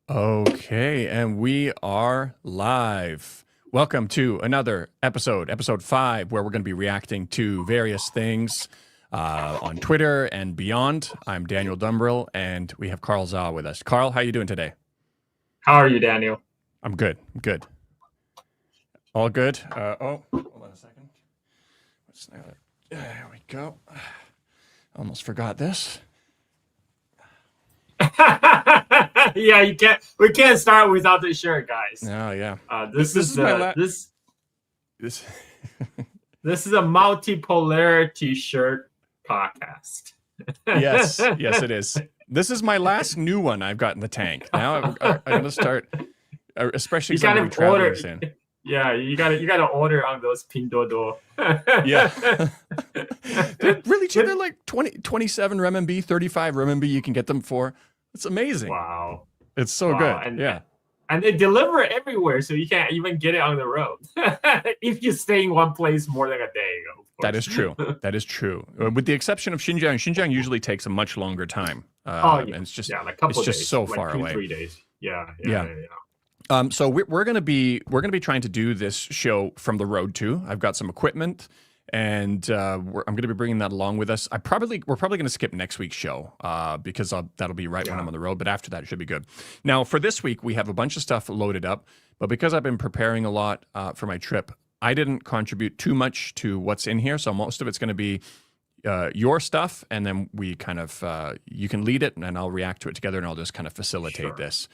Okay, and we are live. Welcome to another episode 5, where we're going to be reacting to various things on Twitter and beyond. I'm Daniel Dumbrill, and we have Carl Zha with us. Carl, how are you doing today? How are you, Daniel? I'm good. I'm good. All good. Hold on a second. There we go. Almost forgot this. Yeah, you can't. We can't start without the shirt, guys. Oh yeah. This is a multipolarity shirt podcast. Yes, it is. This is my last new one I've got in the tank. Now I'm going to start, especially some travelers in. Yeah, you gotta order on those Pinduoduo. Yeah. They're really cheap. They're like 27 renminbi, 35 renminbi you can get them for. It's amazing. Wow. It's so good. And they deliver everywhere, so you can't even get it on the road if you stay in one place more than a day. That is true. That is true. With the exception of Xinjiang. Xinjiang usually takes a much longer time. And it's just like a couple it's just days, so like far 2, away. 3 days. Yeah. So we're gonna be trying to do this show from the road too. I've got some equipment, and I'm gonna be bringing that along with us. We're probably gonna skip next week's show because that'll be right when I'm on the road. But after that, it should be good. Now for this week, we have a bunch of stuff loaded up, but because I've been preparing a lot for my trip, I didn't contribute too much to what's in here. So most of it's gonna be your stuff, and then we kind of you can lead it, and I'll react to it together, and I'll just kind of facilitate this.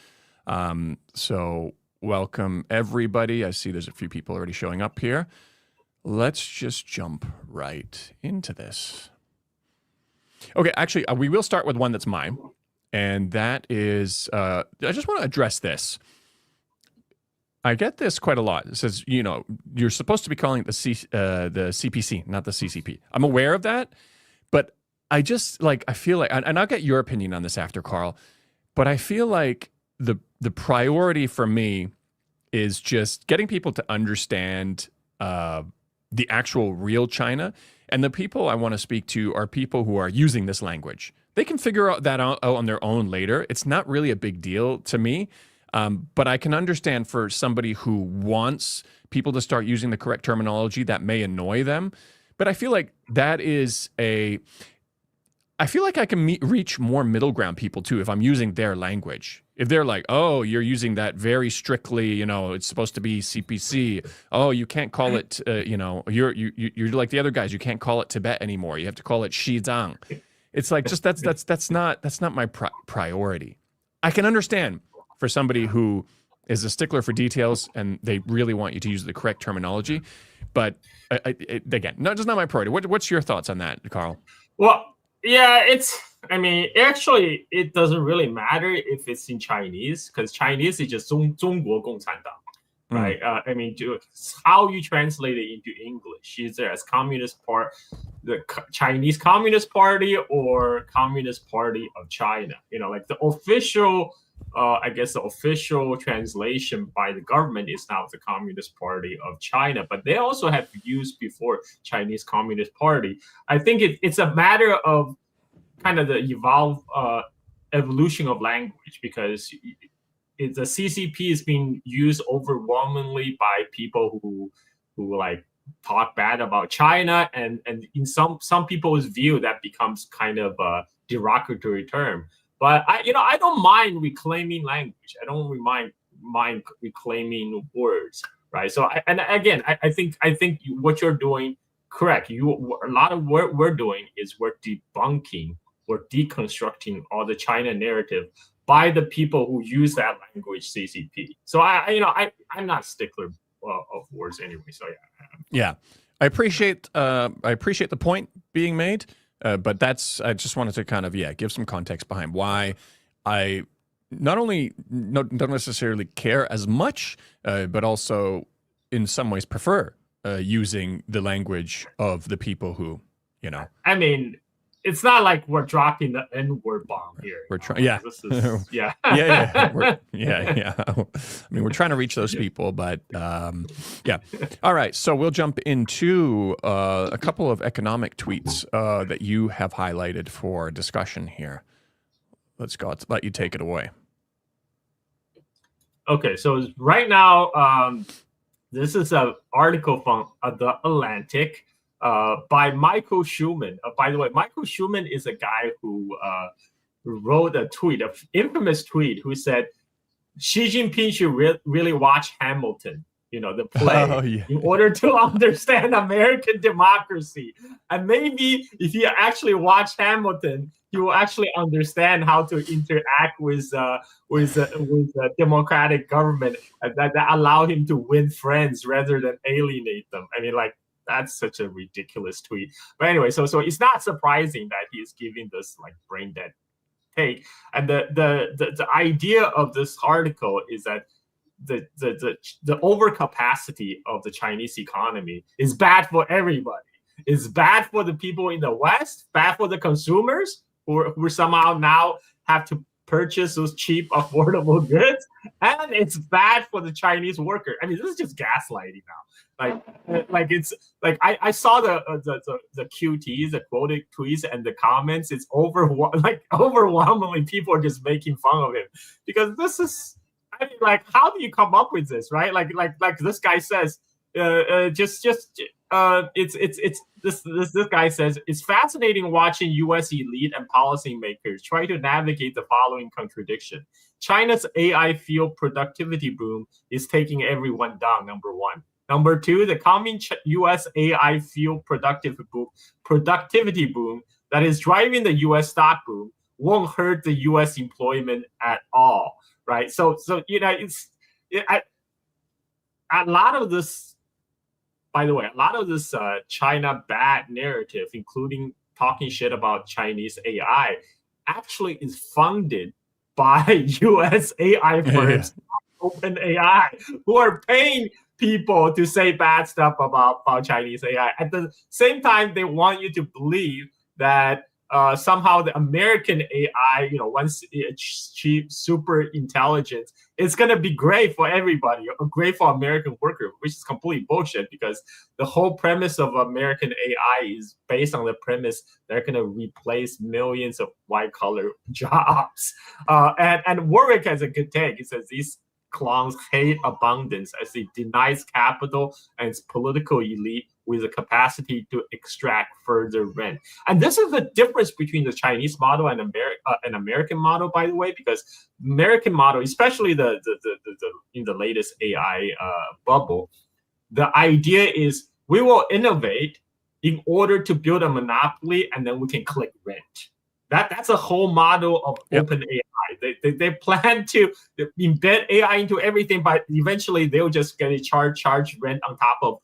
So welcome everybody. I see there's a few people already showing up here. Let's just jump right into this. Okay, actually, we will start with one that's mine, and that is, I just want to address this. I get this quite a lot. It says, you're supposed to be calling it the CPC, not the CCP. I'm aware of that, but I just I feel like, and I'll get your opinion on this after, Carl, but I feel like the priority for me is just getting people to understand the actual real China. And the people I want to speak to are people who are using this language. They can figure that out on their own later. It's not really a big deal to me. But I can understand for somebody who wants people to start using the correct terminology, that may annoy them. But I feel like I feel like I can reach more middle ground people too if I'm using their language. If they're like, oh, you're using that very strictly, it's supposed to be CPC. Oh, you can't call it, you're like the other guys. You can't call it Tibet anymore. You have to call it Xinjiang. It's like just that's not my priority. I can understand for somebody who is a stickler for details and they really want you to use the correct terminology, but again, just not my priority. What's your thoughts on that, Carl? Well. Yeah, actually, it doesn't really matter if it's in Chinese, because Chinese is just 中国共产党, right? How you translate it into English, is there as Communist Party, the Chinese Communist Party, or Communist Party of China? Like the official, I guess the official translation by the government is now the Communist Party of China, but they also have used before Chinese Communist Party. I think it's a matter of kind of the evolution of language, because the CCP is being used overwhelmingly by people who like talk bad about China, and in some people's view that becomes kind of a derogatory term. But I don't mind reclaiming language. I don't mind reclaiming words, right? So I think what you're doing correct. A lot of what we're doing is we're debunking, we're deconstructing all the China narrative by the people who use that language, CCP. So I'm not a stickler of words anyway. So yeah, I appreciate the point being made. But I just wanted to kind of, give some context behind why I don't necessarily care as much, but also in some ways prefer using the language of the people who, it's not like we're dropping the N-word bomb here. We're trying, This is, yeah. We're trying to reach those people, but yeah. All right, so we'll jump into a couple of economic tweets that you have highlighted for discussion here. Let's go. Let's let you take it away. Okay, so right now, this is an article from The Atlantic by Michael Schumann. By the way, Michael Schumann is a guy who wrote a tweet, an infamous tweet, who said Xi Jinping should really watch Hamilton, the play, Oh, yeah. in order to understand American democracy. And maybe if he actually watched Hamilton, he will actually understand how to interact with a democratic government that allow him to win friends rather than alienate them. I mean, like, that's such a ridiculous tweet. But anyway, so it's not surprising that he's giving this like brain dead take. And the idea of this article is that the overcapacity of the Chinese economy is bad for everybody. It's bad for the people in the West, bad for the consumers who somehow now have to purchase those cheap, affordable goods, and it's bad for the Chinese worker. I mean, this is just gaslighting now. Like it's like I saw the QTs, the quoted tweets, and the comments. It's overwhelmingly people are just making fun of him because this is. I mean, like, how do you come up with this, right? Like this guy says, this guy says it's fascinating watching U.S. elite and policymakers try to navigate the following contradiction. China's AI field productivity boom is taking everyone down. Number one. Number two, the coming U.S. AI field productivity boom that is driving the U.S. stock boom won't hurt the U.S. employment at all. Right, so a lot of this. By the way, a lot of this China bad narrative, including talking shit about Chinese AI, actually is funded by U.S. AI firms, OpenAI, who are paying people to say bad stuff about Chinese AI. At the same time, they want you to believe that. Somehow the American AI, once it's cheap, super intelligent, it's going to be great for everybody, great for American workers, which is complete bullshit because the whole premise of American AI is based on the premise they're going to replace millions of white-collar jobs. And Warwick has a good take. He says these clowns hate abundance as it denies capital and its political elite with the capacity to extract further rent. And this is the difference between the Chinese model and an American model, by the way, because American model, especially the in the latest AI bubble, the idea is we will innovate in order to build a monopoly, and then we can collect rent. That's a whole model of open AI. They plan to embed AI into everything, but eventually they'll just get a charge rent on top of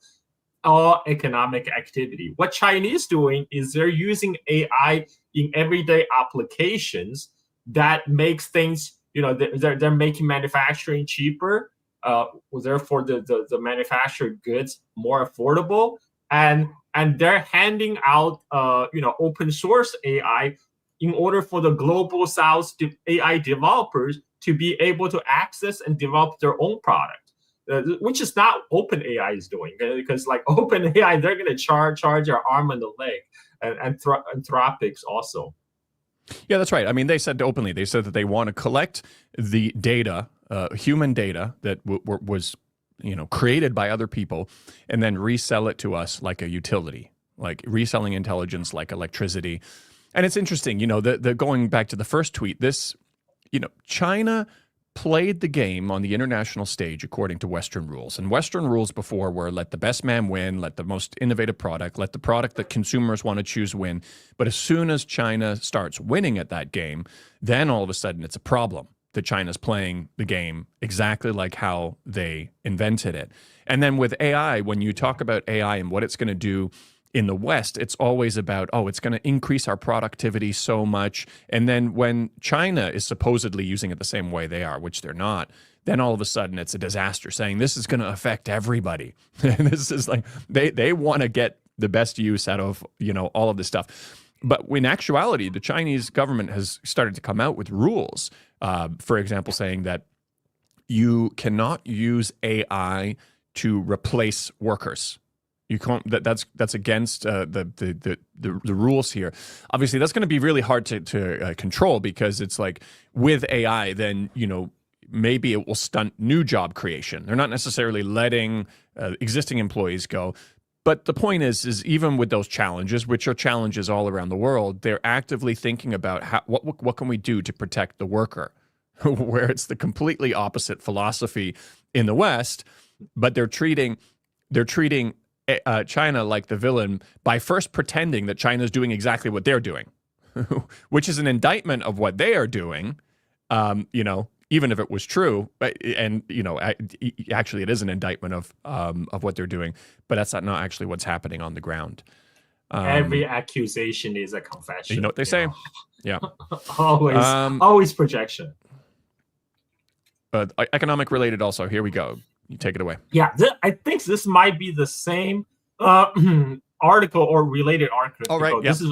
all economic activity. What Chinese doing is they're using AI in everyday applications that makes things, they're making manufacturing cheaper, therefore the manufactured goods more affordable, and they're handing out open source AI in order for the global South AI developers to be able to access and develop their own product. Which is not OpenAI is doing, because like OpenAI, they're going to charge their arm and a leg, and Anthropics also. Yeah, that's right. I mean, they said that they want to collect the data, human data that was created by other people, and then resell it to us like a utility, like reselling intelligence like electricity. And it's interesting, the going back to the first tweet, this, China played the game on the international stage according to Western rules. And Western rules before were let the best man win, let the most innovative product, let the product that consumers want to choose win. But as soon as China starts winning at that game, then all of a sudden it's a problem that China's playing the game exactly like how they invented it. And then with AI, when you talk about AI and what it's going to do in the West, it's always about, it's going to increase our productivity so much. And then when China is supposedly using it the same way they are, which they're not, then all of a sudden it's a disaster, saying this is going to affect everybody. And this is like, they want to get the best use out of, all of this stuff. But in actuality, the Chinese government has started to come out with rules, for example, saying that you cannot use AI to replace workers. You can't. That's against the rules here. Obviously, that's going to be really hard to control because it's like with AI, then maybe it will stunt new job creation. They're not necessarily letting existing employees go. But the point is even with those challenges, which are challenges all around the world, they're actively thinking about what can we do to protect the worker, where it's the completely opposite philosophy in the West, but they're treating China like the villain by first pretending that China's doing exactly what they're doing, which is an indictment of what they are doing, even if it was true. And, actually it is an indictment of what they're doing, but that's not actually what's happening on the ground. Every accusation is a confession. You know what they say? Yeah. always projection. Economic related also. Here we go. You take it away. Yeah, I think this might be the same article or related article. Oh, right. This is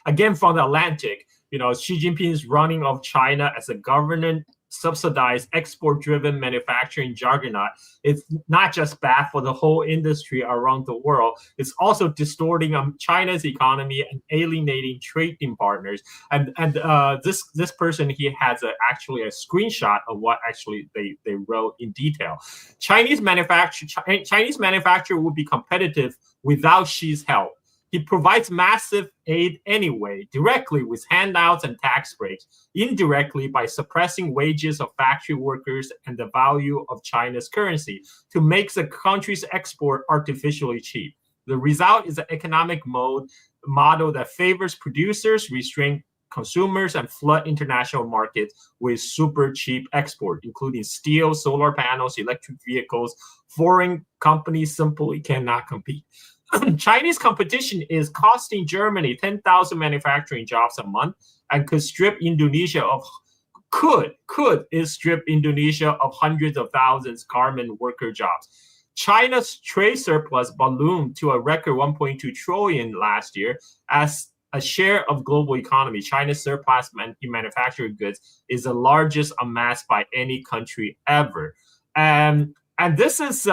again from the Atlantic. Xi Jinping's running of China as a government-subsidized, export-driven manufacturing juggernaut. It's not just bad for the whole industry around the world. It's also distorting China's economy and alienating trading partners. And this person, he has actually a screenshot of what actually they wrote in detail. Chinese manufacturer would be competitive without Xi's help. He provides massive aid anyway, directly with handouts and tax breaks, indirectly by suppressing wages of factory workers and the value of China's currency to make the country's export artificially cheap. The result is an economic model that favors producers, restrain consumers, and flood international markets with super cheap export, including steel, solar panels, electric vehicles. Foreign companies simply cannot compete. Chinese competition is costing Germany 10,000 manufacturing jobs a month and could strip Indonesia of hundreds of thousands garment worker jobs. China's trade surplus ballooned to a record 1.2 trillion last year. As a share of global economy, China's surplus in manufactured goods is the largest amassed by any country ever. And this is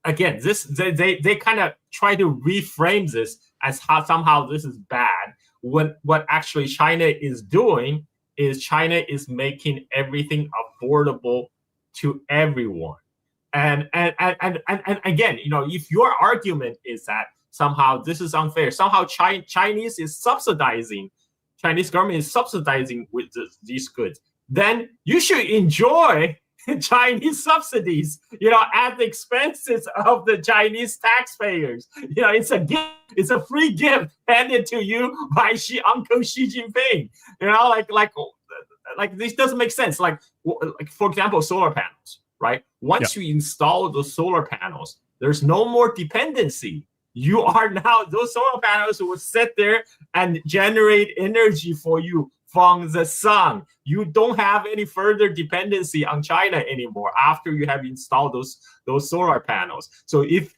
again, they kind of try to reframe this as how somehow this is bad. What actually China is doing is China is making everything affordable to everyone. And again, if your argument is that somehow this is unfair, somehow Chinese government is subsidizing with these goods, then you should enjoy Chinese subsidies, at the expenses of the Chinese taxpayers. It's a gift. It's a free gift handed to you by Uncle Xi Jinping. Like this doesn't make sense. Like for example, solar panels, right? Once you install those solar panels, there's no more dependency. You are now, those solar panels will sit there and generate energy for you from the sun. You don't have any further dependency on China anymore after you have installed those solar panels. So if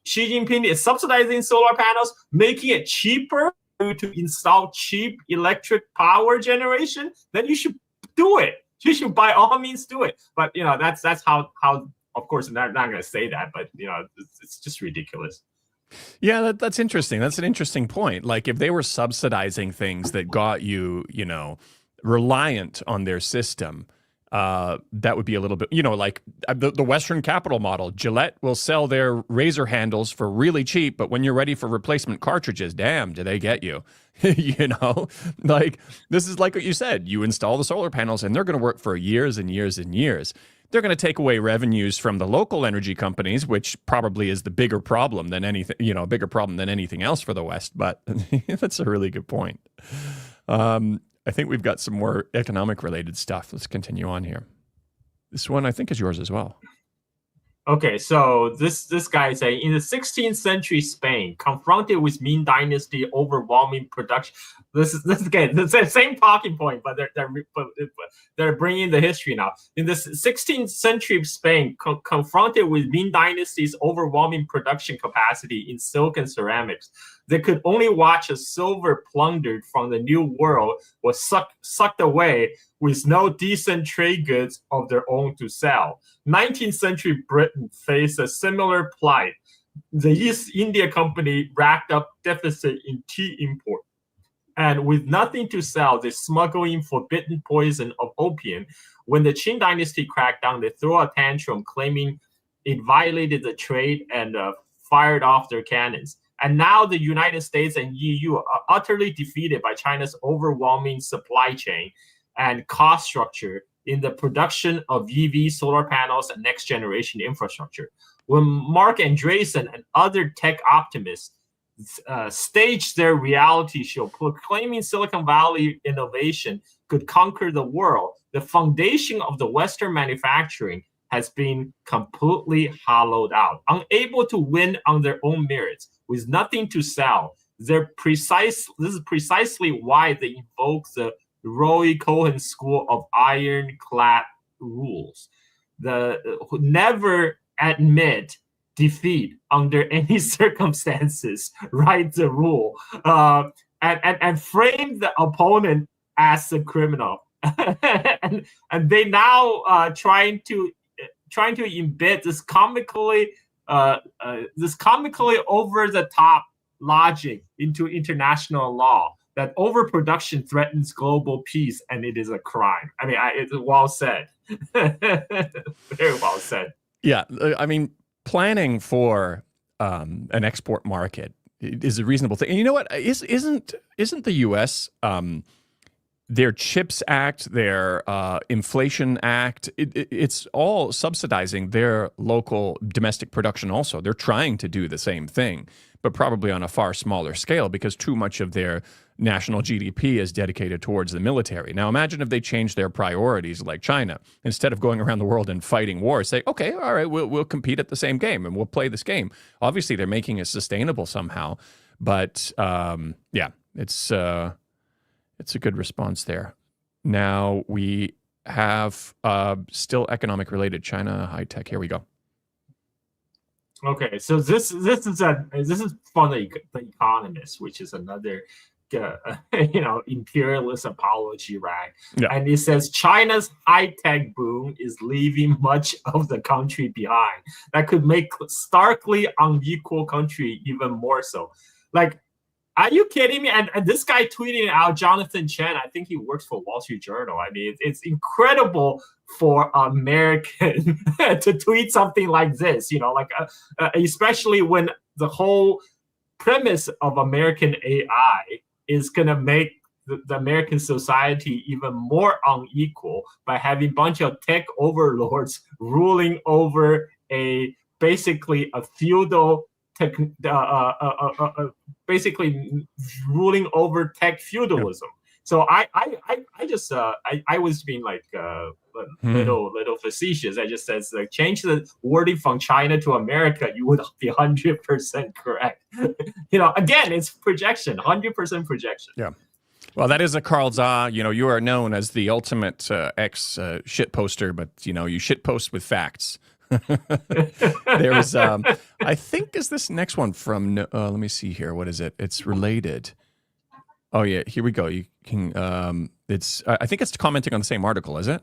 Xi Jinping is subsidizing solar panels, making it cheaper to install cheap electric power generation, then you should do it. You should by all means do it. But that's how of course they're not going to say that, but it's just ridiculous. Yeah, that's interesting. That's an interesting point. Like if they were subsidizing things that got you, reliant on their system, that would be a little bit, like the Western capital model. Gillette will sell their razor handles for really cheap, but when you're ready for replacement cartridges, damn, do they get you? Like this is like what you said. You install the solar panels and they're going to work for years and years and years. They're going to take away revenues from the local energy companies, which probably is the bigger problem than anything, a bigger problem than anything else for the West. But that's a really good point. I think we've got some more economic related stuff. Let's continue on here. This one I think is yours as well. Okay, so this guy is saying, in the 16th century Spain, confronted with Ming Dynasty overwhelming production. This is the same talking point, but they're bringing the history now. In the 16th century Spain, confronted with Ming Dynasty's overwhelming production capacity in silk and ceramics, they could only watch as silver plundered from the New World was sucked away with no decent trade goods of their own to sell. 19th century Britain faced a similar plight. The East India Company racked up deficit in tea import And with nothing to sell, they smuggle in forbidden poison of opium. When the Qing dynasty cracked down, they throw a tantrum claiming it violated the trade and fired off their cannons. And now the United States and EU are utterly defeated by China's overwhelming supply chain and cost structure in the production of EV, solar panels, and next generation infrastructure. When Mark Andreessen and other tech optimists staged their reality show proclaiming Silicon Valley innovation could conquer the world, the foundation of the Western manufacturing has been completely hollowed out. Unable to win on their own merits, with nothing to sell, this is precisely why they invoke the Roy Cohen school of ironclad rules. Who never admit defeat under any circumstances, right? The rule, and frame the opponent as a criminal, and they now trying to embed this comically over the top logic into international law that overproduction threatens global peace and it is a crime. I mean, it's well said. Very well said. Yeah, I mean, planning for an export market is a reasonable thing. And you know what? Isn't the U.S. Their CHIPS Act, their Inflation Act, it's all subsidizing their local domestic production also. They're trying to do the same thing, but probably on a far smaller scale because too much of their national GDP is dedicated towards the military. Now imagine if they changed their priorities like China. Instead of going around the world and fighting wars, say, okay, all right, we'll compete at the same game and we'll play this game. Obviously, they're making it sustainable somehow. But yeah, it's a good response there. Now we have still economic related China high tech. Here we go. Okay, so this is from the Economist, which is another imperialist apology rag. Yeah. And it says China's high tech boom is leaving much of the country behind. That could make starkly unequal country even more so. Like, are you kidding me? And this guy tweeting out, Jonathan Chen, I think he works for Wall Street Journal. I mean, it's incredible for American to tweet something like this, especially when the whole premise of American AI is going to make the American society even more unequal by having a bunch of tech overlords ruling over basically a feudal basically ruling over tech feudalism. Yeah. So I was being like little facetious. I just says like change the wording from China to America, you would be 100% correct. Again, it's projection, 100% projection. Yeah. Well, that is a Carl Zah. You are known as the ultimate shit poster, but you shit post with facts. There's I think is this next one from let me see here, what is it? It's related. Oh yeah, here we go. You can it's I think it's commenting on the same article, is it?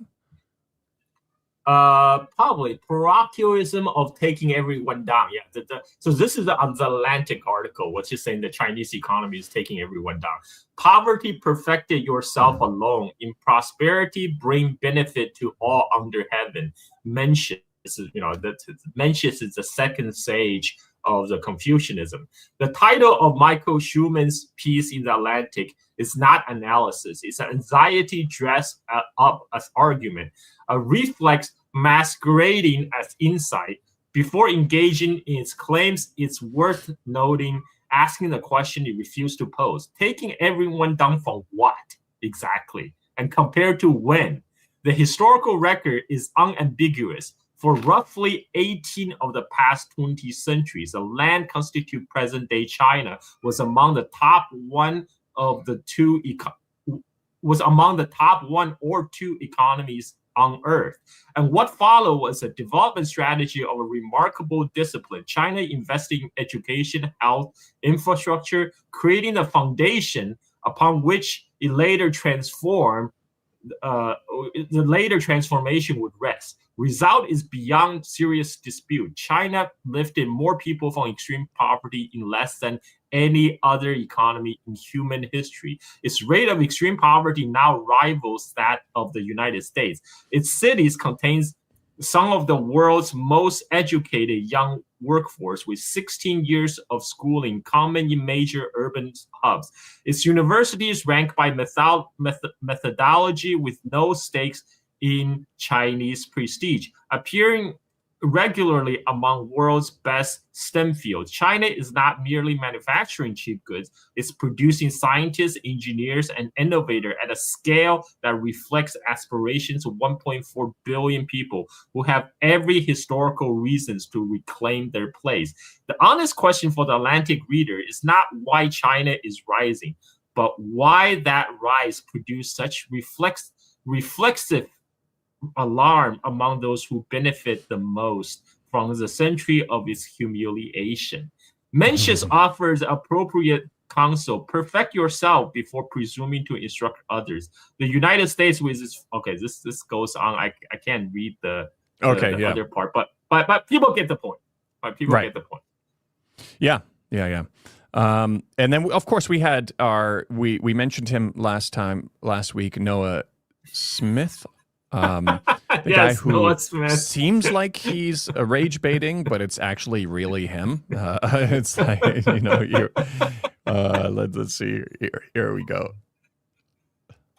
Probably parochialism of taking everyone down. Yeah. So this is the Atlantic article, which is saying the Chinese economy is taking everyone down. Poverty perfected yourself alone. In prosperity, bring benefit to all under heaven. Mention. Mencius is the second sage of the Confucianism. The title of Michael Schumann's piece in the Atlantic is not analysis. It's an anxiety dressed up as argument, a reflex masquerading as insight. Before engaging in its claims, it's worth noting, asking the question it refused to pose. Taking everyone down for what exactly? And compared to when? The historical record is unambiguous. For roughly 18 of the past 20 centuries, the land constitute present-day China was among the top one or two economies on Earth. And what followed was a development strategy of a remarkable discipline. China investing in education, health, infrastructure, creating a foundation upon which it later transformed the later transformation would rest. Result is beyond serious dispute. China lifted more people from extreme poverty in less than any other economy in human history. Its rate of extreme poverty now rivals that of the United States. Its cities contains some of the world's most educated young workforce with 16 years of schooling common in major urban hubs. Its universities rank by methodology with no stakes in Chinese prestige, appearing regularly among world's best STEM fields. China is not merely manufacturing cheap goods, it's producing scientists, engineers, and innovators at a scale that reflects aspirations of 1.4 billion people who have every historical reasons to reclaim their place. The honest question for the Atlantic reader is not why China is rising, but why that rise produced such reflexive alarm among those who benefit the most from the century of its humiliation. Mencius offers appropriate counsel. Perfect yourself before presuming to instruct others. The United States with its this goes on. I can't read the other part, but people get the point. Get the point. Yeah. And then of course we had we mentioned him last week, Noah Smith. The guy who seems like he's rage baiting, but it's actually really him. It's like, let's see. Here we go.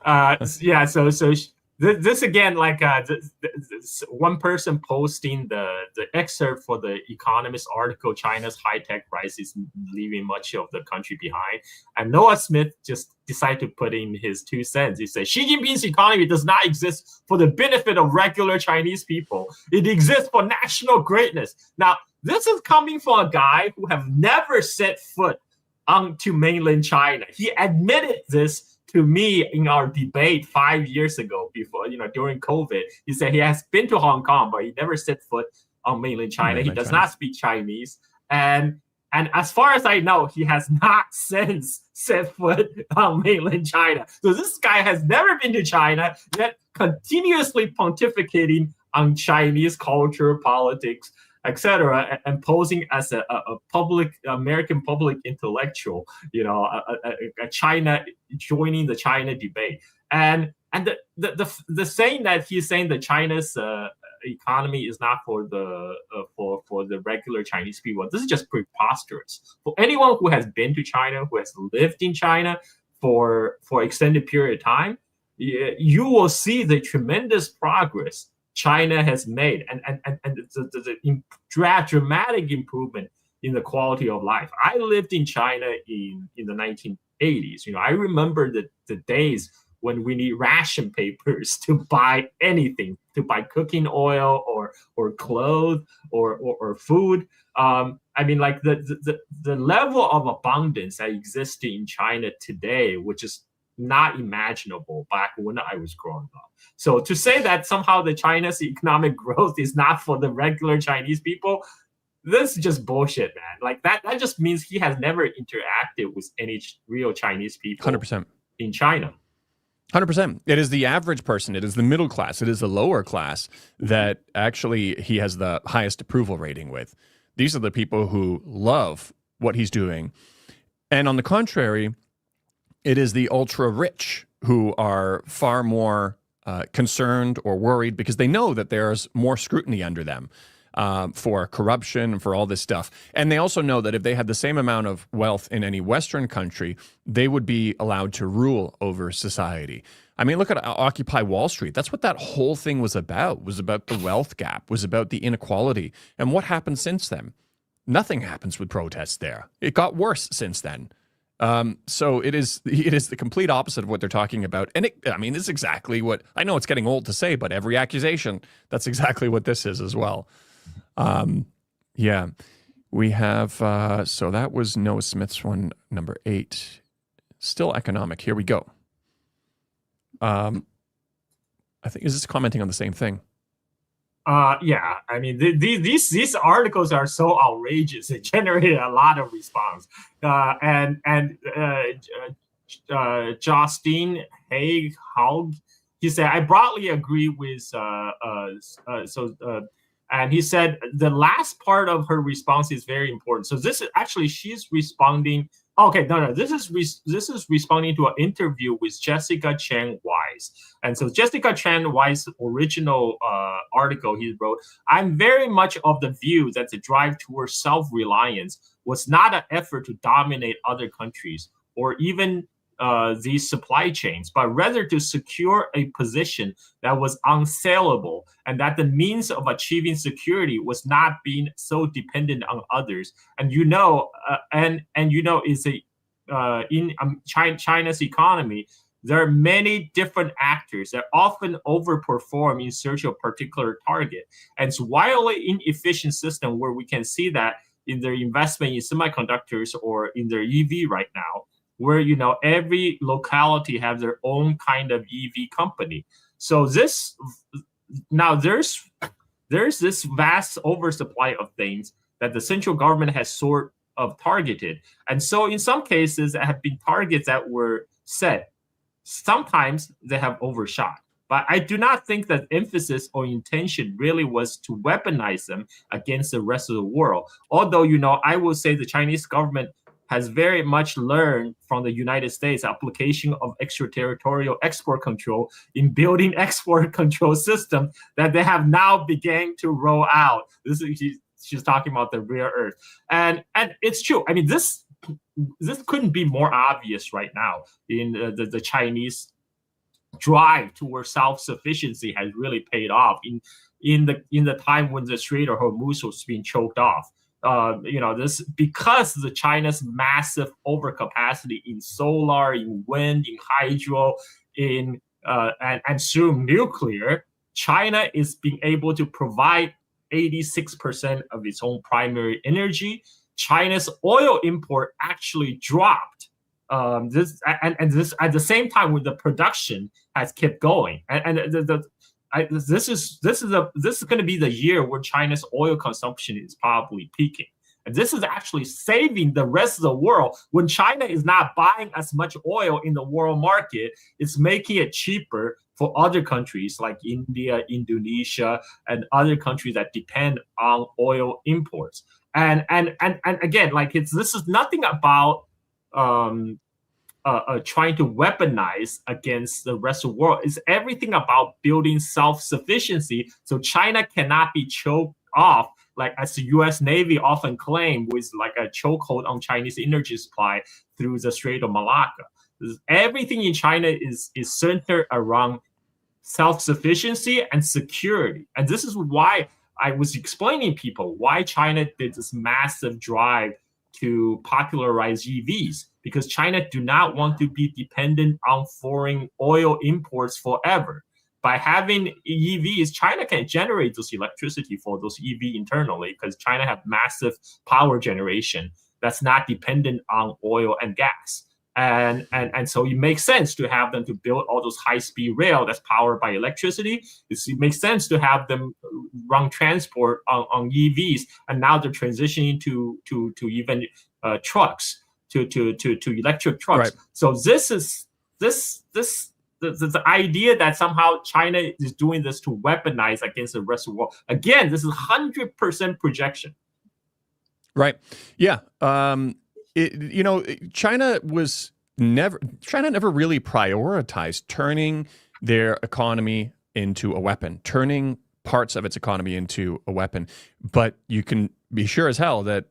So this again, like this one person posting the excerpt for the Economist article, China's high-tech rise is leaving much of the country behind. And Noah Smith just decided to put in his 2 cents. He said, Xi Jinping's economy does not exist for the benefit of regular Chinese people. It exists for national greatness. Now, this is coming from a guy who have never set foot onto mainland China. He admitted this to me in our debate 5 years ago, before during COVID. He said he has been to Hong Kong, but he never set foot on mainland China. He does not speak Chinese, and as far as I know, he has not since set foot on mainland China. So this guy has never been to China, yet continuously pontificating on Chinese culture, politics, etc., and posing as a public American public intellectual, a China joining the China debate, and the saying that he's saying that China's economy is not for the regular Chinese people. This is just preposterous. For anyone who has been to China, who has lived in China for extended period of time, you will see the tremendous progress China has made, and the dramatic improvement in the quality of life. I lived in China in the 1980s. I remember the days when we need ration papers to buy anything, to buy cooking oil or clothes or food. Like the level of abundance that exists in China today, which is not imaginable back when I was growing up. So to say that somehow the China's economic growth is not for the regular Chinese people, this is just bullshit, man. Like that just means he has never interacted with any real Chinese people 100%. In China. 100%. It is the average person. It is the middle class. It is the lower class that actually he has the highest approval rating with. These are the people who love what he's doing. And on the contrary, it is the ultra rich who are far more concerned or worried because they know that there's more scrutiny under them for corruption and for all this stuff. And they also know that if they had the same amount of wealth in any Western country, they would be allowed to rule over society. I mean, look at Occupy Wall Street. That's what that whole thing was about the wealth gap, was about the inequality. And what happened since then? Nothing happens with protests there. It got worse since then. So it is the complete opposite of what they're talking about. And this is exactly what, I know it's getting old to say, but every accusation, that's exactly what this is as well. We have, so that was Noah Smith's one, number 8, still economic. Here we go. I think, is this commenting on the same thing? These articles are so outrageous. It generated a lot of response. Justine Haig he said, I broadly agree with and he said the last part of her response is very important. So this is actually she's responding. Okay, no, this is responding to an interview with Jessica Chen Wise. And so Jessica Chen Wise's original article he wrote, I'm very much of the view that the drive towards self-reliance was not an effort to dominate other countries or even these supply chains, but rather to secure a position that was unsaleable, and that the means of achieving security was not being so dependent on others. And is in China's economy, there are many different actors that often overperform in search of a particular target. And it's wildly inefficient system where we can see that in their investment in semiconductors or in their EV right now, where every locality has their own kind of EV company. So there's this vast oversupply of things that the central government has sort of targeted. And so in some cases, there have been targets that were set. Sometimes they have overshot. But I do not think that emphasis or intention really was to weaponize them against the rest of the world. Although, I will say the Chinese government has very much learned from the United States application of extraterritorial export control in building export control system that they have now began to roll out. She's talking about the rare earth. And it's true. I mean, this couldn't be more obvious right now in the Chinese drive towards self-sufficiency has really paid off in the time when the Strait of Hormuz was being choked off. This because the China's massive overcapacity in solar, in wind, in hydro, and soon nuclear, China is being able to provide 86% of its own primary energy. China's oil import actually dropped. This at the same time when the production has kept going, this is going to be the year where China's oil consumption is probably peaking. And this is actually saving the rest of the world. When China is not buying as much oil in the world market, it's making it cheaper for other countries like India, Indonesia, and other countries that depend on oil imports. And again, this is nothing about trying to weaponize against the rest of the world. It's everything about building self-sufficiency so China cannot be choked off, like as the U.S. Navy often claimed, with like a chokehold on Chinese energy supply through the Strait of Malacca. Everything in China is centered around self-sufficiency and security. And this is why I was explaining people why China did this massive drive to popularize EVs, because China do not want to be dependent on foreign oil imports forever. By having EVs, China can generate this electricity for those EV internally, because China have massive power generation that's not dependent on oil and gas. And so it makes sense to have them to build all those high-speed rail that's powered by electricity. It makes sense to have them run transport on EVs, and now they're transitioning to even trucks, to electric trucks. Right. So this is the idea that somehow China is doing this to weaponize against the rest of the world. Again, this is 100% projection. Right. Yeah. China never really prioritized turning their economy into a weapon, turning parts of its economy into a weapon. But you can be sure as hell that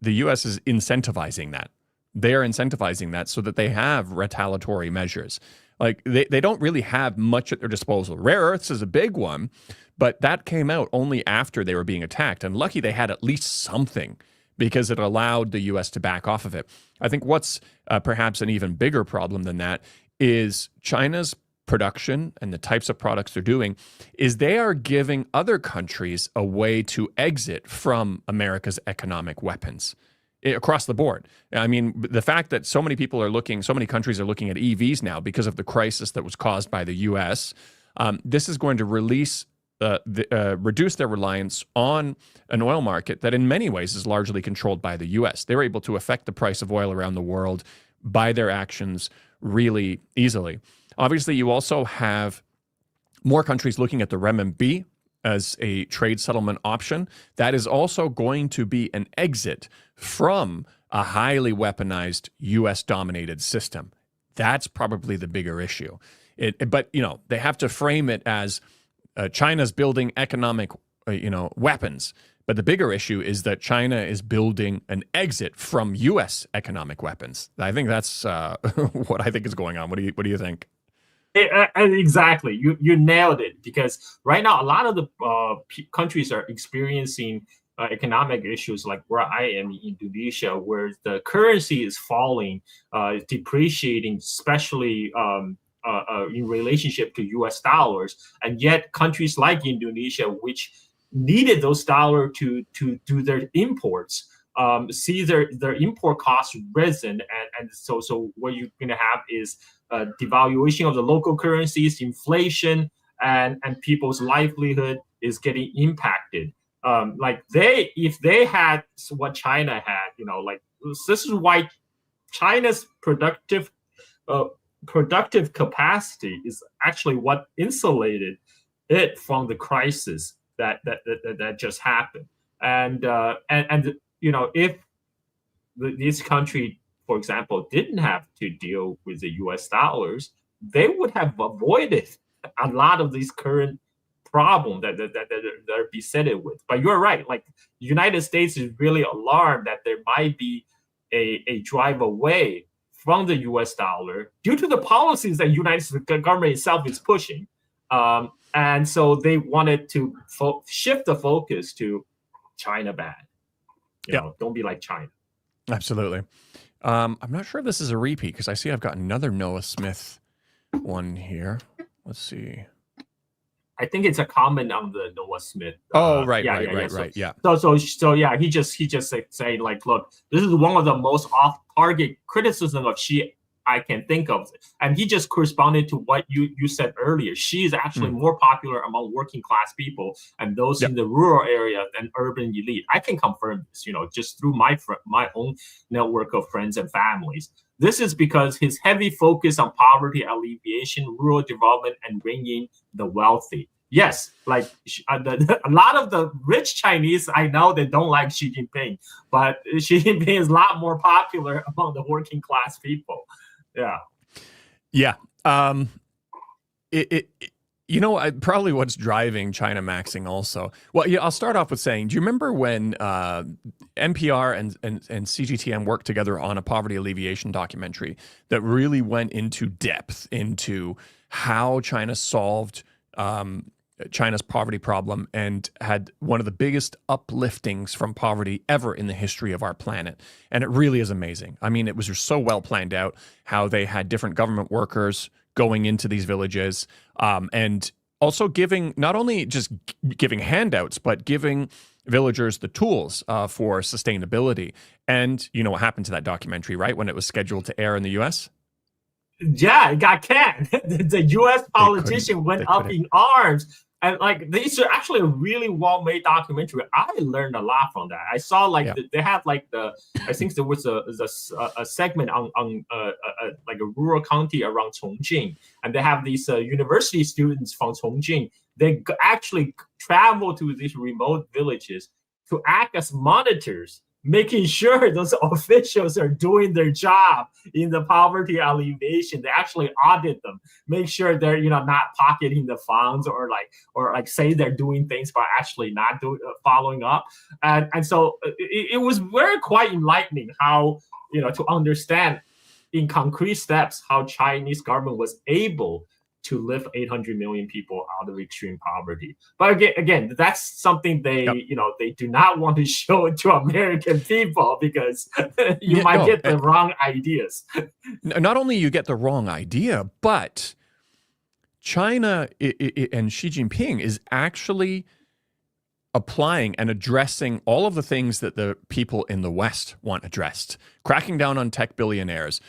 the U.S. is incentivizing that. They are incentivizing that so that they have retaliatory measures. Like they don't really have much at their disposal. Rare earths is a big one, but that came out only after they were being attacked. And lucky they had at least something, because it allowed the U.S. to back off of it. I think what's perhaps an even bigger problem than that is China's production and the types of products they're doing is they are giving other countries a way to exit from America's economic weapons across the board. I mean, the fact that so many countries are looking at EVs now because of the crisis that was caused by the U.S., this is going to reduce their reliance on an oil market that in many ways is largely controlled by the U.S. They're able to affect the price of oil around the world by their actions really easily. Obviously, you also have more countries looking at the renminbi as a trade settlement option. That is also going to be an exit from a highly weaponized U.S.-dominated system. That's probably the bigger issue. But they have to frame it as China's building economic, weapons. But the bigger issue is that China is building an exit from U.S. economic weapons. I think that's what I think is going on. What do you think? Exactly, you nailed it. Because right now, a lot of the countries are experiencing economic issues, like where I am in Indonesia, where the currency is falling, depreciating, especially in relationship to U.S. dollars, and yet countries like Indonesia, which needed those dollars to do their imports, see their import costs risen, and so what you're going to have is devaluation of the local currencies, inflation, and people's livelihood is getting impacted. If they had what China had, this is why China's productive capacity is actually what insulated it from the crisis that just happened. And if this country, for example, didn't have to deal with the U.S. dollars, they would have avoided a lot of these current problems that they're besetted with. But you're right. Like, the United States is really alarmed that there might be a drive away from the U.S. dollar due to the policies that the United States government itself is pushing. And so they wanted to shift the focus to China bad. Don't be like China. Absolutely. I'm not sure if this is a repeat because I see I've got another Noah Smith one here. Let's see. I think it's a comment on the Noah Smith. Right. So he just saying, like, look, this is one of the most off-target criticism of Xi I can think of. And he just corresponded to what you said earlier. Xi is actually more popular among working class people and those in the rural area than urban elite. I can confirm this, just through my own network of friends and families. This is because his heavy focus on poverty alleviation, rural development, and bringing the wealthy. Yes, like a lot of the rich Chinese, I know they don't like Xi Jinping, but Xi Jinping is a lot more popular among the working class people. Yeah. Probably what's driving China maxing also. Well, I'll start off with saying, do you remember when NPR and CGTN worked together on a poverty alleviation documentary that really went into depth into how China solved China's poverty problem and had one of the biggest upliftings from poverty ever in the history of our planet? And it really is amazing. I mean, it was just so well planned out how they had different government workers going into these villages, and also giving, not only just giving handouts, but giving villagers the tools for sustainability. And you know what happened to that documentary, right? When it was scheduled to air in the U.S.? Yeah, it got canned. The U.S. politician went up in arms. And like, these are actually a really well-made documentary. I learned a lot from that. I saw they had I think there was a segment on like a rural county around Chongqing, and they have these university students from Chongqing. They actually travel to these remote villages to act as monitors, making sure those officials are doing their job in the poverty alleviation. They actually audit them, make sure they're not pocketing the funds or say they're doing things but actually not following up. And so it was quite enlightening how to understand in concrete steps how Chinese government was able to lift 800 million people out of extreme poverty. But again, that's something they do not want to show to American people, because you might get the wrong ideas. Not only you get the wrong idea, but China and Xi Jinping is actually applying and addressing all of the things that the people in the West want addressed, cracking down on tech billionaires,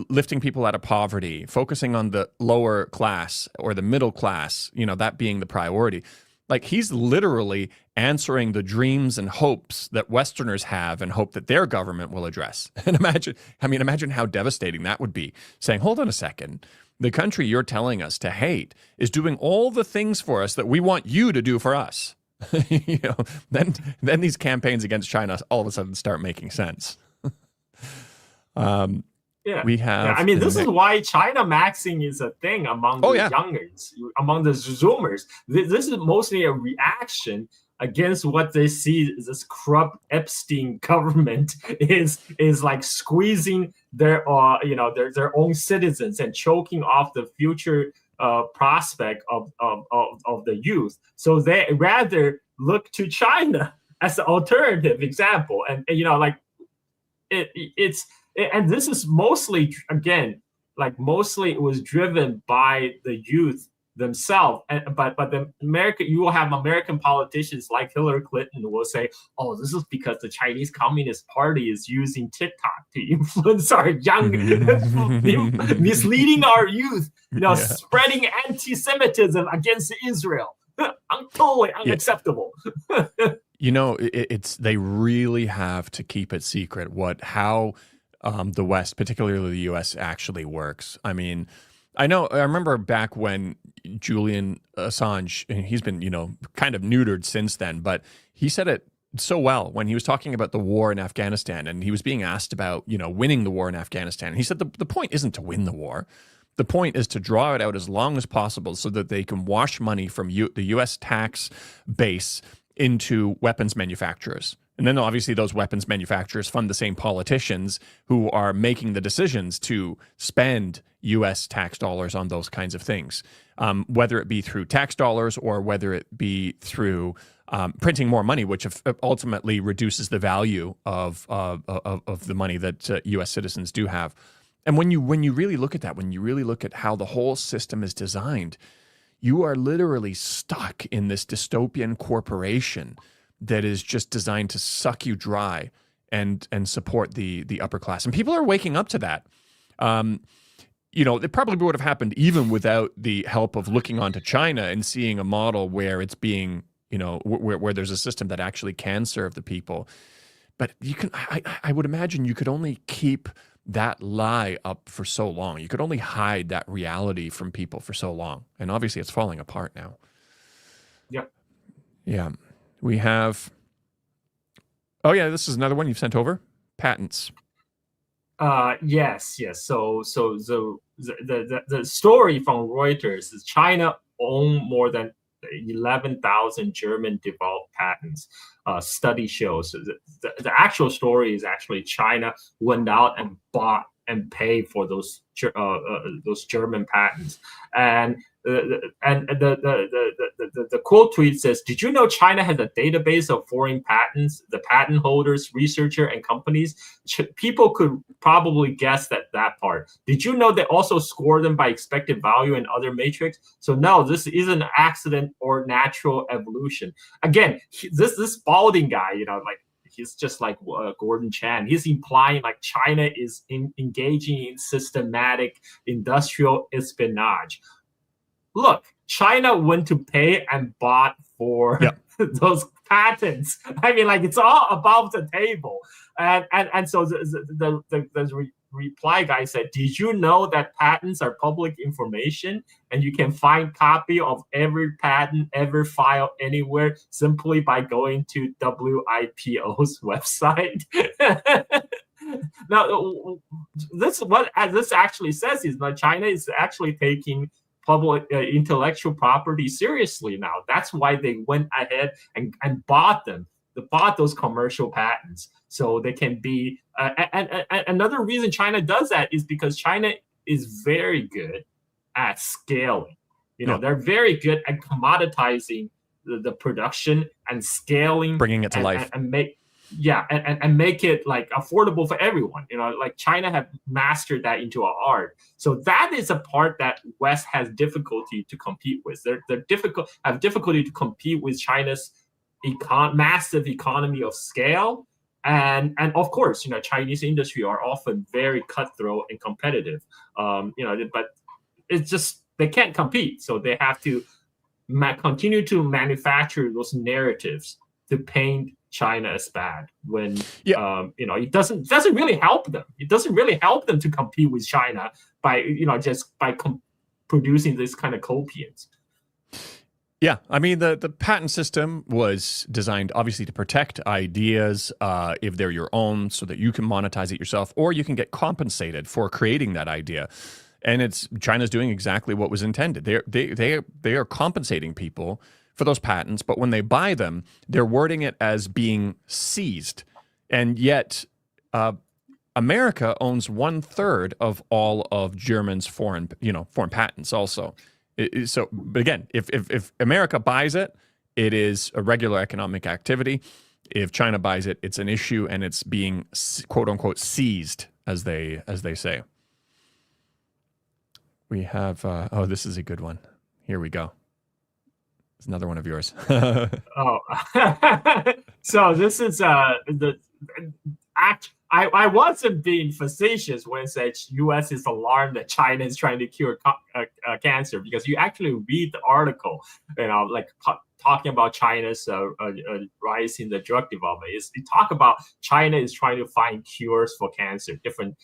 lifting people out of poverty, focusing on the lower class or the middle class, that being the priority. Like, he's literally answering the dreams and hopes that Westerners have and hope that their government will address. And imagine how devastating that would be, saying, hold on a second, the country you're telling us to hate is doing all the things for us that we want you to do for us. Then these campaigns against China all of a sudden start making sense. We have. I mean, this is why China maxing is a thing among the youngers, among the Zoomers. This is mostly a reaction against what they see this corrupt Epstein government is like squeezing their own citizens and choking off the future prospect of the youth. So they rather look to China as an alternative example, and and this is mostly, again, mostly it was driven by the youth themselves. But you will have American politicians like Hillary Clinton who will say, "Oh, this is because the Chinese Communist Party is using TikTok to influence our young, misleading our youth, spreading anti-Semitism against Israel." Totally unacceptable. They really have to keep it secret how the West, particularly the U.S., actually works. I mean, I remember back when Julian Assange, and he's been, kind of neutered since then, but he said it so well when he was talking about the war in Afghanistan, and he was being asked about, winning the war in Afghanistan. And he said the point isn't to win the war. The point is to draw it out as long as possible so that they can wash money from the U.S. tax base into weapons manufacturers. And then obviously those weapons manufacturers fund the same politicians who are making the decisions to spend U.S. tax dollars on those kinds of things, whether it be through tax dollars or whether it be through printing more money, which ultimately reduces the value of the money that U.S. citizens do have. And when you really look at that, when you really look at how the whole system is designed, you are literally stuck in this dystopian corporation that is just designed to suck you dry and support the upper class. And people are waking up to that. It probably would have happened even without the help of looking onto China and seeing a model where it's being, where there's a system that actually can serve the people. But I would imagine you could only keep that lie up for so long. You could only hide that reality from people for so long. And obviously it's falling apart now. Yeah. We have, this is another one you've sent over. Patents. Yes. So the story from Reuters is China owned more than 11,000 German developed patents. Study shows the actual story is actually China went out and bought and paid for those German patents. And the quote tweet says, "Did you know China has a database of foreign patents, the patent holders, researcher, and companies?" People could probably guess that part. Did you know they also score them by expected value and other metrics? So no, this isn't an accident or natural evolution. Again, this balding guy, he's just like Gordon Chan. He's implying like China is engaging in systematic industrial espionage. Look, China went to pay and bought for those patents. I mean, it's all above the table. And so the reply guy said, "Did you know that patents are public information and you can find copy of every patent ever filed anywhere simply by going to WIPO's website?" Now, this actually says is that China is actually taking public intellectual property seriously now. That's why they went ahead and bought them. They bought those commercial patents so they can be. And another reason China does that is because China is very good at scaling. They're very good at commoditizing the production and scaling, bringing it to life, and make it affordable for everyone. China have mastered that into an art. So that is a part that West has difficulty to compete with. They're have difficulty to compete with China's massive economy of scale. And of course, Chinese industry are often very cutthroat and competitive. But it's just they can't compete, so they have to continue to manufacture those narratives to paint China as bad when it doesn't really help them. It doesn't really help them to compete with China by producing this kind of copiants. Yeah, I mean, the patent system was designed obviously to protect ideas if they're your own, so that you can monetize it yourself, or you can get compensated for creating that idea. And China's doing exactly what was intended. They are compensating people for those patents, but when they buy them, they're wording it as being seized, and yet America owns 1/3 of all of Germany's foreign patents also. So, but again, if America buys it, it is a regular economic activity. If China buys it, it's an issue, and it's being quote unquote seized, as they say. We have this is a good one. Here we go. It's another one of yours. Oh, so this is I wasn't being facetious when I said U.S. is alarmed that China is trying to cure cancer, because you actually read the article, like talking about China's rise in the drug development. You talk about China is trying to find cures for cancer, different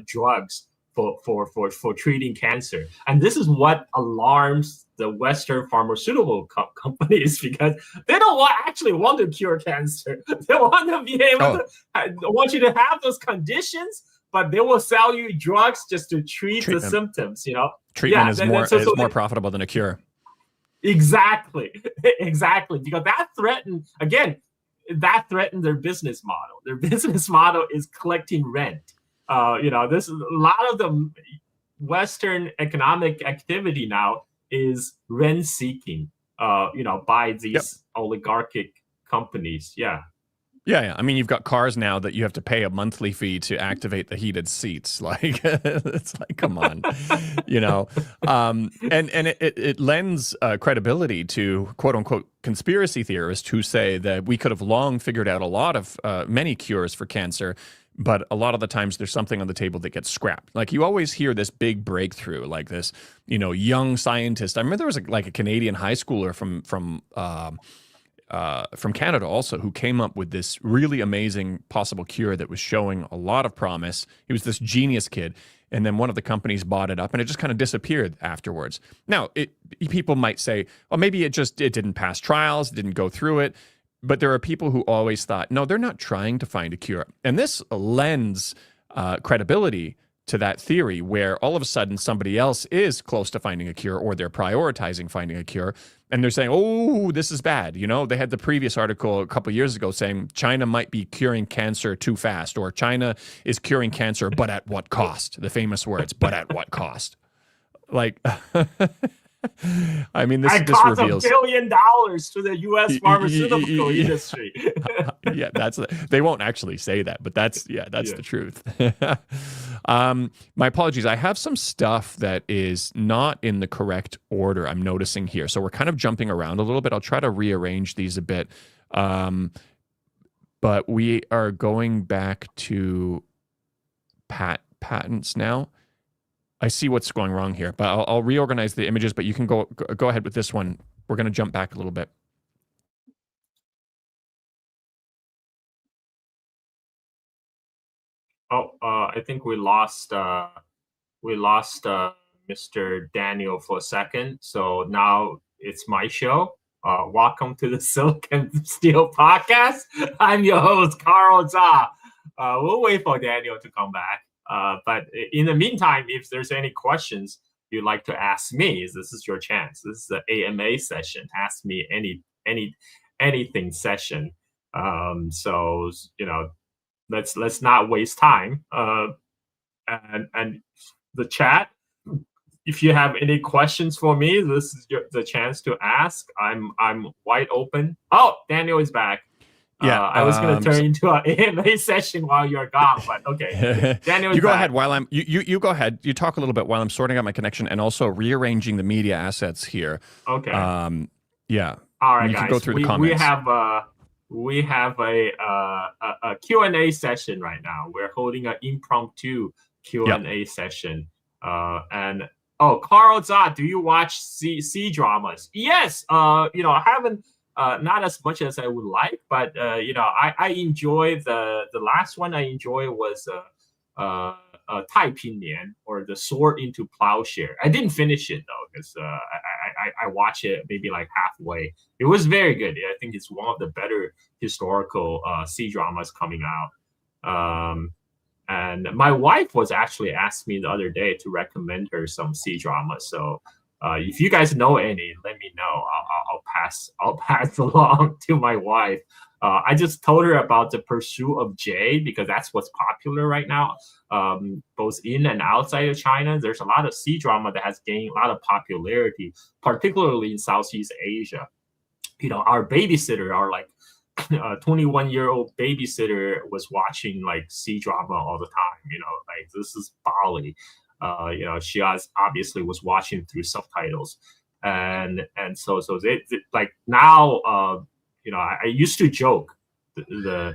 drugs for treating cancer, and this is what alarms the Western pharmaceutical companies, because they don't actually want to cure cancer. They want to be able to want you to have those conditions, but they will sell you drugs just to treat the symptoms. Treatment is more profitable than a cure. Exactly, because that threatened their business model. Their business model is collecting rent. This is a lot of the Western economic activity now is rent seeking, by these oligarchic companies. Yeah. I mean, you've got cars now that you have to pay a monthly fee to activate the heated seats. Like, it's like, come on, and it lends credibility to quote unquote conspiracy theorists who say that we could have long figured out a lot of many cures for cancer, but a lot of the times there's something on the table that gets scrapped. Like, you always hear this big breakthrough, like this, young scientist. I remember there was a Canadian high schooler from Canada also, who came up with this really amazing possible cure that was showing a lot of promise. He was this genius kid, and then one of the companies bought it up, and it just kind of disappeared afterwards. Now, people might say, well, maybe it didn't pass trials, didn't go through it. But there are people who always thought, no, they're not trying to find a cure. And this lends credibility to that theory, where all of a sudden somebody else is close to finding a cure, or they're prioritizing finding a cure. And they're saying, oh, this is bad. They had the previous article a couple of years ago saying China might be curing cancer too fast, or China is curing cancer, but at what cost? The famous words, but at what cost? Like, I mean, this reveals $1 billion to the U.S. pharmaceutical industry. Yeah, they won't actually say that, but that's the truth. My apologies. I have some stuff that is not in the correct order, I'm noticing here. So we're kind of jumping around a little bit. I'll try to rearrange these a bit. But we are going back to patents now. I see what's going wrong here, but I'll reorganize the images, but you can go ahead with this one. We're going to jump back a little bit. I think we lost Mr. Daniel for a second. So now it's my show. Welcome to the Silicon Steel Podcast. I'm your host, Carl Zha. We'll wait for Daniel to come back. But in the meantime, if there's any questions you'd like to ask me, this is your chance. This is the AMA session. Ask me anything session. So let's not waste time. And the chat, if you have any questions for me, this is the chance to ask. I'm wide open. Oh, Daniel is back. Yeah, I was going to turn into an AMA session while you're gone, but okay. Daniel, you go ahead while I'm. You go ahead. You talk a little bit while I'm sorting out my connection and also rearranging the media assets here. Okay. Yeah. All right, you guys. Can go through the comments. We have a Q&A session right now. We're holding an impromptu Q&A session. And Carl Zha, do you watch C dramas? Yes. I haven't. Not as much as I would like, but I enjoy the last one I enjoyed was Tai Pinyan, or The Sword into Plowshare. I didn't finish it though, because I watched it maybe like halfway. It was very good. I think it's one of the better historical C-dramas coming out. And my wife was actually asked me the other day to recommend her some C-dramas. So if you guys know any, let me know. I'll pass along to my wife. I just told her about The Pursuit of Jade because that's what's popular right now, both in and outside of China. There's a lot of C-drama that has gained a lot of popularity, particularly in Southeast Asia. Our babysitter, our like 21-year-old babysitter, was watching like C-drama all the time. Like this is Bali. She obviously was watching through subtitles, and so they like now. I used to joke the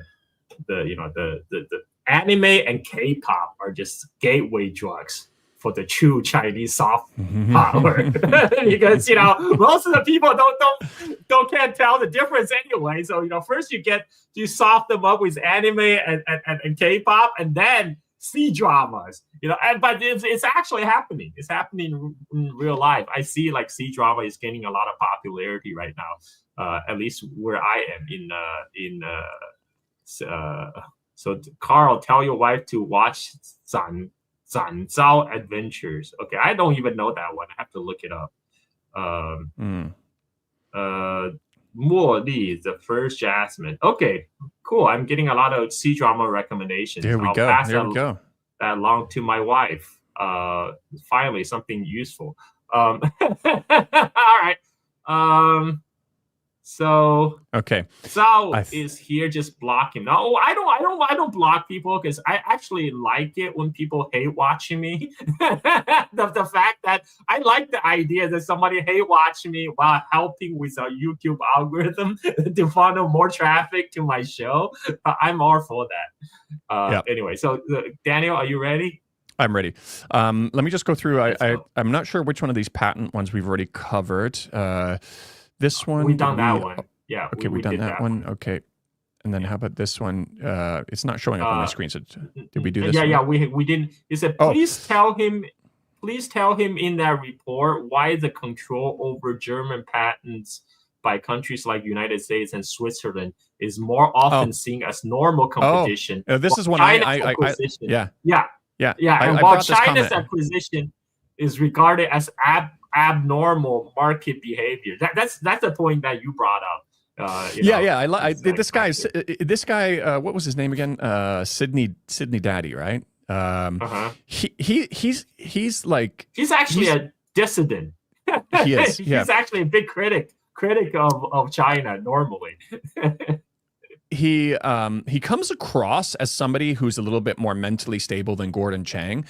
anime and K-pop are just gateway drugs for the true Chinese soft power because most of the people can't tell the difference anyway. So first you soft them up with anime and K-pop, and then C-dramas. But it's actually happening. It's happening in real life. I see like C-drama is gaining a lot of popularity right now. At least where I am so Carl, tell your wife to watch Zhao Adventures. Okay, I don't even know that one. I have to look it up. Mo Li, The First Jasmine. Okay, cool. I'm getting a lot of C-drama recommendations. There we go. That along to my wife. Finally, something useful. All right. So okay, Zhao is here just blocking. No, I don't block people because I actually like it when people hate watching me. the fact that I like the idea that somebody hate watching me while helping with a YouTube algorithm to funnel more traffic to my show. I'm all for that. Anyway, so Daniel, are you ready? I'm ready. Let me just go through. I'm not sure which one of these patent ones we've already covered. This one we've done that one. Yeah. Okay, we've done that one. Okay. And then how about this one? It's not showing up on my screen. So did we do this? Yeah, we didn't. It said please tell him in that report why the control over German patents by countries like United States and Switzerland is more often seen as normal competition. This is one Yeah. And while China's acquisition is regarded as abnormal market behavior. That's the point that you brought up. This guy. What was his name again? Sydney Daddy, right? He's actually a dissident. He is. He's actually a big critic of China normally. He comes across as somebody who's a little bit more mentally stable than Gordon Chang.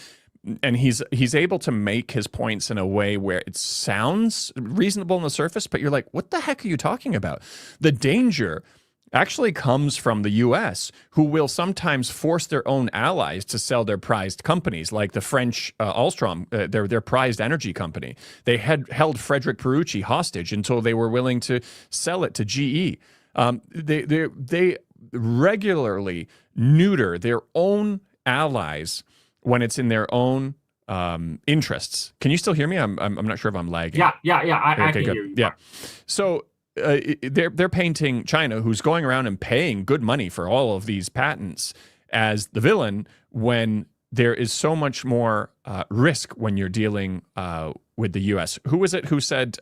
And he's able to make his points in a way where it sounds reasonable on the surface, but you're like, what the heck are you talking about? The danger actually comes from the U.S., who will sometimes force their own allies to sell their prized companies, like the French Alstom, their prized energy company. They had held Frederick Perucci hostage until they were willing to sell it to GE. They regularly neuter their own allies when it's in their own interests. Can you still hear me? I'm not sure if I'm lagging. Yeah. I can hear you. Yeah. So they're painting China, who's going around and paying good money for all of these patents, as the villain, when there is so much more risk when you're dealing with the U.S. Who was it who said,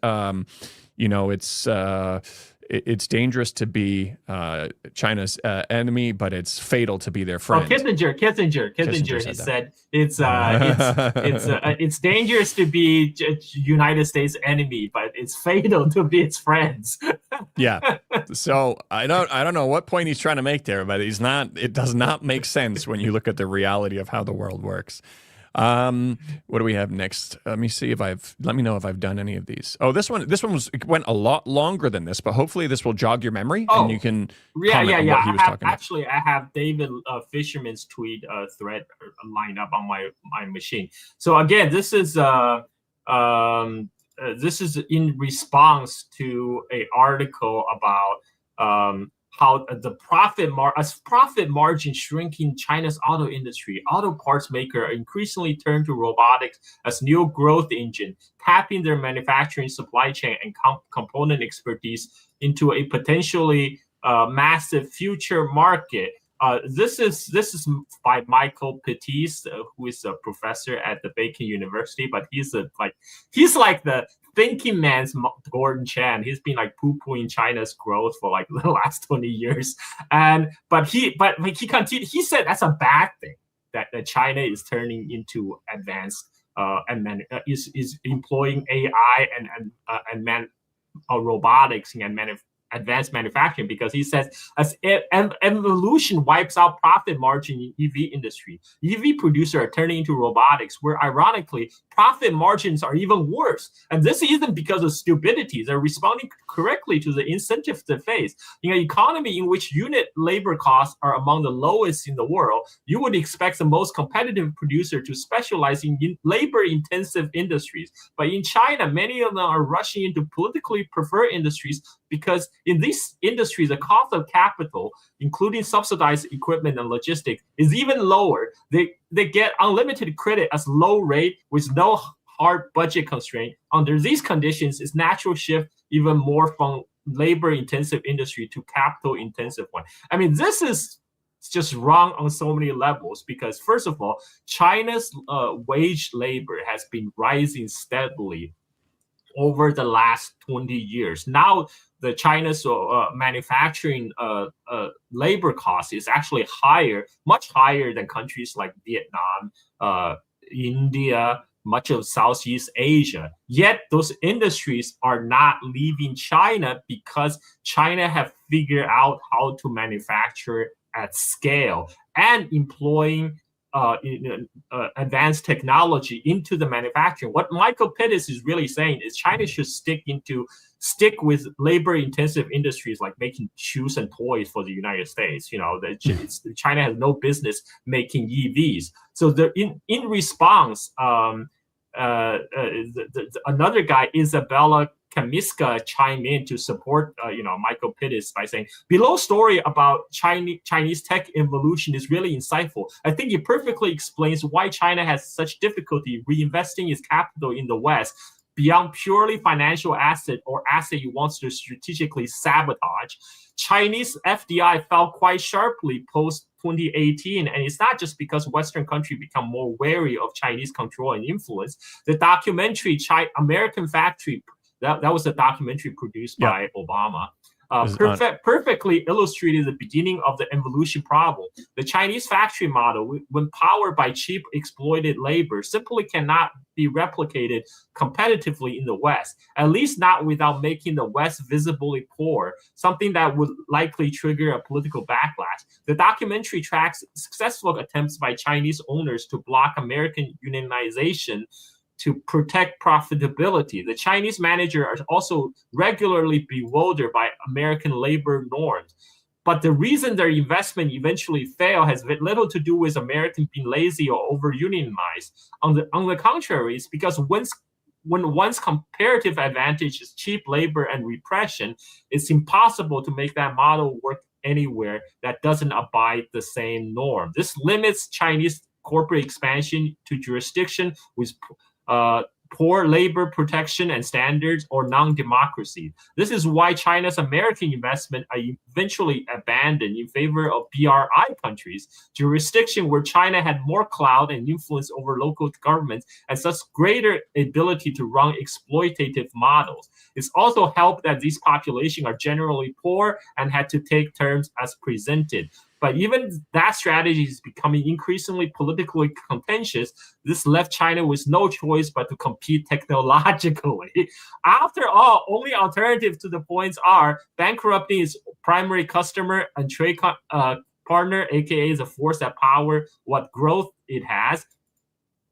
it's dangerous to be China's enemy, but it's fatal to be their friend. Kissinger said it's dangerous to be United States enemy, but it's fatal to be its friends. Yeah. So I don't know what point he's trying to make there, but it does not make sense when you look at the reality of how the world works. What do we have next? Let me know if I've done any of these. Oh, this one went a lot longer than this, but hopefully this will jog your memory and you can comment on what he was talking about. Actually, I have David Fisherman's tweet thread lined up on my machine. So again, this is in response to an article about how the profit margin shrinking China's auto industry. Auto parts maker are increasingly turn to robotics as new growth engine, tapping their manufacturing supply chain and component expertise into a potentially massive future market. This is by Michael Pettis, who is a professor at the Bacon University, but he's like the thinking man's Gordon Chan. He's been like poo-pooing China's growth for like the last 20 years. But he continued. He said that's a bad thing that China is turning into advanced is employing AI and robotics and advanced manufacturing, because he says as evolution wipes out profit margin in EV industry, EV producers are turning into robotics, where ironically profit margins are even worse. And this isn't because of stupidity. They're responding correctly to the incentives they face. In an economy in which unit labor costs are among the lowest in the world, you would expect the most competitive producer to specialize in labor-intensive industries. But in China, many of them are rushing into politically preferred industries because in these industries, the cost of capital, including subsidized equipment and logistics, is even lower. They get unlimited credit as low rate with no hard budget constraint. Under these conditions, it's natural shift even more from labor-intensive industry to capital-intensive one. I mean, this is just wrong on so many levels because, first of all, China's wage labor has been rising steadily over the last 20 years. Now, the China's manufacturing labor cost is actually higher, much higher than countries like Vietnam, India, much of Southeast Asia. Yet those industries are not leaving China because China have figured out how to manufacture at scale and employing advanced technology into the manufacturing. What Michael Pettis is really saying is China should stick with labor-intensive industries like making shoes and toys for the United States. You know, China has no business making EVs. So in response, another guy, Isabella Kamiska, chime in to support Michael Pettis by saying, below story about Chinese tech evolution is really insightful. I think it perfectly explains why China has such difficulty reinvesting its capital in the West beyond purely financial asset or asset it wants to strategically sabotage. Chinese FDI fell quite sharply post 2018, and it's not just because Western countries become more wary of Chinese control and influence. The documentary American Factory, that was a documentary produced by Obama, perfectly illustrated the beginning of the evolution problem. The Chinese factory model, when powered by cheap exploited labor, simply cannot be replicated competitively in the West, at least not without making the West visibly poor, something that would likely trigger a political backlash. The documentary tracks successful attempts by Chinese owners to block American unionization to protect profitability. The Chinese managers are also regularly bewildered by American labor norms. But the reason their investment eventually fail has little to do with Americans being lazy or over-unionized. On the contrary, it's because when one's comparative advantage is cheap labor and repression, it's impossible to make that model work anywhere that doesn't abide the same norm. This limits Chinese corporate expansion to jurisdiction with poor labor protection and standards or non-democracy. This is why China's American investment are eventually abandoned in favor of BRI countries, jurisdiction where China had more clout and influence over local governments and such greater ability to run exploitative models. It's also helped that these populations are generally poor and had to take terms as presented. But even that strategy is becoming increasingly politically contentious. This left China with no choice but to compete technologically. After all, only alternative to the points are bankrupting its primary customer and trade partner, aka the force that power what growth it has.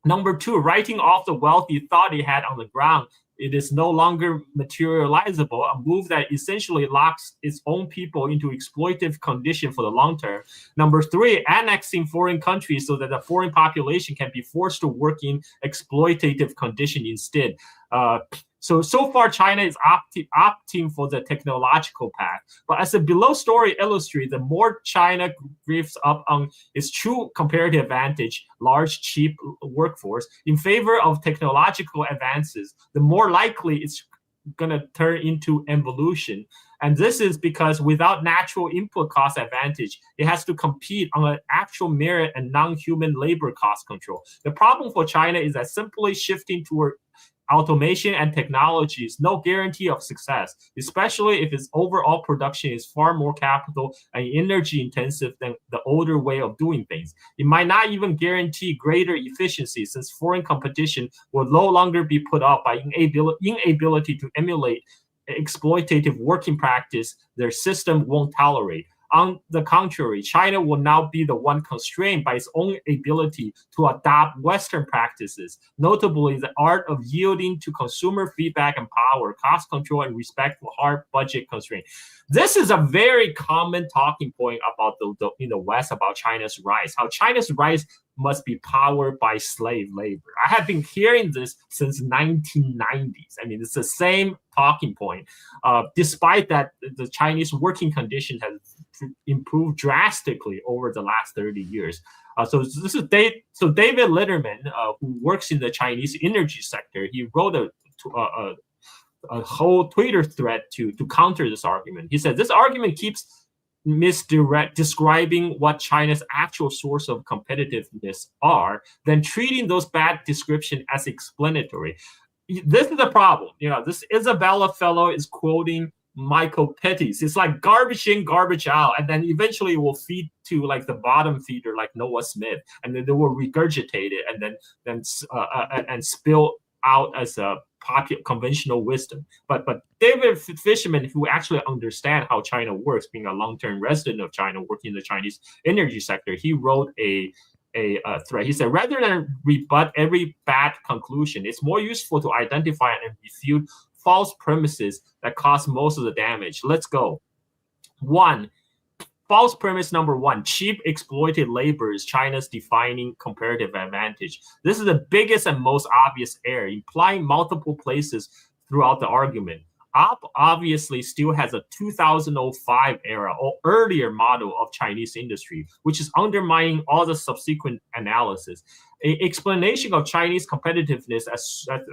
Number two, writing off the wealth he thought he had on the ground. It is no longer materializable, a move that essentially locks its own people into exploitative condition for the long term. Number three, annexing foreign countries so that the foreign population can be forced to work in exploitative condition instead. So far, China is opting for the technological path. But as the below story illustrates, the more China gives up on its true comparative advantage, large, cheap workforce, in favor of technological advances, the more likely it's going to turn into evolution. And this is because without natural input cost advantage, it has to compete on an actual merit and non-human labor cost control. The problem for China is that simply shifting toward automation and technology is no guarantee of success, especially if its overall production is far more capital and energy intensive than the older way of doing things. It might not even guarantee greater efficiency, since foreign competition will no longer be put up by inability to emulate exploitative working practice their system won't tolerate. On the contrary, China will now be the one constrained by its own ability to adopt Western practices, notably the art of yielding to consumer feedback and power, cost control, and respect for hard budget constraints. This is a very common talking point about in the West about China's rise, how China's rise must be powered by slave labor. I have been hearing this since 1990s. I mean, it's the same talking point. Despite that, the Chinese working conditions have improved drastically over the last 30 years. So David Litterman, who works in the Chinese energy sector, he wrote a whole Twitter thread to counter this argument. He said this argument keeps describing what China's actual source of competitiveness are, then treating those bad descriptions as explanatory. This is the problem. This Isabella fellow is quoting Michael Pettis. It's like garbage in, garbage out, and then eventually it will feed to like the bottom feeder, like Noah Smith, and then they will regurgitate it, and then spill out as a popular conventional wisdom. But David Fisherman, who actually understands how China works, being a long-term resident of China, working in the Chinese energy sector, he wrote a thread. He said, rather than rebut every bad conclusion, it's more useful to identify and refute false premises that cause most of the damage. Let's go. False premise number one, cheap exploited labor is China's defining comparative advantage. This is the biggest and most obvious error, implying multiple places throughout the argument. Obviously still has a 2005 era or earlier model of Chinese industry, which is undermining all the subsequent analysis. An explanation of Chinese competitiveness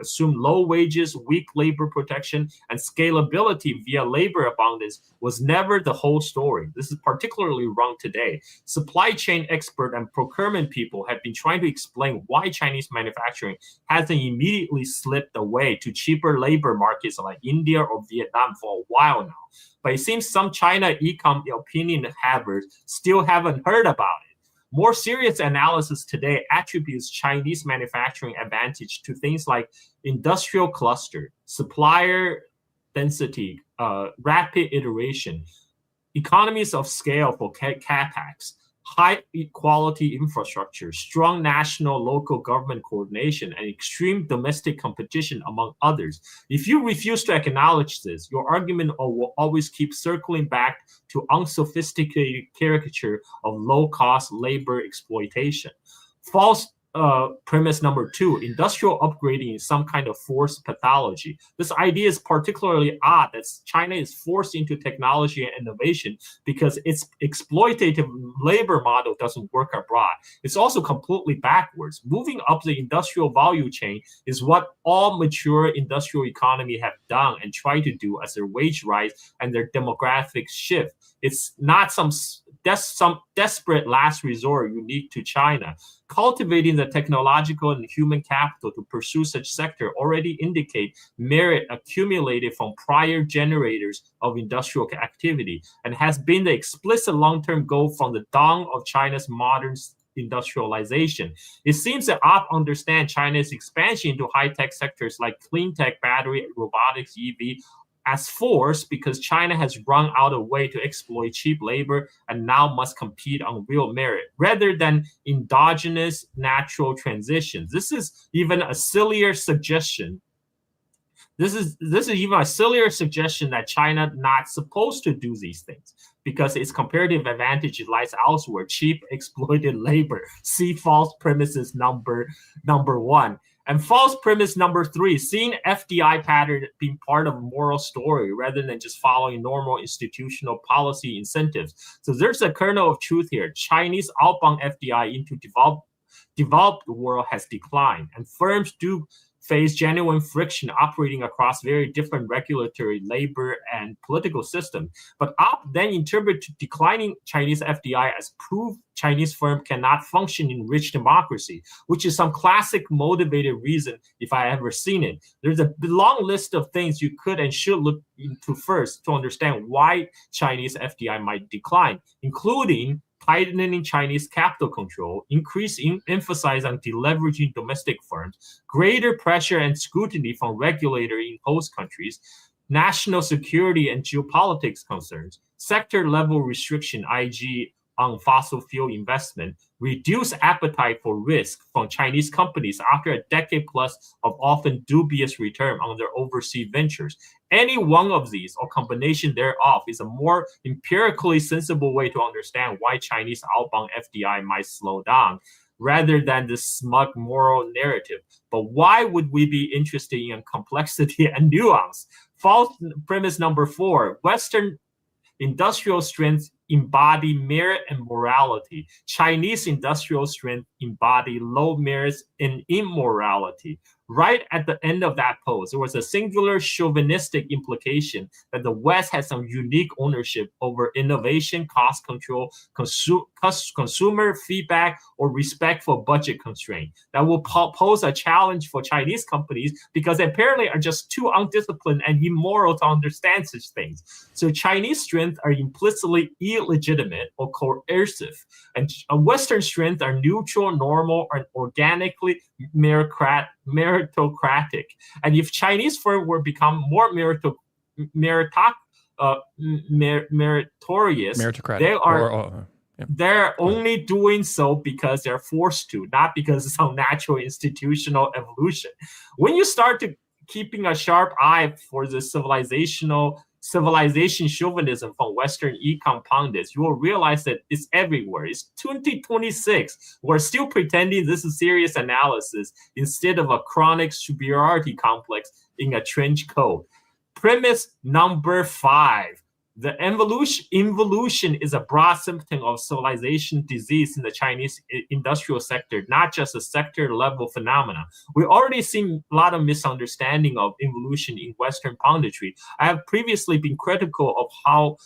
assumed low wages, weak labor protection, and scalability via labor abundance was never the whole story. This is particularly wrong today. Supply chain expert and procurement people have been trying to explain why Chinese manufacturing hasn't immediately slipped away to cheaper labor markets like India or Vietnam for a while now. But it seems some China econ opinion havers still haven't heard about it. More serious analysis today attributes Chinese manufacturing advantage to things like industrial cluster, supplier density, rapid iteration, economies of scale for capex, high quality infrastructure, strong national local government coordination, and extreme domestic competition, among others. If you refuse to acknowledge this, your argument will always keep circling back to unsophisticated caricature of low-cost labor exploitation. False premise number two, industrial upgrading is some kind of forced pathology. This idea is particularly odd that China is forced into technology and innovation because its exploitative labor model doesn't work abroad. It's also completely backwards. Moving up the industrial value chain is what all mature industrial economies have done and try to do as their wage rise and their demographic shift. It's not some desperate last resort unique to China. Cultivating the technological and human capital to pursue such sector already indicate merit accumulated from prior generators of industrial activity and has been the explicit long-term goal from the dawn of China's modern industrialization. It seems that OP understand China's expansion into high-tech sectors like clean tech, battery, robotics, EV, as forced because China has run out of way to exploit cheap labor and now must compete on real merit rather than endogenous natural transitions. This is even a sillier suggestion. This is even a sillier suggestion that China not supposed to do these things because its comparative advantage lies elsewhere, cheap exploited labor. See false premises number one. And false premise number 3, seeing FDI pattern being part of a moral story rather than just following normal institutional policy incentives. So there's a kernel of truth here. Chinese outbound FDI into developed world has declined, and firms do face genuine friction operating across very different regulatory, labor, and political systems. But then interpret declining Chinese FDI as proof Chinese firm cannot function in rich democracy, which is some classic motivated reason if I ever seen it. There's a long list of things you could and should look into first to understand why Chinese FDI might decline, including tightening Chinese capital control, increasing emphasis on deleveraging domestic firms, greater pressure and scrutiny from regulators in host countries, national security and geopolitics concerns, sector-level restriction, i.e. on fossil fuel investment, reduced appetite for risk from Chinese companies after a decade plus of often dubious return on their overseas ventures. Any one of these or combination thereof is a more empirically sensible way to understand why Chinese outbound FDI might slow down rather than the smug moral narrative. But why would we be interested in complexity and nuance? False premise number 4, Western industrial strength embody merit and morality. Chinese industrial strength embody low merits and immorality. Right at the end of that post, there was a singular chauvinistic implication that the West has some unique ownership over innovation, cost control, consumer feedback, or respect for budget constraint. That will pose a challenge for Chinese companies because they apparently are just too undisciplined and immoral to understand such things. So Chinese strengths are implicitly illegitimate or coercive, and Western strengths are neutral, normal, and organically meritocratic. And if Chinese firms were become more meritorious, they are they're only doing so because they're forced to, not because of some natural institutional evolution. When you start to keeping a sharp eye for the civilization chauvinism from Western econ pundits, you will realize that it's everywhere. It's 2026. We're still pretending this is serious analysis instead of a chronic superiority complex in a trench coat. Premise number 5. The involution is a broad symptom of civilization disease in the Chinese industrial sector, not just a sector-level phenomenon. We already seen a lot of misunderstanding of involution in Western punditry. I have previously been critical of how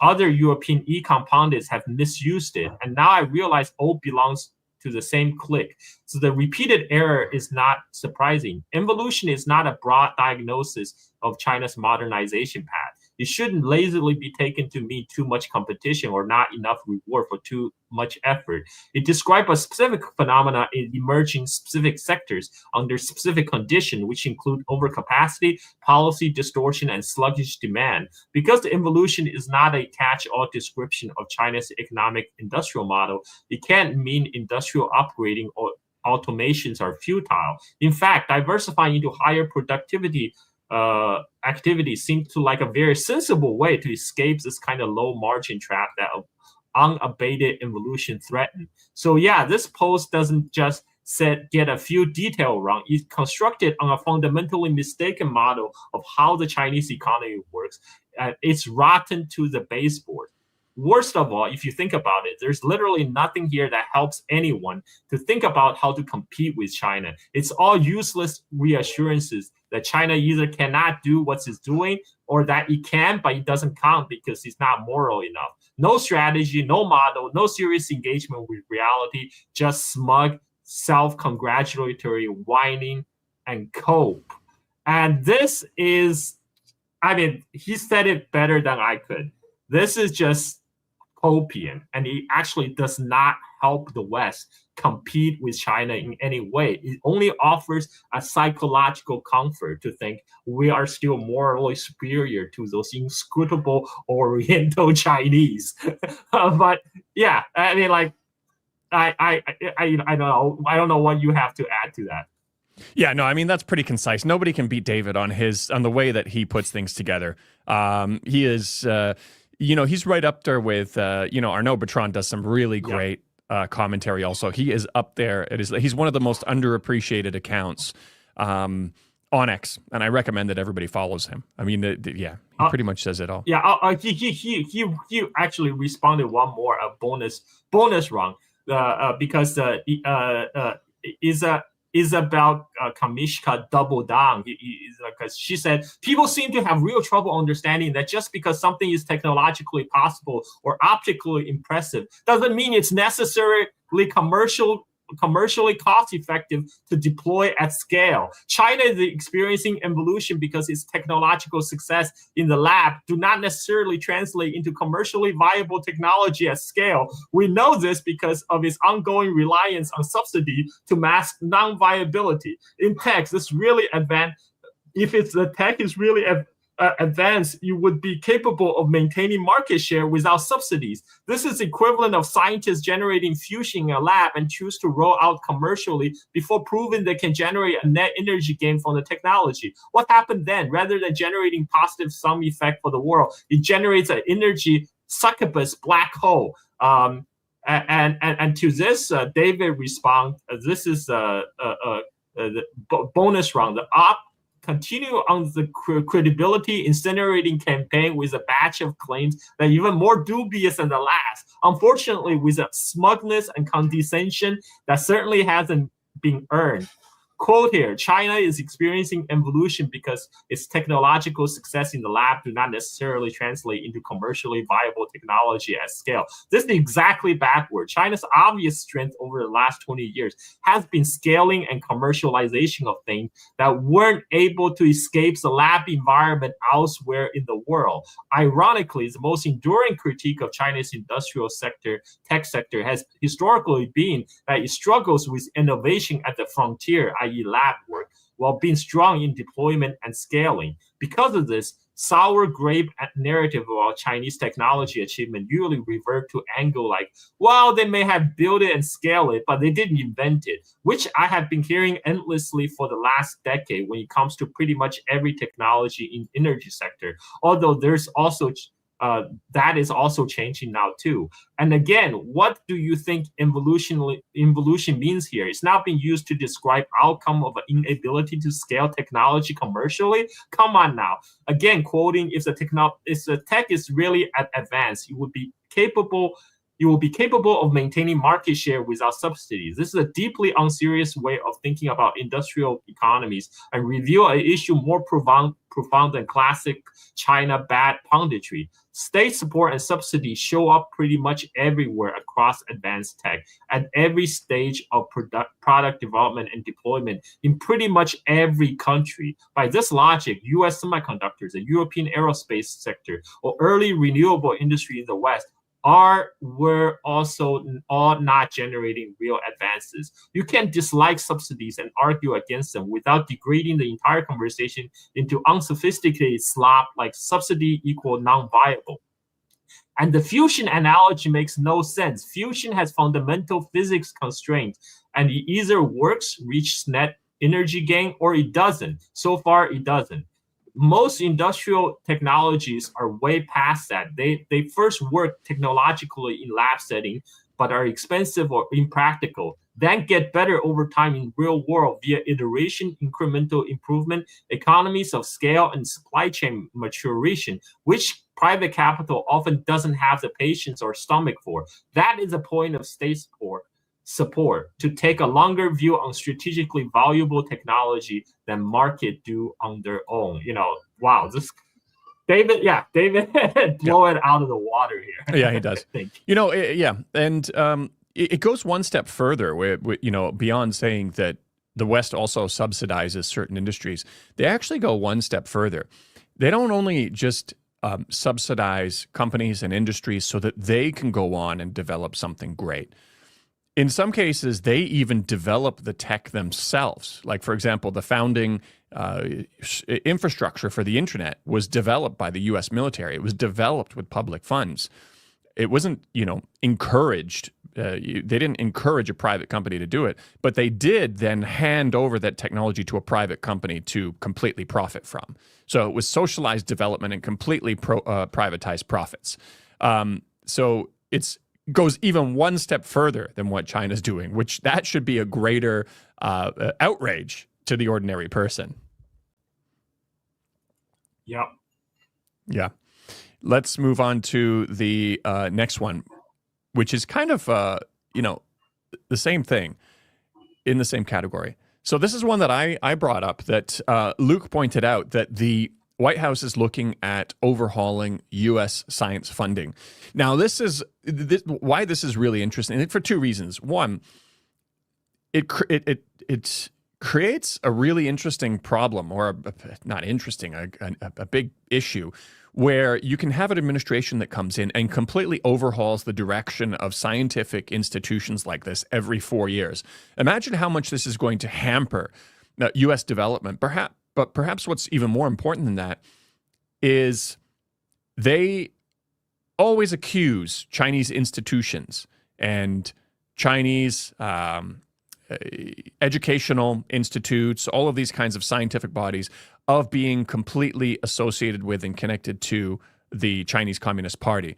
other European econ pundits have misused it, and now I realize all belongs to the same clique. So the repeated error is not surprising. Involution is not a broad diagnosis of China's modernization path. It shouldn't lazily be taken to mean too much competition or not enough reward for too much effort. It describes a specific phenomena in emerging specific sectors under specific conditions, which include overcapacity, policy distortion, and sluggish demand. Because the involution is not a catch-all description of China's economic industrial model, it can't mean industrial upgrading or automations are futile. In fact, diversifying into higher productivity activities seems to like a very sensible way to escape this kind of low margin trap that unabated involution threaten. So yeah, this post doesn't just get a few details wrong. It's constructed on a fundamentally mistaken model of how the Chinese economy works. It's rotten to the baseboard. Worst of all, if you think about it, there's literally nothing here that helps anyone to think about how to compete with China. It's all useless reassurances that China either cannot do what it's doing or that it can, but it doesn't count because it's not moral enough. No strategy, no model, no serious engagement with reality, just smug, self-congratulatory whining and cope. And this is, he said it better than I could. This is just copian, and it actually does not help the West compete with China in any way. It only offers a psychological comfort to think we are still morally superior to those inscrutable Oriental Chinese. But yeah, I don't know what you have to add to that. Yeah, no, that's pretty concise. Nobody can beat David on the way that he puts things together. He is. He's right up there with, Arnaud Bertrand does some really great commentary also. He is up there. He's one of the most underappreciated accounts on X, and I recommend that everybody follows him. I mean, he pretty much says it all. Yeah, he actually responded one more bonus round because Isabel Kamishka doubled down. Because she said people seem to have real trouble understanding that just because something is technologically possible or optically impressive doesn't mean it's necessarily commercially cost-effective to deploy at scale. China is experiencing evolution because its technological success in the lab do not necessarily translate into commercially viable technology at scale. We know this because of its ongoing reliance on subsidy to mask non-viability. In tech, this really advanced. If the tech is really advanced, you would be capable of maintaining market share without subsidies. This is equivalent of scientists generating fusion in a lab and choose to roll out commercially before proving they can generate a net energy gain from the technology. What happened then? Rather than generating positive sum effect for the world, it generates an energy succubus black hole. And to this, David responds, this is the bonus round. The continue on the credibility incinerating campaign with a batch of claims that are even more dubious than the last. Unfortunately, with a smugness and condescension that certainly hasn't been earned. Quote here, China is experiencing evolution because its technological success in the lab do not necessarily translate into commercially viable technology at scale. This is exactly backward. China's obvious strength over the last 20 years has been scaling and commercialization of things that weren't able to escape the lab environment elsewhere in the world. Ironically, the most enduring critique of China's industrial sector, tech sector, has historically been that it struggles with innovation at the frontier, i.e. lab work, while being strong in deployment and scaling. Because of this, sour grape narrative about Chinese technology achievement usually revert to angle like, well, they may have built it and scaled it, but they didn't invent it, which I have been hearing endlessly for the last decade when it comes to pretty much every technology in energy sector. Although there's also that is also changing now too. And again, what do you think evolution means here? It's not being used to describe outcome of an inability to scale technology commercially. Come on now. Again, quoting, if the tech is really advanced, you will be capable of maintaining market share without subsidies. This is a deeply unserious way of thinking about industrial economies and reveal an issue more profound than classic China bad punditry. State support and subsidy show up pretty much everywhere across advanced tech at every stage of product development and deployment in pretty much every country. By this logic, US semiconductors, the European aerospace sector, or early renewable industry in the West were also all not generating real advances. You can dislike subsidies and argue against them without degrading the entire conversation into unsophisticated slop like subsidy equal non-viable. And the fusion analogy makes no sense. Fusion has fundamental physics constraints, and it either works, reaches net energy gain, or it doesn't. So far, it doesn't. Most industrial technologies are way past that. They first work technologically in lab setting, but are expensive or impractical, then get better over time in real world via iteration, incremental improvement, economies of scale, and supply chain maturation, which private capital often doesn't have the patience or stomach for. That is the point of state support, to take a longer view on strategically valuable technology than market do on their own. Wow, this David blow it out of the water here. Yeah, he does. And it goes one step further, beyond saying that the West also subsidizes certain industries. They actually go one step further. They don't only just subsidize companies and industries so that they can go on and develop something great. In some cases, they even develop the tech themselves. Like, for example, the founding infrastructure for the internet was developed by the U.S. military. It was developed with public funds. It wasn't, encouraged. They didn't encourage a private company to do it, but they did then hand over that technology to a private company to completely profit from. So it was socialized development and completely privatized profits. So it's goes even one step further than what China's doing, which that should be a greater outrage to the ordinary person. Yep. Yeah. Let's move on to the next one, which is kind of, the same thing in the same category. So this is one that I brought up that Luke pointed out, that the White House is looking at overhauling U.S. science funding. Now, why this is really interesting, I think for two reasons. One, it creates a really interesting problem, or not interesting, a big issue, where you can have an administration that comes in and completely overhauls the direction of scientific institutions like this every 4 years. Imagine how much this is going to hamper U.S. development. But perhaps what's even more important than that is they always accuse Chinese institutions and Chinese educational institutes, all of these kinds of scientific bodies, of being completely associated with and connected to the Chinese Communist Party.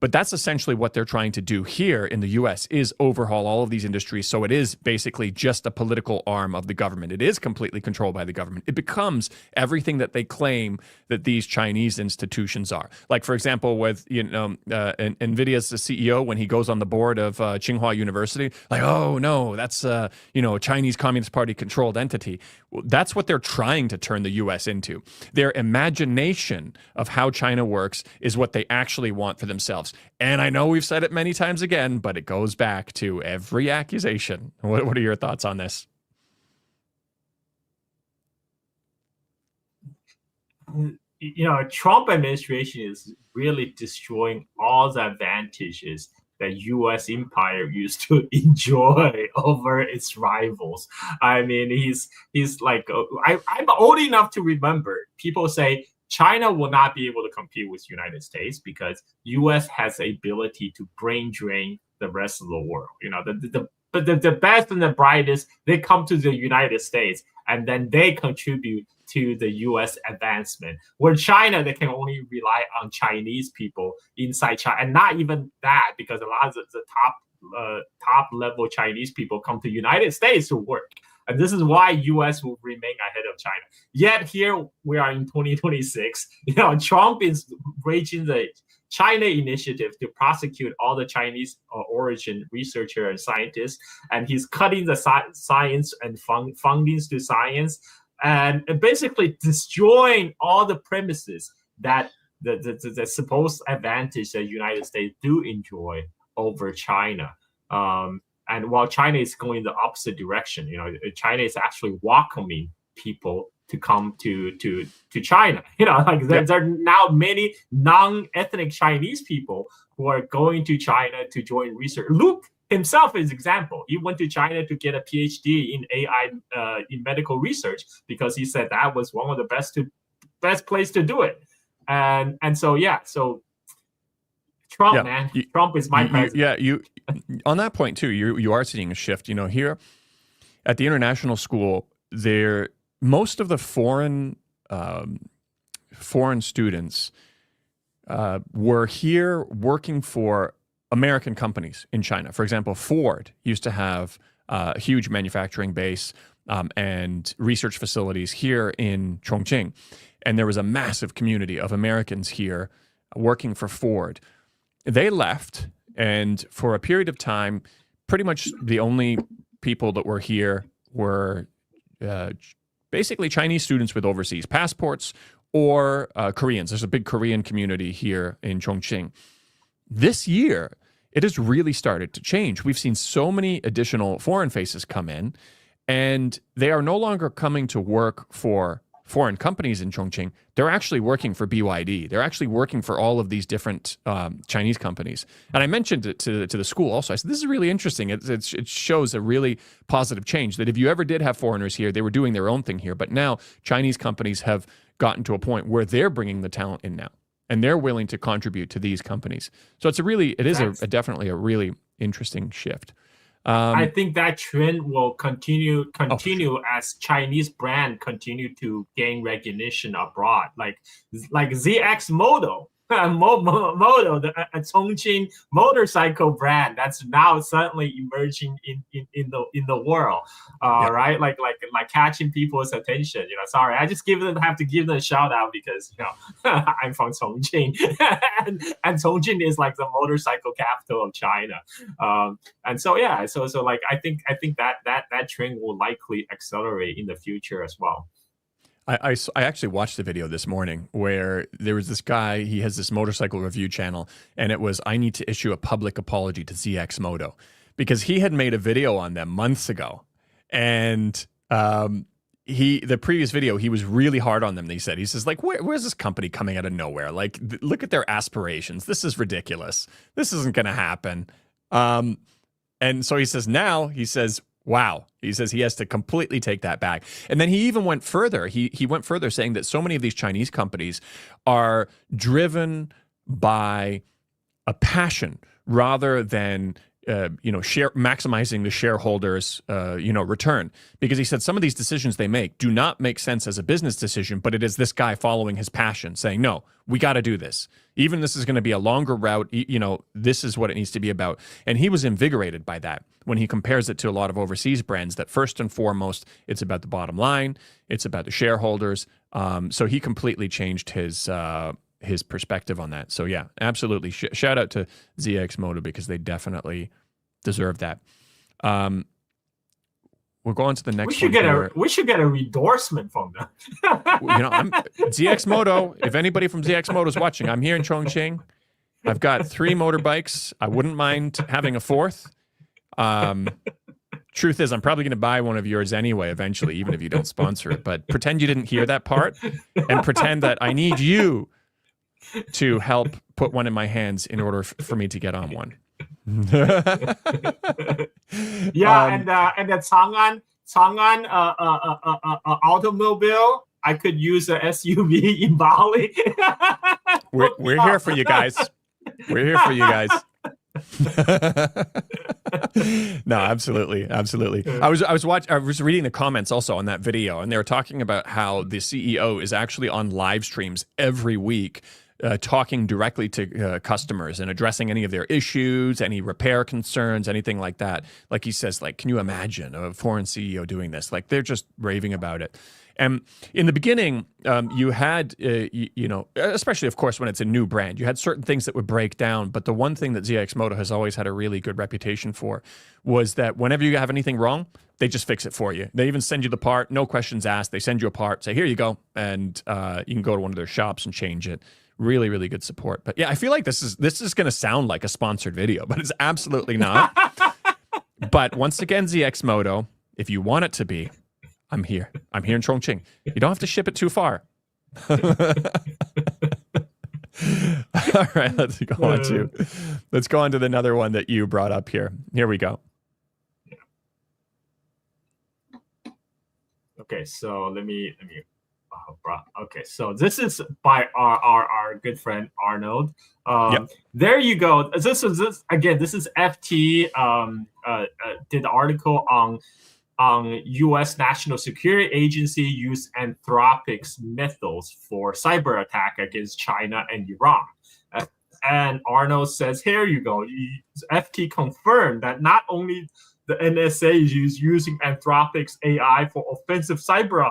But that's essentially what they're trying to do here in the U.S., is overhaul all of these industries. So it is basically just a political arm of the government. It is completely controlled by the government. It becomes everything that they claim that these Chinese institutions are. Like, for example, with NVIDIA's CEO, when he goes on the board of Tsinghua University, like, oh no, that's a Chinese Communist Party controlled entity. Well, that's what they're trying to turn the U.S. into. Their imagination of how China works is what they actually want for themselves. And I know we've said it many times again, but it goes back to every accusation. What are your thoughts on this? Trump administration is really destroying all the advantages that U.S. empire used to enjoy over its rivals. I mean, he's like, I'm old enough to remember people say China will not be able to compete with United States because U.S. has the ability to brain drain the rest of the world. But the best and the brightest, they come to the United States and then they contribute to the U.S. advancement. Where China, they can only rely on Chinese people inside China, and not even that, because a lot of the top level Chinese people come to United States to work. And this is why U.S. will remain ahead of China. Yet here we are in 2026. Trump is raging the China initiative to prosecute all the Chinese origin researchers and scientists, and he's cutting the science and fundings to science, and basically destroying all the premises that the supposed advantage that the United States do enjoy over China. And while China is going the opposite direction, China is actually welcoming people to come to China. There are now many non-ethnic Chinese people who are going to China to join research. Luke himself is an example. He went to China to get a PhD in AI in medical research because he said that was one of the best place to do it. And so Trump, man. Trump is my president. You on that point too. You are seeing a shift. Here at the international school, most of the foreign students were here working for American companies in China. For example, Ford used to have a huge manufacturing base and research facilities here in Chongqing, and there was a massive community of Americans here working for Ford. They left, and for a period of time, pretty much the only people that were here were basically Chinese students with overseas passports or Koreans. There's a big Korean community here in Chongqing. This year, it has really started to change. We've seen so many additional foreign faces come in, and they are no longer coming to work for foreign companies in Chongqing. They're actually working for BYD. They're actually working for all of these different Chinese companies. And I mentioned it to the school also. I said, this is really interesting. It shows a really positive change, that if you ever did have foreigners here, they were doing their own thing here. But now Chinese companies have gotten to a point where they're bringing the talent in now, and they're willing to contribute to these companies. So it is definitely a really interesting shift. I think that trend will continue as Chinese brand continue to gain recognition abroad. Like ZX Moto Moto, a Chongqing motorcycle brand that's now suddenly emerging in the world, right? Like catching people's attention. Sorry, I just have to give them a shout out because I'm from Chongqing, and Chongqing is like the motorcycle capital of China. And so yeah, so like I think that trend will likely accelerate in the future as well. I actually watched the video this morning where there was this guy, he has this motorcycle review channel, and it was, I need to issue a public apology to ZX Moto, because he had made a video on them months ago. And the previous video, he was really hard on them. He says like, where's this company coming out of nowhere? Like, look at their aspirations. This is ridiculous. This isn't going to happen. And so he says, wow. He says he has to completely take that back. And then he even went further. He went further, saying that so many of these Chinese companies are driven by a passion rather than maximizing the shareholders' return. Because he said some of these decisions they make do not make sense as a business decision, but it is this guy following his passion, saying, no, we got to do this. Even this is going to be a longer route, this is what it needs to be about. And he was invigorated by that when he compares it to a lot of overseas brands that first and foremost, it's about the bottom line, it's about the shareholders. So he completely changed his perspective on that. So yeah, absolutely. Shout out to ZX Moto because they definitely deserve that. We'll go on to the next. We should get a endorsement from them. I'm ZX Moto. If anybody from ZX Moto is watching, I'm here in Chongqing. I've got 3 motorbikes. I wouldn't mind having a 4th. Truth is, I'm probably going to buy one of yours anyway, eventually, even if you don't sponsor it. But pretend you didn't hear that part, and pretend that I need you to help put one in my hands in order for me to get on one. Yeah, and the Chang'an automobile, I could use a SUV in Bali. We're here for you guys. We're here for you guys. No, absolutely. I was reading the comments also on that video, and they were talking about how the CEO is actually on live streams every week, talking directly to customers and addressing any of their issues, any repair concerns, anything like that. Like he says, like, can you imagine a foreign CEO doing this? Like, they're just raving about it. And in the beginning, you had, especially, of course, when it's a new brand, you had certain things that would break down. But the one thing that ZX Moto has always had a really good reputation for was that whenever you have anything wrong, they just fix it for you. They even send you the part, no questions asked. They send you a part, say, here you go. And you can go to one of their shops and change it. Really, really good support. But yeah, I feel like this is going to sound like a sponsored video, but it's absolutely not. But once again, ZX Moto, if you want it to be, I'm here. I'm here in Chongqing. You don't have to ship it too far. All right, let's go on to another one that you brought up here. Here we go. Okay, so let me. Okay, so this is by our good friend Arnold. There you go. This is FT did the article on U.S. National Security Agency used Anthropic's methods for cyber attack against China and Iran. And Arnold says, here you go. FT confirmed that not only the NSA is using Anthropic's AI for offensive cyber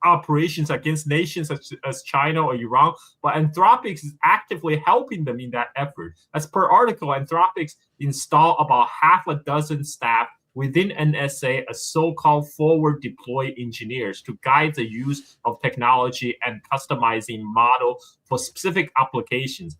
operations against nations such as China or Iran, but Anthropic is actively helping them in that effort. As per article, Anthropic installed about half a dozen staff within NSA as so-called forward deployed engineers to guide the use of technology and customizing model for specific applications.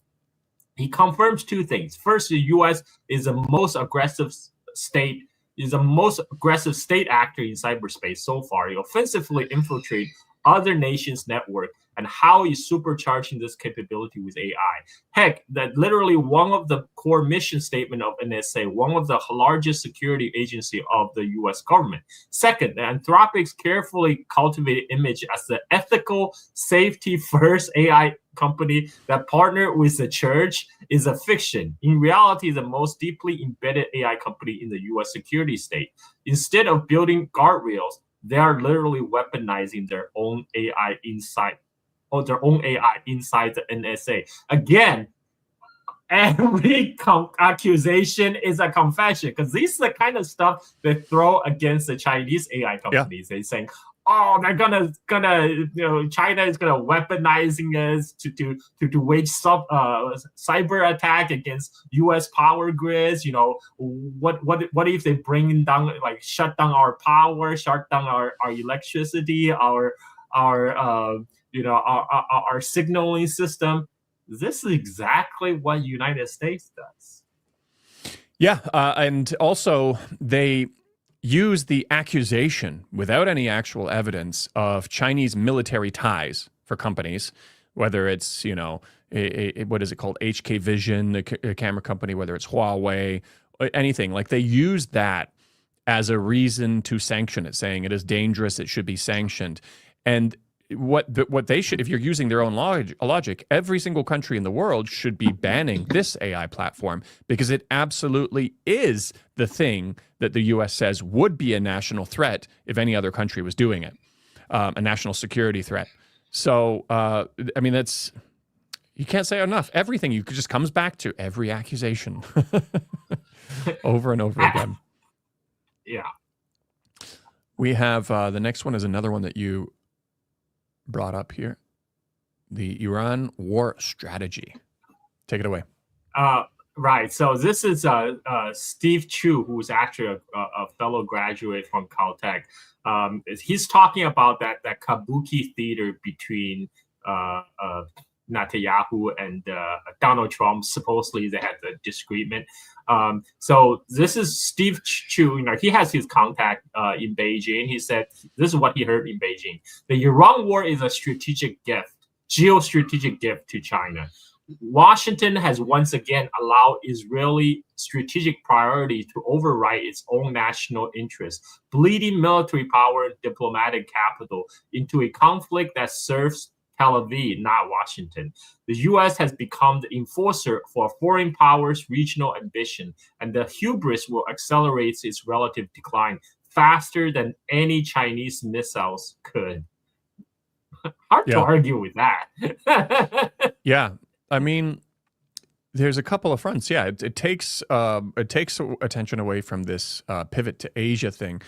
He confirms 2 things. First, the U.S. is the most aggressive state actor in cyberspace so far. He offensively infiltrate other nations' network, and how he's supercharging this capability with AI. Heck, that literally one of the core mission statement of NSA, one of the largest security agency of the U.S. government. Second, the Anthropic's carefully cultivated image as the ethical, safety-first AI company that partnered with the church is a fiction. In reality, the most deeply embedded AI company in the U.S. security state. Instead of building guardrails, they are literally weaponizing their own AI inside their own AI inside the NSA. Again, every accusation is a confession, because this is the kind of stuff they throw against the Chinese AI companies. They're saying, "Oh, they're gonna, China is gonna weaponizing us to wage cyber attack against U.S. power grids. What if they bring down, shut down our power, shut down our electricity, our signaling system?" This is exactly what United States does. Yeah, and also they use the accusation without any actual evidence of Chinese military ties for companies, whether it's, what is it called, HK Vision, a camera company, whether it's Huawei, anything. Like, they use that as a reason to sanction it, saying it is dangerous, it should be sanctioned. And what they should, if you're using their own logic, every single country in the world should be banning this AI platform, because it absolutely is the thing that the U.S. says would be a national threat if any other country was doing it, a national security threat. So, that's, you can't say enough. Everything, you just comes back to every accusation over and over again. Yeah. We have the next one is another one that you brought up here, the Iran war strategy. Take it away. Right. So this is Steve Chu, who's actually a fellow graduate from Caltech. He's talking about that kabuki theater between Netanyahu and Donald Trump. Supposedly they had a disagreement. So this is Steve Chu. He has his contact in Beijing. He said this is what he heard in Beijing: the Iran war is a strategic gift, geostrategic gift to China. Washington has once again allowed Israeli strategic priority to override its own national interests, bleeding military power and diplomatic capital into a conflict that serves Tel Aviv, not Washington. The U.S. has become the enforcer for foreign powers' regional ambition, and the hubris will accelerate its relative decline faster than any Chinese missiles could. Hard to argue with that. Yeah. There's a couple of fronts. Yeah, it takes attention away from this pivot to Asia thing,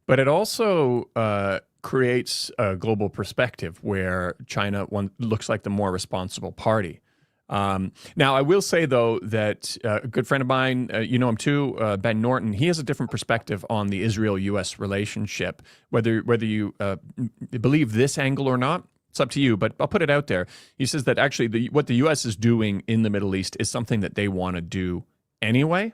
but it also creates a global perspective where China looks like the more responsible party. Now, I will say, though, that a good friend of mine, you know him too, Ben Norton, he has a different perspective on the Israel-U.S. relationship. Whether you believe this angle or not, it's up to you, but I'll put it out there. He says that actually what the U.S. is doing in the Middle East is something that they want to do anyway,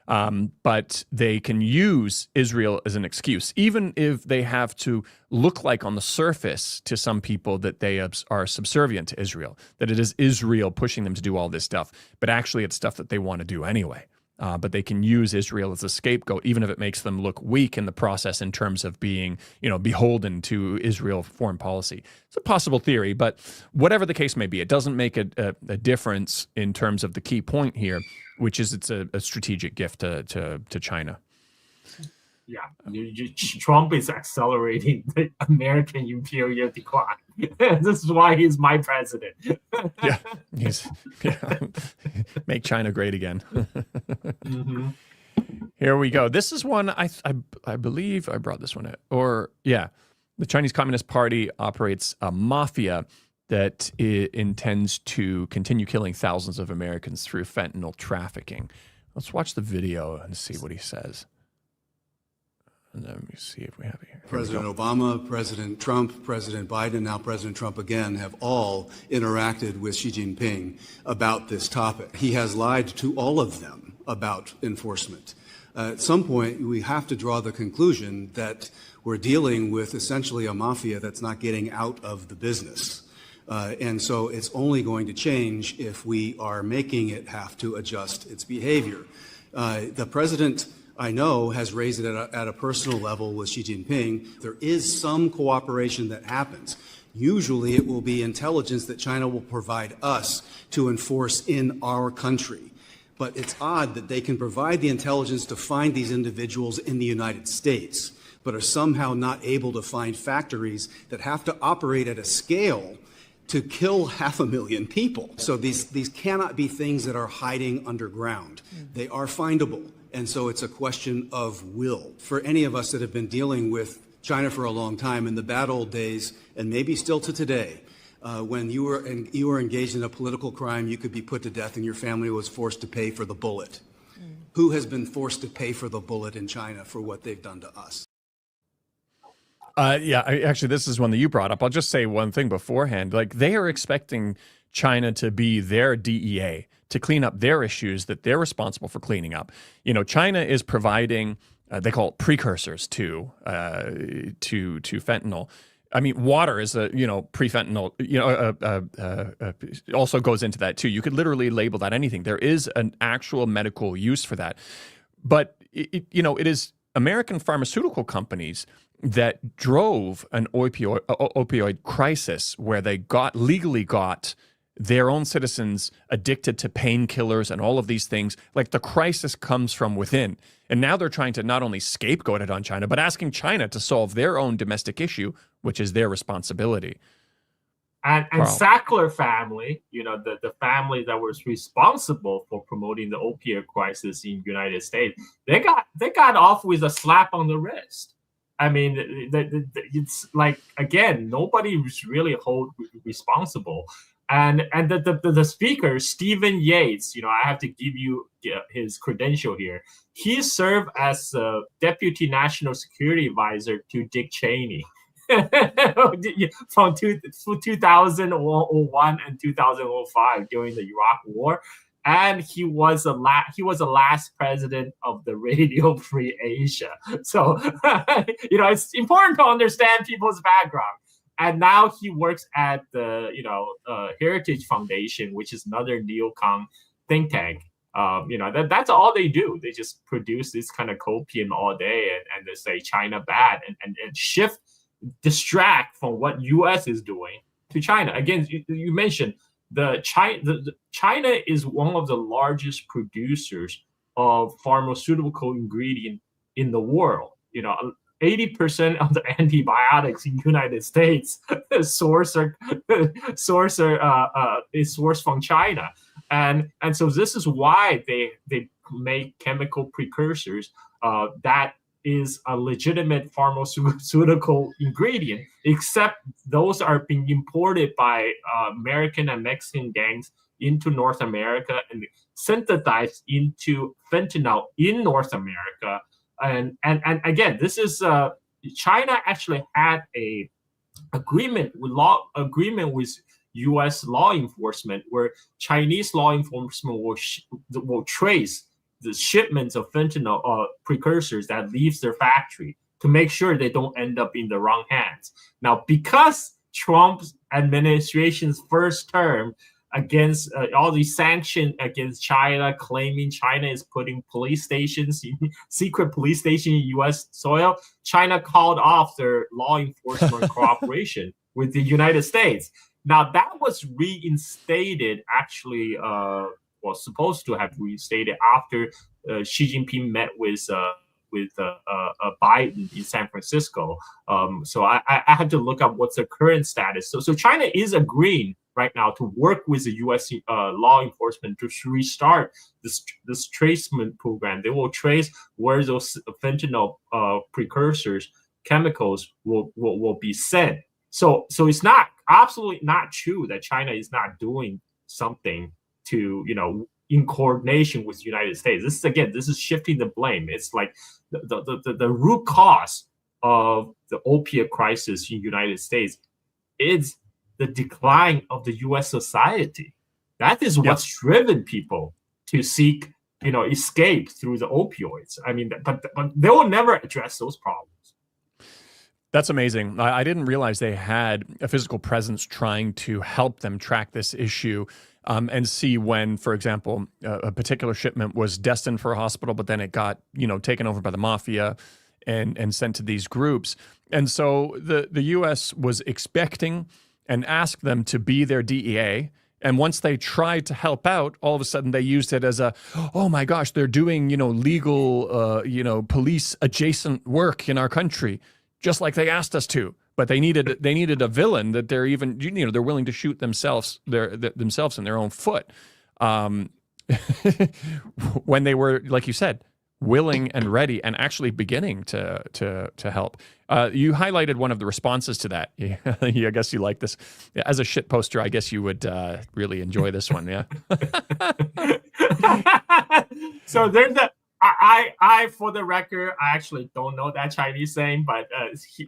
but they can use Israel as an excuse, even if they have to look like on the surface to some people that they are subservient to Israel, that it is Israel pushing them to do all this stuff, but actually it's stuff that they want to do anyway. But they can use Israel as a scapegoat, even if it makes them look weak in the process in terms of being, beholden to Israel foreign policy. It's a possible theory, but whatever the case may be, it doesn't make a difference in terms of the key point here, which is it's a strategic gift to China. Yeah, Trump is accelerating the American imperial decline. This is why he's my president. Make China great again. Mm-hmm. Here we go. This is one I believe I brought this one out. The Chinese Communist Party operates a mafia that intends to continue killing thousands of Americans through fentanyl trafficking. Let's watch the video and see what he says. And let me see if we have it here. President Obama, President Trump, President Biden, now President Trump again, have all interacted with Xi Jinping about this topic. He has lied to all of them about enforcement. At some point, we have to draw the conclusion that we're dealing with essentially a mafia that's not getting out of the business. And so it's only going to change if we are making it have to adjust its behavior. The president, I know, has raised it at a personal level with Xi Jinping. There is some cooperation that happens. Usually it will be intelligence that China will provide us to enforce in our country. But it's odd that they can provide the intelligence to find these individuals in the United States, but are somehow not able to find factories that have to operate at a scale to kill 500,000 people. So these cannot be things that are hiding underground. They are findable. And so it's a question of will. For any of us that have been dealing with China for a long time, in the bad old days, and maybe still to today, when you were engaged in a political crime, you could be put to death and your family was forced to pay for the bullet. Who has been forced to pay for the bullet in China for what they've done to us? Actually, this is one that you brought up. I'll just say one thing beforehand. Like, they are expecting China to be their DEA, to clean up their issues that they're responsible for cleaning up. You know, China is providing, they call it precursors to fentanyl. I mean, water is pre-fentanyl, also goes into that too. You could literally label that anything. There is an actual medical use for that. But, it is American pharmaceutical companies that drove an opioid crisis where they legally got their own citizens addicted to painkillers and all of these things. Like, the crisis comes from within. And now they're trying to not only scapegoat it on China, but asking China to solve their own domestic issue, which is their responsibility. And Sackler family, the family that was responsible for promoting the opioid crisis in the United States, they got off with a slap on the wrist. I mean, it's like, again, nobody was really held responsible. And the speaker, Stephen Yates, I have to give you his credential here. He served as a deputy national security advisor to Dick Cheney from 2001 and 2005 during the Iraq War. And he was the last president of the Radio Free Asia. So, it's important to understand people's background. And now he works at the, Heritage Foundation, which is another neocon think tank. That's all they do. They just produce this kind of copium all day and they say China bad and distract from what U.S. is doing to China. Again, you mentioned China is one of the largest producers of pharmaceutical ingredient in the world. 80% of the antibiotics in the United States is sourced from China, and so this is why they make chemical precursors that is a legitimate pharmaceutical ingredient, except those are being imported by American and Mexican gangs into North America and synthesized into fentanyl in North America. And again, this is China actually had a agreement with U.S. law enforcement, where Chinese law enforcement will trace the shipments of fentanyl precursors that leaves their factory to make sure they don't end up in the wrong hands. Now, because Trump's administration's first term against all these sanctions against China, claiming China is putting secret police stations in U.S. soil, China called off their law enforcement cooperation with the United States. Now, that was reinstated, actually, supposed to have reinstated after Xi Jinping met with Biden in San Francisco. So I had to look up what's the current status. So China is agreeing right now to work with the U.S. law enforcement to restart this tracement program. They will trace where those fentanyl precursors, chemicals will be sent. So it's absolutely not true that China is not doing something to, in coordination with the United States. This is shifting the blame. It's like the root cause of the opiate crisis in the United States is the decline of the U.S. society. That is what's driven people to seek, escape through the opioids. I mean, but they will never address those problems. That's amazing. I didn't realize they had a physical presence trying to help them track this issue and see when, for example, a particular shipment was destined for a hospital, but then it got, taken over by the mafia and sent to these groups. And so the U.S. was expecting and asked them to be their DEA. And once they tried to help out, all of a sudden they used it as oh my gosh, they're doing, legal, police adjacent work in our country, just like they asked us to. but they needed a villain that they're even they're willing to shoot themselves in their own foot, when they were, like you said, willing and ready and actually beginning to help. You highlighted one of the responses to that. I guess you like this. As a shit poster, I guess you would really enjoy this one. Yeah. So there's I for the record, I actually don't know that Chinese saying, but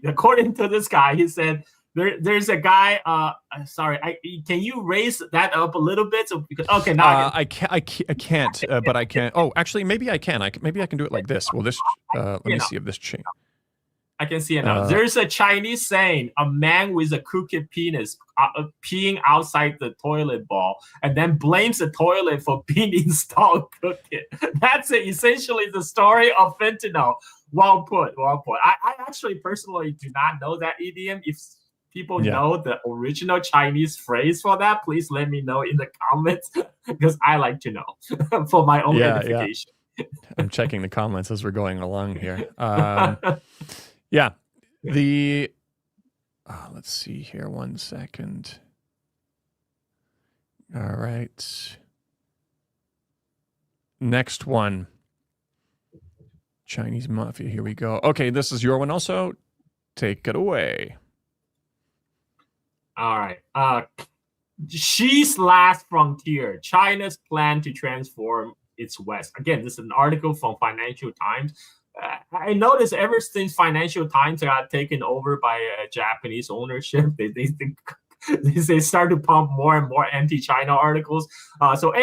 according to this guy, he said there's a guy. Sorry, can you raise that up a little bit? So because okay, now I can't, but I can. Oh, actually, maybe I can. Maybe I can do it like this. Well, this. Let me see if this change. I can see it now. There's a Chinese saying, a man with a crooked penis peeing outside the toilet bowl and then blames the toilet for being installed crooked. That's essentially the story of fentanyl. Well put. I actually personally do not know that idiom. If people know the original Chinese phrase for that, please let me know in the comments because I like to know for my own edification. Yeah. I'm checking the comments as we're going along here. Yeah, let's see here, 1 second. All right. Next one. Chinese Mafia, here we go. Okay, this is your one also. Take it away. All right. Xi's last frontier, China's plan to transform its West. Again, this is an article from Financial Times. I noticed ever since Financial Times got taken over by Japanese ownership, they start to pump more and more anti-China articles. So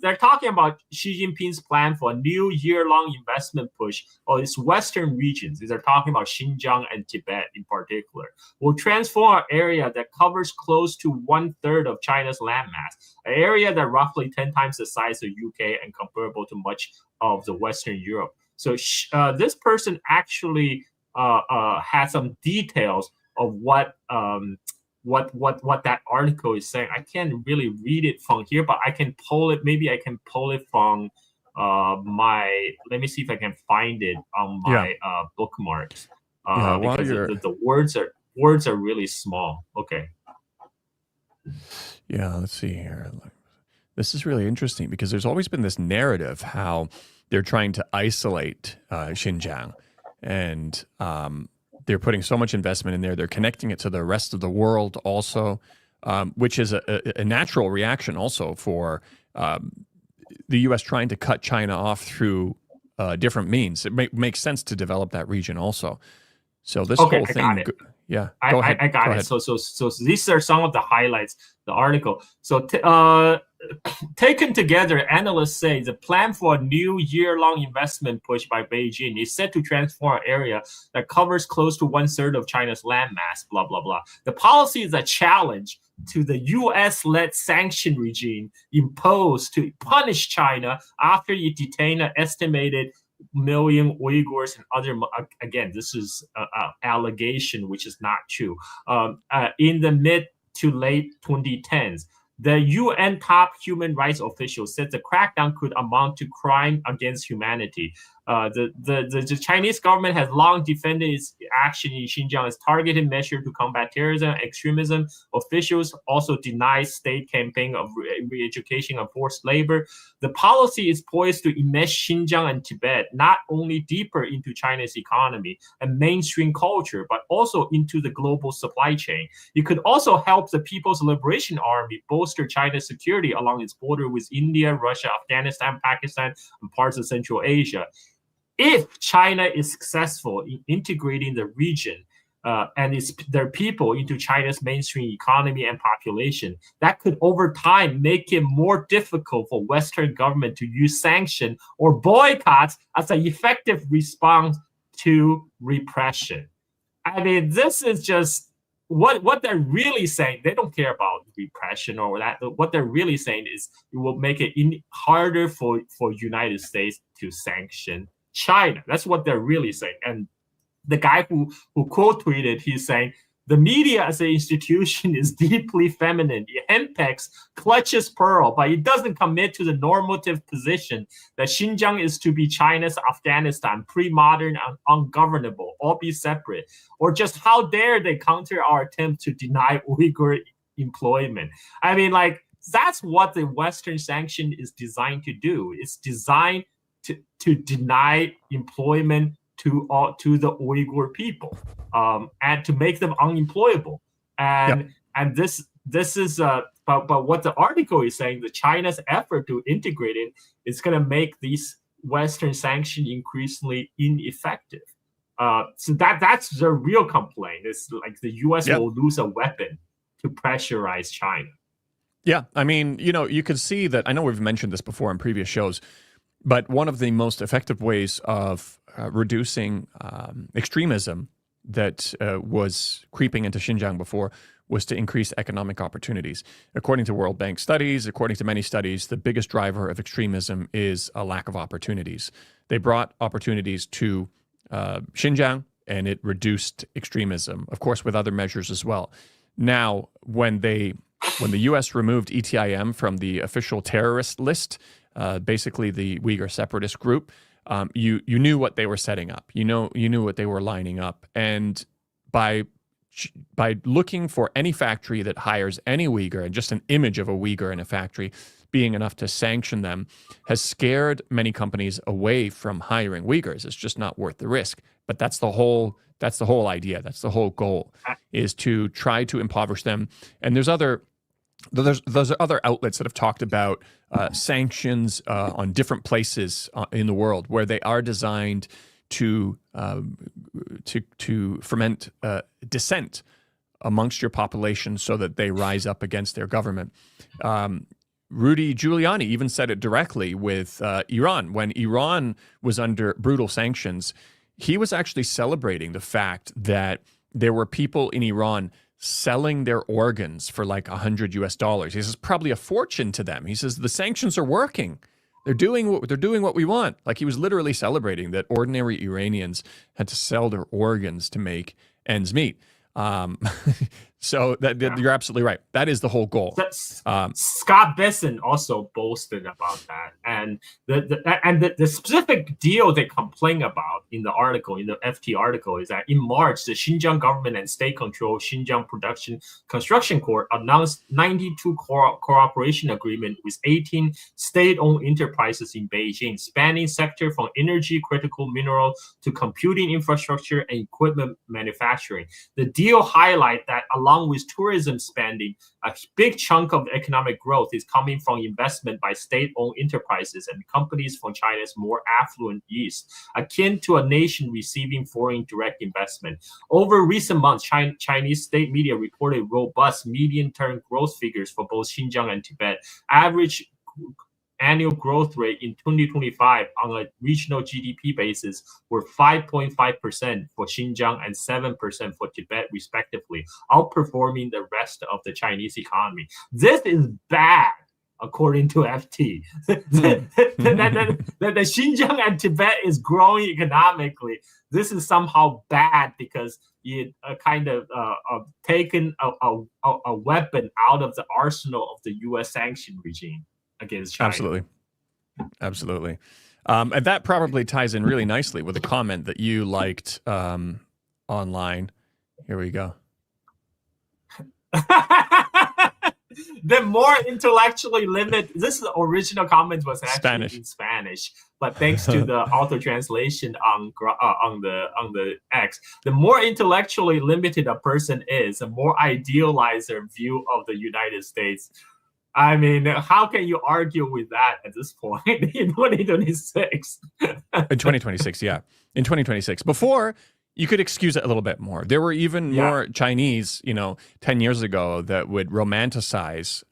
they're talking about Xi Jinping's plan for a new year-long investment push on its western regions. They're talking about Xinjiang and Tibet in particular. Will transform an area that covers close to 1/3 of China's landmass, an area that roughly 10 times the size of UK and comparable to much of the Western Europe. So this person actually had some details of what that article is saying. I can't really read it from here, but I can pull it. Maybe I can pull it from my. Let me see if I can find it on my bookmarks. Because the words are really small. Okay. Yeah, let's see here. This is really interesting because there's always been this narrative how they're trying to isolate Xinjiang, and they're putting so much investment in there. They're connecting it to the rest of the world also, which is a natural reaction also for the U.S. trying to cut China off through different means. It makes sense to develop that region also. So this whole thing, yeah, go ahead. I got it. So these are some of the highlights, the article. So taken together, analysts say the plan for a new year-long investment push by Beijing is set to transform an area that covers close to 1/3 of China's landmass, blah, blah, blah. The policy is a challenge to the U.S.-led sanction regime imposed to punish China after it detained an estimated million Uyghurs and other. Again, this is an allegation which is not true. In the mid to late 2010s, the UN top human rights official said the crackdown could amount to crime against humanity. The Chinese government has long defended its action in Xinjiang as targeted measure to combat terrorism and extremism. Officials also deny state campaign of re-education and forced labor. The policy is poised to immerse Xinjiang and Tibet not only deeper into China's economy and mainstream culture, but also into the global supply chain. It could also help the People's Liberation Army bolster China's security along its border with India, Russia, Afghanistan, Pakistan, and parts of Central Asia. If China is successful in integrating the region and their people into China's mainstream economy and population, that could over time make it more difficult for Western government to use sanction or boycotts as an effective response to repression. I mean, this is just what they're really saying. They don't care about repression or that. What they're really saying is it will make it harder for United States to sanction China. That's what they're really saying. And the guy who quote tweeted, he's saying The media as an institution is deeply feminine. It henpecks, clutches pearl, but it doesn't commit to the normative position that Xinjiang is to be China's Afghanistan, pre-modern and ungovernable, all be separate. Or just how dare they counter our attempt to deny Uyghur employment. I mean, like, that's what the Western sanction is designed to do. It's designed to deny employment to the Uyghur people, and to make them unemployable. And this is but what the article is saying, that China's effort to integrate it is going to make these Western sanctions increasingly ineffective. So that's the real complaint. It's like the U.S. will lose a weapon to pressurize China. Yeah, I mean, you could see that. I know we've mentioned this before in previous shows, but one of the most effective ways of reducing extremism that was creeping into Xinjiang before was to increase economic opportunities. According to World Bank studies, according to many studies, the biggest driver of extremism is a lack of opportunities. They brought opportunities to Xinjiang, and it reduced extremism, of course, with other measures as well. Now, when the U.S. removed ETIM from the official terrorist list, basically the Uyghur separatist group, you knew what they were setting up. You knew what they were lining up, and by looking for any factory that hires any Uyghur, and just an image of a Uyghur in a factory being enough to sanction them, has scared many companies away from hiring Uyghurs. It's just not worth the risk. But that's the whole idea. That's the whole goal, is to try to impoverish them. And there's other outlets that have talked about sanctions on different places in the world where they are designed to foment dissent amongst your population so that they rise up against their government. Rudy Giuliani even said it directly with Iran. When Iran was under brutal sanctions, he was actually celebrating the fact that there were people in Iran selling their organs for like $100. He says probably a fortune to them. He says the sanctions are working. They're doing what we want. Like, he was literally celebrating that ordinary Iranians had to sell their organs to make ends meet. So you're absolutely right. That is the whole goal. Scott Besson also boasted about that, and the specific deal they complain about in the article, in the FT article, is that in March, the Xinjiang government and state-controlled Xinjiang Production Construction Corp announced 92 cooperation agreement with 18 state-owned enterprises in Beijing, spanning sector from energy, critical mineral to computing infrastructure and equipment manufacturing. The deal highlight that along with tourism spending, a big chunk of economic growth is coming from investment by state-owned enterprises and companies from China's more affluent east, akin to a nation receiving foreign direct investment. Over recent months, Chinese state media reported robust medium-term growth figures for both Xinjiang and Tibet. Average annual growth rate in 2025 on a regional GDP basis were 5.5% for Xinjiang and 7% for Tibet, respectively, outperforming the rest of the Chinese economy. This is bad, according to FT. that Xinjiang and Tibet is growing economically. This is somehow bad because it kind of taken a weapon out of the arsenal of the U.S. sanction regime against China. Absolutely. And that probably ties in really nicely with a comment that you liked online. Here we go. The more intellectually limited, this original comment was actually in Spanish, but thanks to the auto translation on the X, the more intellectually limited a person is, the more idealized their view of the United States. I mean, how can you argue with that at this point in 2026? In 2026, yeah. In 2026. Before, you could excuse it a little bit more. There were even more Chinese, 10 years ago that would romanticize,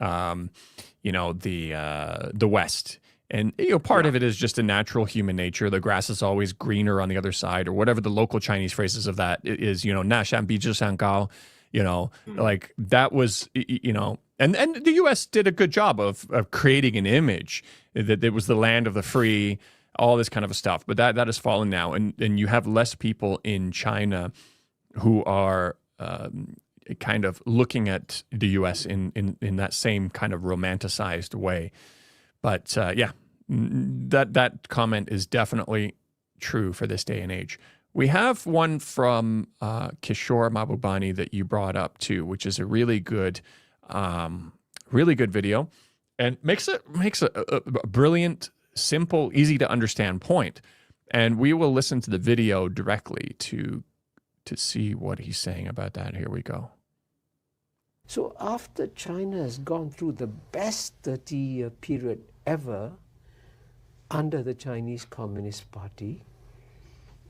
the West. And, part of it is just a natural human nature. The grass is always greener on the other side, or whatever the local Chinese phrases of that is, 那山比之山高, like that was, and the U.S. did a good job of creating an image that it was the land of the free, all this kind of stuff. But that has fallen now, and you have less people in China who are kind of looking at the U.S. in that same kind of romanticized way. But yeah, that comment is definitely true for this day and age. We have one from Kishore Mahbubani that you brought up too, which is a really good video, and makes a brilliant, simple, easy to understand point. And we will listen to the video directly to see what he's saying about that. Here we go. So after China has gone through the best 30-year period ever under the Chinese Communist Party,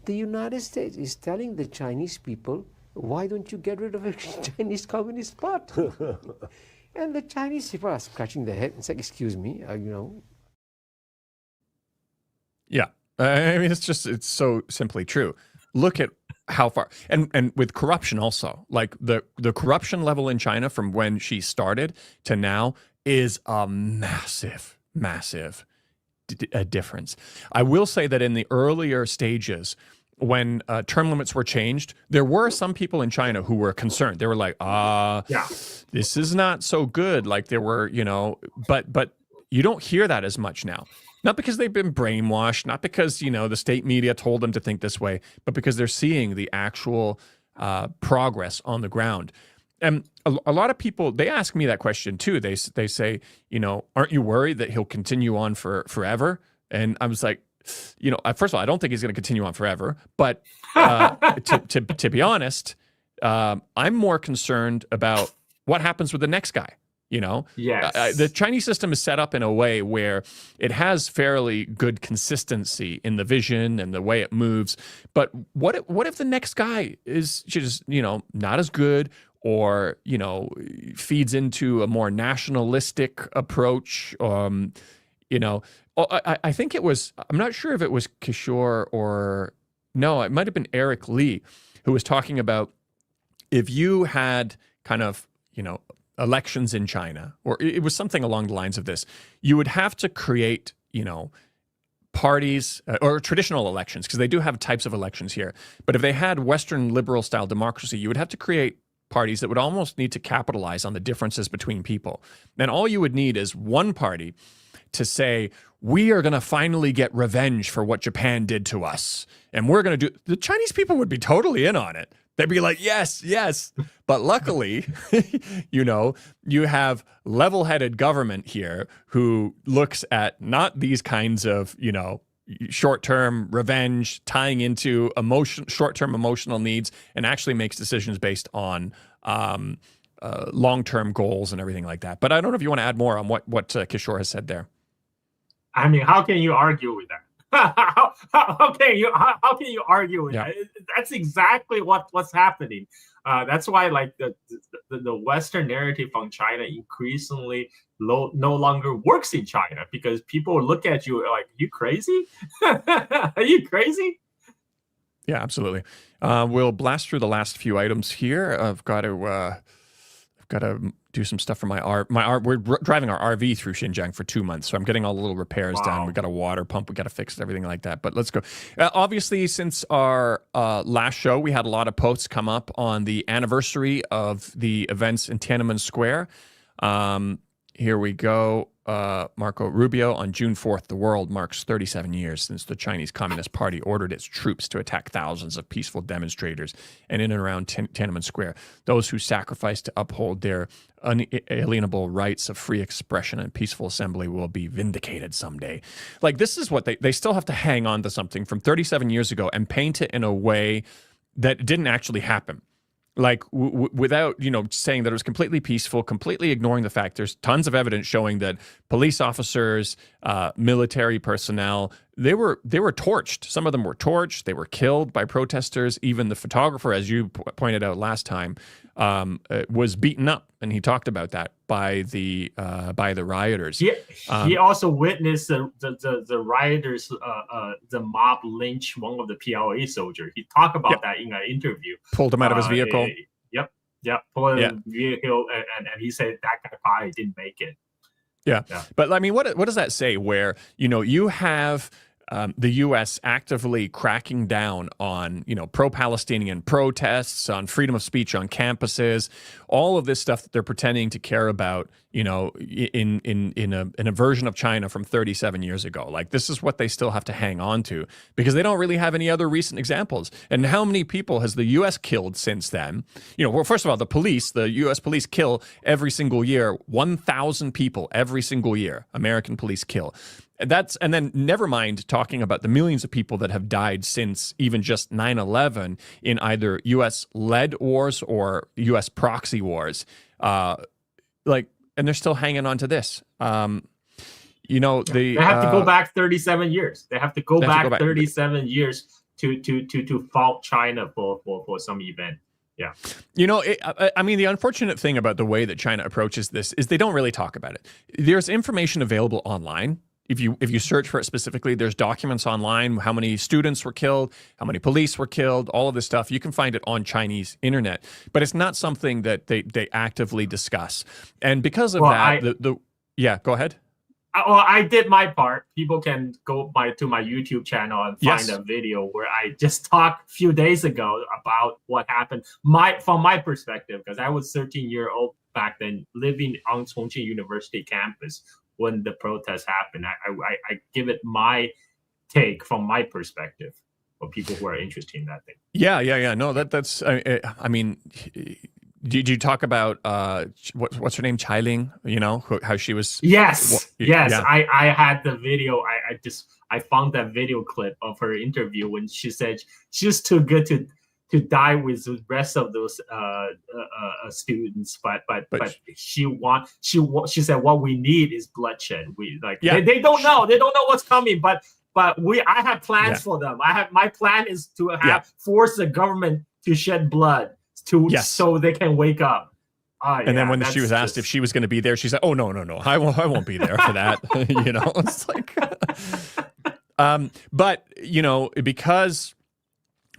the United States is telling the Chinese people, why don't you get rid of the Chinese Communist Party? And the Chinese people are scratching their head and saying, excuse me, Yeah. I mean, it's so simply true. Look at how far, and with corruption also, like the corruption level in China from when she started to now is a massive difference. I will say that in the earlier stages, when term limits were changed, there were some people in China who were concerned. They were like, this is not so good. Like there were, but you don't hear that as much now. Not because they've been brainwashed, not because, the state media told them to think this way, but because they're seeing the actual progress on the ground. And a lot of people, they ask me that question too. They say, aren't you worried that he'll continue on forever? And I was like, first of all, I don't think he's going to continue on forever. But to be honest, I'm more concerned about what happens with the next guy. Yes. The Chinese system is set up in a way where it has fairly good consistency in the vision and the way it moves. But what if the next guy is just, not as good, or, feeds into a more nationalistic approach? I think it was, I'm not sure if it was Kishore or no, it might have been Eric Lee who was talking about if you had kind of, elections in China, or it was something along the lines of this, you would have to create, parties or traditional elections, because they do have types of elections here. But if they had Western liberal style democracy, you would have to create parties that would almost need to capitalize on the differences between people. And all you would need is one party to say, we are going to finally get revenge for what Japan did to us. And we're going to do, the Chinese people would be totally in on it. They'd be like, yes, yes. But luckily, you have level-headed government here who looks at not these kinds of, short-term revenge tying into short-term emotional needs, and actually makes decisions based on long-term goals and everything like that. But I don't know if you want to add more on what Kishore has said there. I mean, how can you argue with that? how can you argue with that? That's exactly what's happening. That's why, like, the Western narrative on China increasingly no longer works in China, because people look at you like, you crazy? Are you crazy? Yeah, absolutely. We'll blast through the last few items here. I've got to do some stuff for my RV. We're driving our RV through Xinjiang for 2 months, so I'm getting all the little repairs done. We got a water pump, we got to fix it, everything like that. But let's go. Obviously, since our last show, we had a lot of posts come up on the anniversary of the events in Tiananmen Square. Here we go. Marco Rubio, on June 4th, the world marks 37 years since the Chinese Communist Party ordered its troops to attack thousands of peaceful demonstrators and in and around Tiananmen Square. Those who sacrificed to uphold their unalienable rights of free expression and peaceful assembly will be vindicated someday. Like, this is what they still have to hang on to something from 37 years ago and paint it in a way that didn't actually happen. Like, without, saying that it was completely peaceful, completely ignoring the fact there's tons of evidence showing that police officers, military personnel, they were torched. Some of them were torched. They were killed by protesters. Even the photographer, as you pointed out last time, was beaten up, and he talked about that by the rioters. He also witnessed the rioters, the mob lynch one of the PLA soldiers. He talked about that in an interview. Pulled him out of his vehicle. Pulled him out of the vehicle, and he said that guy probably didn't make it. Yeah. But I mean, what does that say? Where you have the U.S. actively cracking down on, pro-Palestinian protests, on freedom of speech on campuses, all of this stuff that they're pretending to care about, in a version of China from 37 years ago. Like, this is what they still have to hang on to because they don't really have any other recent examples. And how many people has the U.S. killed since then? Well, first of all, the U.S. police kill every single year, 1,000 people every single year. American police kill. And then never mind talking about the millions of people that have died since even just 9/11 in either U.S.-led wars or U.S. proxy wars. And they're still hanging on to this. They have to go back 37 years. They have to go back 37 years to fault China for some event. Yeah. The unfortunate thing about the way that China approaches this is they don't really talk about it. There's information available online. If you search for it specifically, there's documents online, how many students were killed, how many police were killed, all of this stuff. You can find it on Chinese internet, but it's not something that they actively discuss. And because of that, go ahead. I did my part. People can go to my YouTube channel and find a video where I just talked a few days ago about what happened. From my perspective, because I was 13-year-old back then, living on Chongqing University campus when the protests happened. I give it my take from my perspective for people who are interested in that thing. Yeah. No, that's. Did you talk about what's her name, Chai Ling? How she was. Yes. Yeah. I had the video. I found that video clip of her interview when she said she's too good to die with the rest of those students, but she said what we need is bloodshed. They don't know what's coming, but I have plans for them. My plan is to force the government to shed blood so they can wake up. And then when she was asked if she was going to be there, she said, "Oh no, I won't be there for that." It's like, but because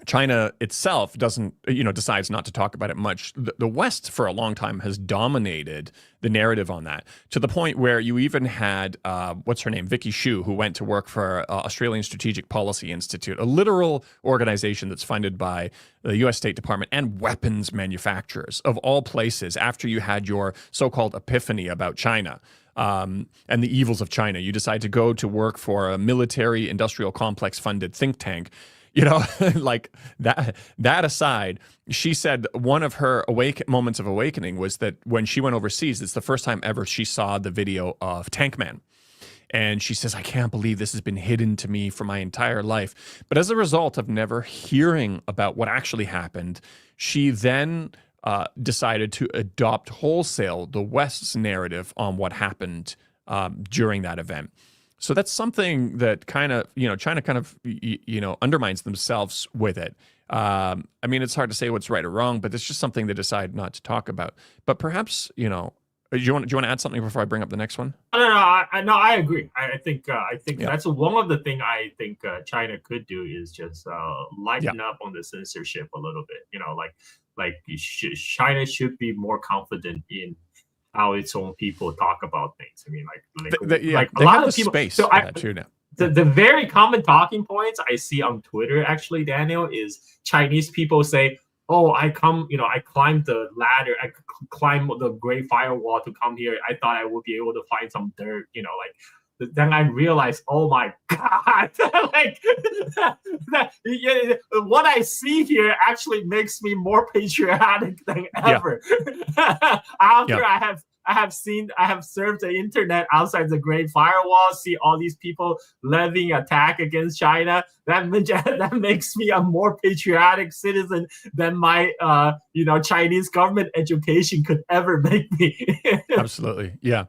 China itself doesn't, decides not to talk about it much. The West for a long time has dominated the narrative on that, to the point where you even had, what's her name, Vicky Xu, who went to work for Australian Strategic Policy Institute, a literal organization that's funded by the U.S. State Department and weapons manufacturers of all places. After you had your so-called epiphany about China, and the evils of China, you decide to go to work for a military industrial complex funded think tank. Like that aside, she said one of her moments of awakening was that when she went overseas, it's the first time ever she saw the video of Tank Man. And she says, I can't believe this has been hidden to me for my entire life. But as a result of never hearing about what actually happened, she then decided to adopt wholesale the West's narrative on what happened during that event. So that's something that China kind of undermines themselves with it. It's hard to say what's right or wrong, but it's just something they decide not to talk about. But perhaps, do you want to add something before I bring up the next one? No, I agree. I think that's one of the things I think China could do is just lighten up on the censorship a little bit. China should be more confident in how its own people talk about things. A lot of people. Space so the very common talking points I see on Twitter, actually, Daniel, is Chinese people say, "Oh, I climbed the ladder, I climbed the Great Firewall to come here. I thought I would be able to find some dirt." Then I realized, oh my God, what I see here actually makes me more patriotic than ever. After I have served the internet outside the Great Firewall, see all these people levying attack against China. That makes me a more patriotic citizen than my Chinese government education could ever make me. Absolutely, yeah.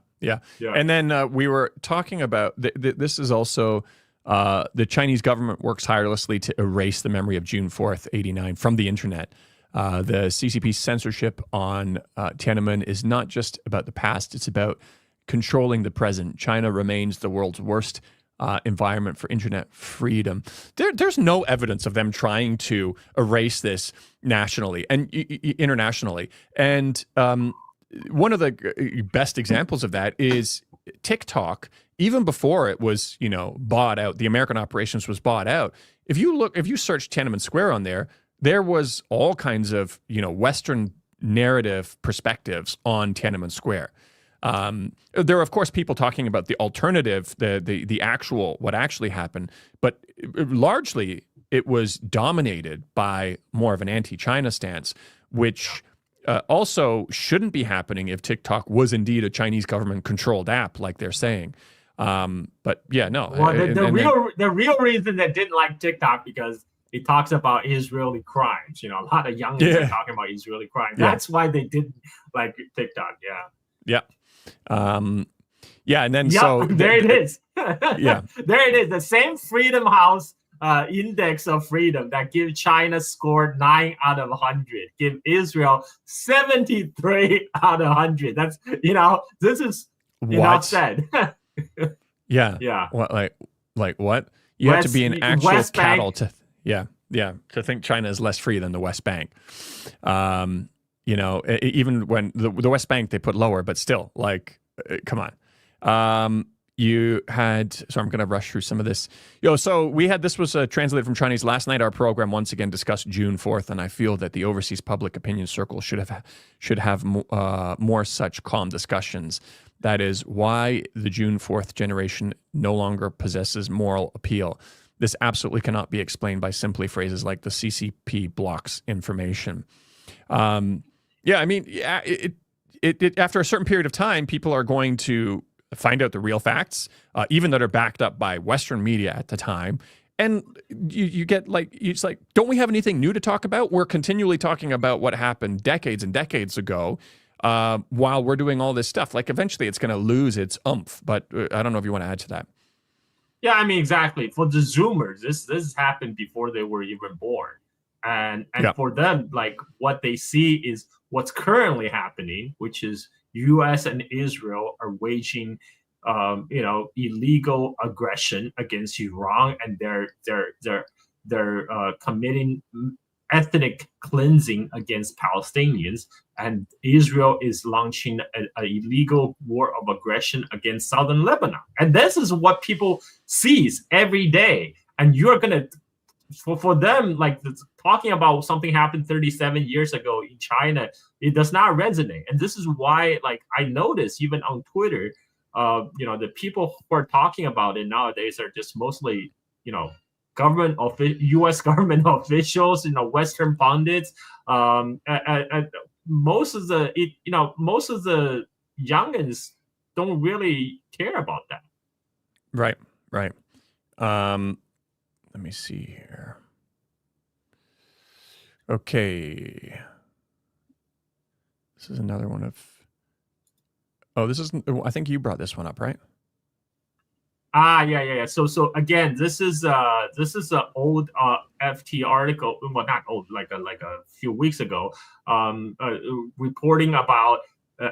And then we were talking about this is also the Chinese government works tirelessly to erase the memory of June 4th, 1989 from the internet. The CCP's censorship on Tiananmen is not just about the past, it's about controlling the present. China remains the world's worst environment for internet freedom. There's no evidence of them trying to erase this nationally and internationally. And one of the best examples of that is TikTok even before it was, bought out, the American operations was bought out. If you search Tiananmen Square on there was all kinds of, Western narrative perspectives on Tiananmen Square. There are, of course, people talking about the alternative, the actual, what actually happened, but largely it was dominated by more of an anti-China stance, which also shouldn't be happening if TikTok was indeed a Chinese government-controlled app, like they're saying. But yeah, no. Well, the real reason they didn't like TikTok because it talks about Israeli crimes. A lot of youngins are talking about Israeli crimes. That's why they didn't like TikTok. Yeah. And then there it is. Yeah, there it is. The same Freedom House index of freedom that give China scored 9 out of 100, give Israel 73 out of 100. That's this is enough said. Yeah. What like what? You have to be an actual West cattle Bank. to think China is less free than the West Bank. Even when the West Bank they put lower, but still, come on. You had, so I'm going to rush through some of this. So this was translated from Chinese last night. Our program once again discussed June 4th, and I feel that the overseas public opinion circle should have more such calm discussions. That is why the June 4th generation no longer possesses moral appeal. This absolutely cannot be explained by simply phrases like the CCP blocks information. It after a certain period of time, people are going to find out the real facts, even that are backed up by Western media at the time. And you get it's like, don't we have anything new to talk about? We're continually talking about what happened decades and decades ago while we're doing all this stuff. Eventually it's going to lose its oomph. But I don't know if you want to add to that. Yeah, exactly. For the Zoomers, this happened before they were even born. And for them, what they see is what's currently happening, which is U.S. and Israel are waging, illegal aggression against Iran, and they're committing ethnic cleansing against Palestinians, and Israel is launching an illegal war of aggression against southern Lebanon. And this is what people sees every day. And you're gonna. For them, talking about something happened 37 years ago in China, it does not resonate. And this is why, I notice even on Twitter, the people who are talking about it nowadays are just mostly, U.S. government officials, Western pundits. Most of the youngins don't really care about that. Right. Let me see here. Okay. This is another one of... I think you brought this one up, right? Yeah. So again, this is an old FT article. Well, not old, like a few weeks ago, reporting about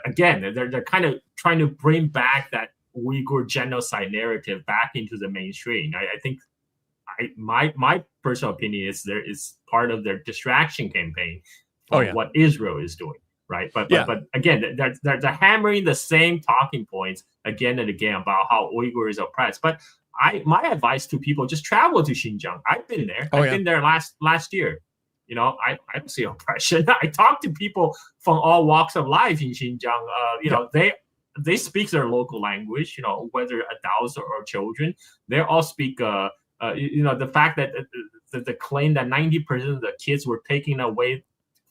again. They're kind of trying to bring back that Uyghur genocide narrative back into the mainstream. I think my personal opinion is there is part of their distraction campaign for what Israel is doing. Right. But again, they're hammering the same talking points again and again about how Uyghur is oppressed. But my advice to people, just travel to Xinjiang. I've been there. I've been there last year. I don't see oppression. I talk to people from all walks of life in Xinjiang. They speak their local language, whether adults or children. They all speak the fact that the claim that 90% of the kids were taken away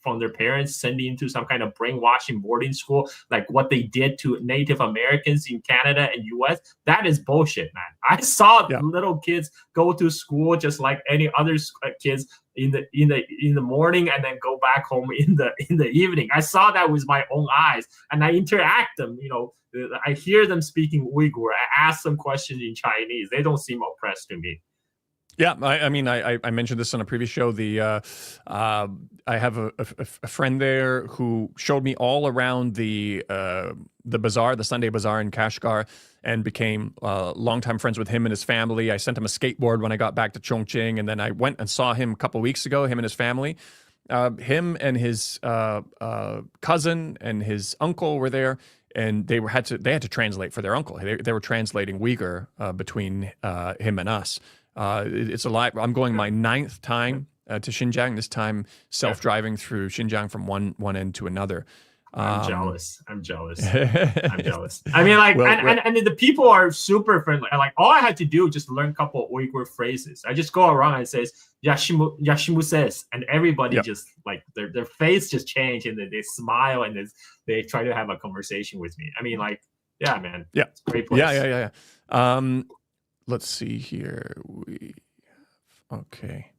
from their parents, sending into some kind of brainwashing boarding school, like what they did to Native Americans in Canada and U.S. That is bullshit, man. I saw little kids go to school just like any other kids in the morning and then go back home in the evening. I saw that with my own eyes, and I interact them. I hear them speaking Uyghur. I ask them questions in Chinese. They don't seem oppressed to me. Yeah, I mentioned this on a previous show. I have a friend there who showed me all around the bazaar, the Sunday bazaar in Kashgar, and became longtime friends with him and his family. I sent him a skateboard when I got back to Chongqing, and then I went and saw him a couple of weeks ago. Him and his family, him and his cousin and his uncle were there. and they had to translate for their uncle. They were translating Uyghur between him and us. It's a lot. I'm going my 9th time to Xinjiang. This time self-driving through Xinjiang from one end to another. I'm jealous. I'm jealous. I mean, like, and the people are super friendly. Like, all I had to do was just learn a couple of Uyghur phrases. I just go around and says Yashimu says, and everybody just like their face just changed, and they smile, and they try to have a conversation with me. I mean, like, yeah, man, it's a great place. Yeah. Let's see here. Okay.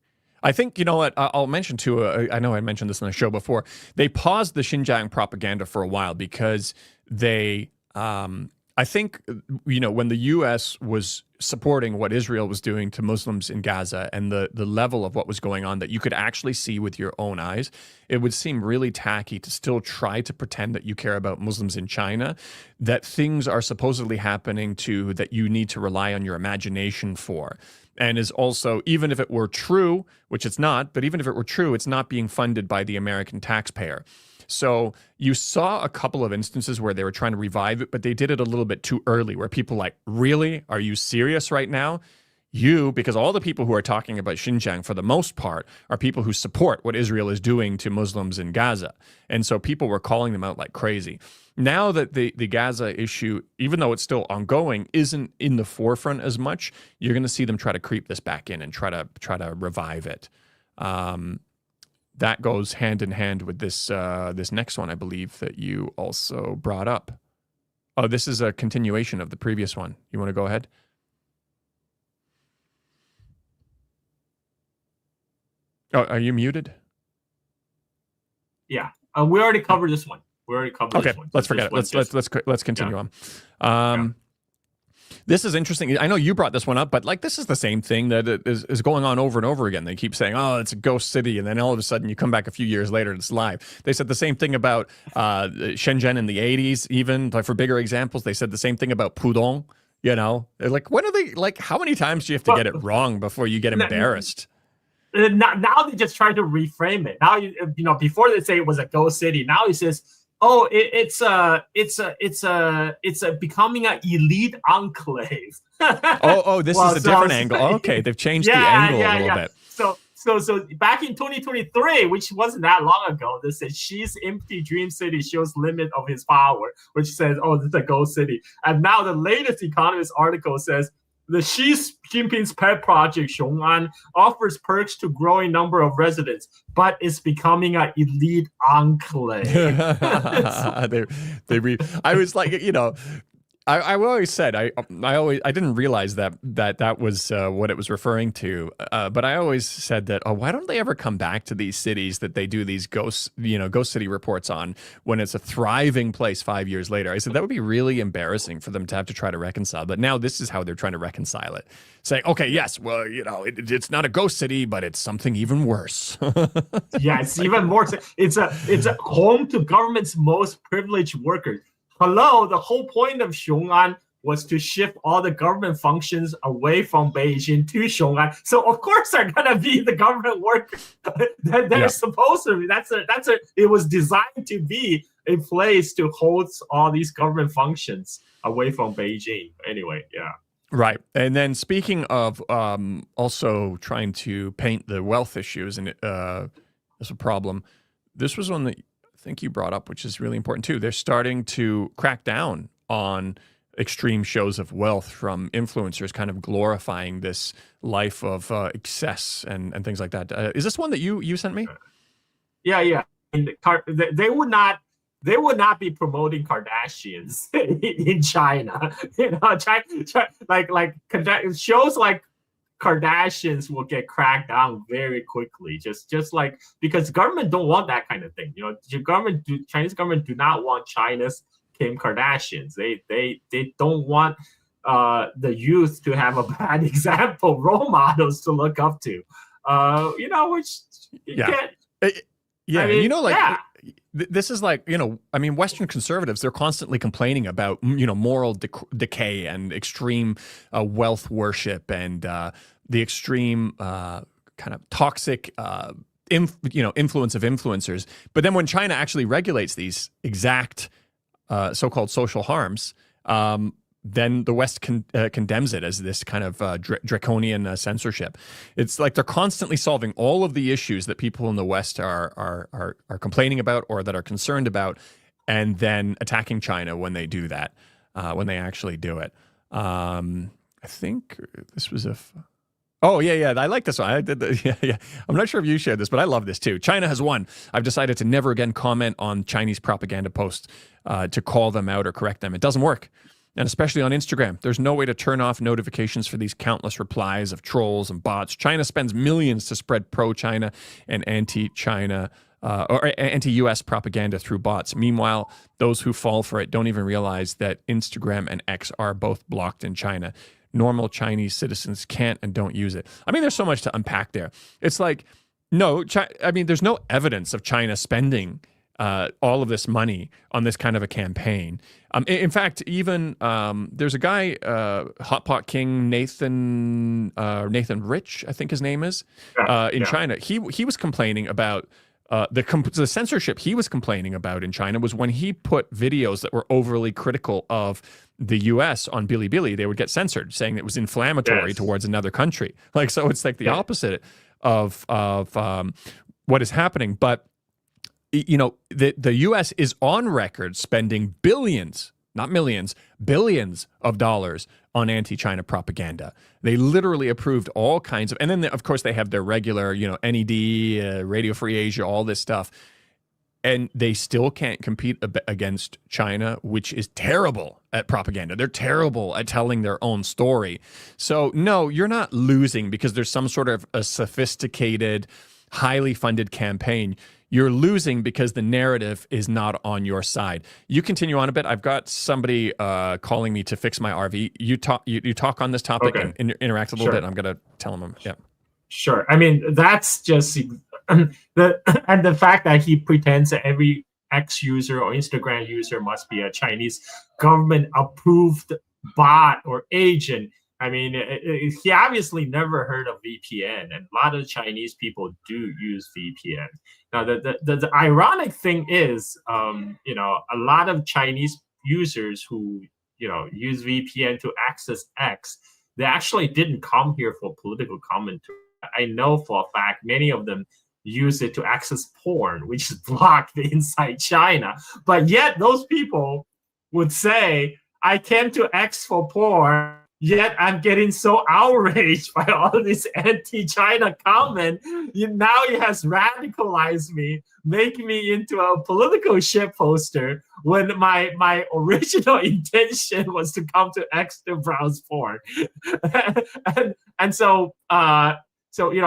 I think, you know what, I'll mention too, I know I mentioned this on the show before, they paused the Xinjiang propaganda for a while because they, I think, you know, when the U.S. was supporting what Israel was doing to Muslims in Gaza and the level of what was going on that you could actually see with your own eyes, it would seem really tacky to still try to pretend that you care about Muslims in China, that things are supposedly happening to that you need to rely on your imagination for. And is also, even if it were true, which it's not, but even if it were true, it's not being funded by the American taxpayer. So you saw a couple of instances where they were trying to revive it, but they did it a little bit too early, where people like, really? Are you serious right now? Because all the people who are talking about Xinjiang, for the most part, are people who support what Israel is doing to Muslims in Gaza. And so people were calling them out like crazy. Now that the Gaza issue, even though it's still ongoing, isn't in the forefront as much, you're going to see them try to creep this back in and try to revive it. That goes hand in hand with this next one, I believe, that you also brought up. Oh, this is a continuation of the previous one. You want to go ahead? Oh, are you muted? Yeah, we already covered this one. Okay, let's forget it. Let's continue on. This is interesting. I know you brought this one up, but like this is the same thing that is going on over and over again. They keep saying, "Oh, it's a ghost city," and then all of a sudden you come back a few years later and it's live. They said the same thing about Shenzhen in the 80s. Even like for bigger examples, they said the same thing about Pudong. You know, like when are they? Like how many times do you have to get it wrong before you get embarrassed? Now they just try to reframe it. Now you know before they say it was a ghost city. Now it says, "Oh, it's becoming an elite enclave." This is a different angle. Okay, they've changed the angle a little bit. So back in 2023, which wasn't that long ago, they said Xi's empty dream city shows limit of his power, which says, "Oh, this is a ghost city." And now the latest Economist article says, the Xi Jinping's pet project, Xiong'an, offers perks to growing number of residents, but it's becoming an elite enclave. I was like, you know, I always said I didn't realize that was what it was referring to, but I always said that why don't they ever come back to these cities that they do these ghost city reports on when it's a thriving place 5 years later? I said that would be really embarrassing for them to have to try to reconcile. But now this is how they're trying to reconcile it, saying, okay, yes, well, you know, it's not a ghost city, but it's something even worse. Yeah, it's even more. It's a home to government's most privileged workers. Hello, the whole point of Xiong'an was to shift all the government functions away from Beijing to Xiong'an. So of course they're gonna be the government workers that they're supposed to be. It was designed to be a place to hold all these government functions away from Beijing. Anyway, yeah. Right. And then speaking of also trying to paint the wealth issues and as a problem, this was one that I think you brought up, which is really important too. They're starting to crack down on extreme shows of wealth from influencers, kind of glorifying this life of excess and things like that. Is this one that you sent me? Yeah. And they would not be promoting Kardashians in China. You know, like shows like Kardashians will get cracked down very quickly, just like because government don't want that kind of thing. You know, Chinese government do not want China's Kim Kardashians. They don't want the youth to have a bad example, role models to look up to. You know, which you can't. I mean, you know, like this is like, you know, I mean, Western conservatives, they're constantly complaining about, you know, moral decay and extreme wealth worship and the extreme kind of toxic, influence of influencers. But then when China actually regulates these exact so-called social harms, then the West condemns it as this kind of draconian censorship. It's like they're constantly solving all of the issues that people in the West are complaining about or that are concerned about, and then attacking China when they do that, when they actually do it. I think this was Oh, yeah. I like this one. I did yeah. I'm not sure if you shared this, but I love this too. China has won. I've decided to never again comment on Chinese propaganda posts to call them out or correct them. It doesn't work. And especially on Instagram, there's no way to turn off notifications for these countless replies of trolls and bots. China spends millions to spread pro-China and anti-China or anti-US propaganda through bots. Meanwhile, those who fall for it don't even realize that Instagram and X are both blocked in China. Normal Chinese citizens can't and don't use it. I mean, there's so much to unpack there. It's like, no, there's no evidence of China spending all of this money on this kind of a campaign. In fact, even there's a guy, Hot Pot King Nathan Rich, I think his name is, in China. He was complaining about the censorship he was complaining about in China was when he put videos that were overly critical of the U.S. on Bilibili, they would get censored, saying it was inflammatory towards another country. Like, so it's like the opposite of what is happening. But you know, the U.S. is on record spending billions, not millions, billions of dollars on anti-China propaganda. They literally approved all kinds of, and then of course they have their regular, NED, Radio Free Asia, all this stuff. And they still can't compete against China, which is terrible at propaganda. They're terrible at telling their own story. So no, you're not losing because there's some sort of a sophisticated, highly funded campaign. You're losing because the narrative is not on your side. You continue on a bit. I've got somebody calling me to fix my RV. You talk on this topic and interact a little bit. I'm going to tell him. Yeah. Sure. I mean, that's just the fact that he pretends that every X user or Instagram user must be a Chinese government approved bot or agent. I mean, he obviously never heard of VPN, and a lot of Chinese people do use VPN. Now, the ironic thing is, a lot of Chinese users who, use VPN to access X, they actually didn't come here for political commentary. I know for a fact many of them use it to access porn, which is blocked inside China. But yet those people would say, I came to X for porn, yet I'm getting so outraged by all this anti-China comment. Now it has radicalized me, making me into a political shitposter when my original intention was to come to X to browse porn. So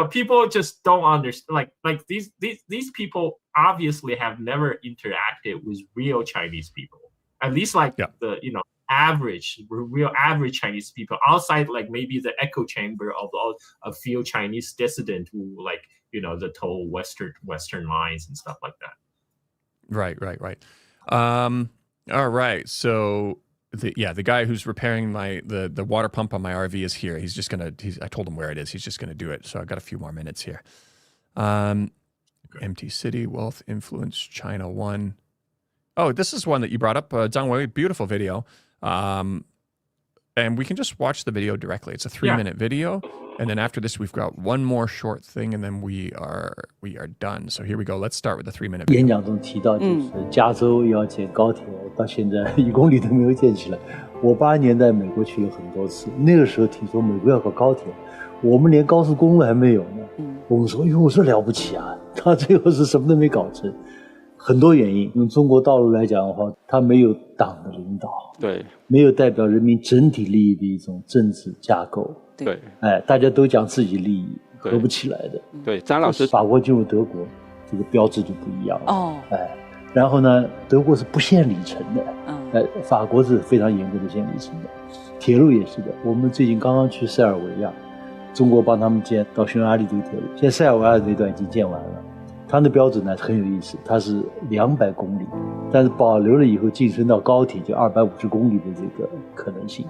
people just don't understand. Like these people obviously have never interacted with real Chinese people. At least the real average Chinese people outside, like maybe the echo chamber of a few Chinese dissident who the total Western lines and stuff like that. Right. All right. So the guy who's repairing the water pump on my RV is here. I told him where it is. He's just gonna do it. So I've got a few more minutes here. Empty city, wealth, influence, China won. Oh, this is one that you brought up, Zhang Wei. Beautiful video. And we can just watch the video directly. It's a 3-minute video. And then after this, we've got one more short thing, and then we are done. So here we go. Let's start with the 3-minute video. 演讲中提到，就是加州要建高铁，到现在1公里都没有建起来。我80年代美国去了很多次，那个时候听说美国要搞高铁，我们连高速公路还没有呢。我们说，哟，这了不起啊！他最后是什么都没搞成。很多原因，用中国道路来讲的话，它没有党的领导，对，没有代表人民整体利益的一种政治架构，对，大家都讲自己利益，合不起来的。对，张老师，法国进入德国，这个标志就不一样了。然后呢，德国是不限里程的，法国是非常严格的限里程的，铁路也是的。我们最近刚刚去塞尔维亚，中国帮他们建到匈牙利这个铁路，现在塞尔维亚这段已经建完了。它的标准呢很有意思，它是200公里，但是保留了以后晋升到高铁就250公里的这个可能性。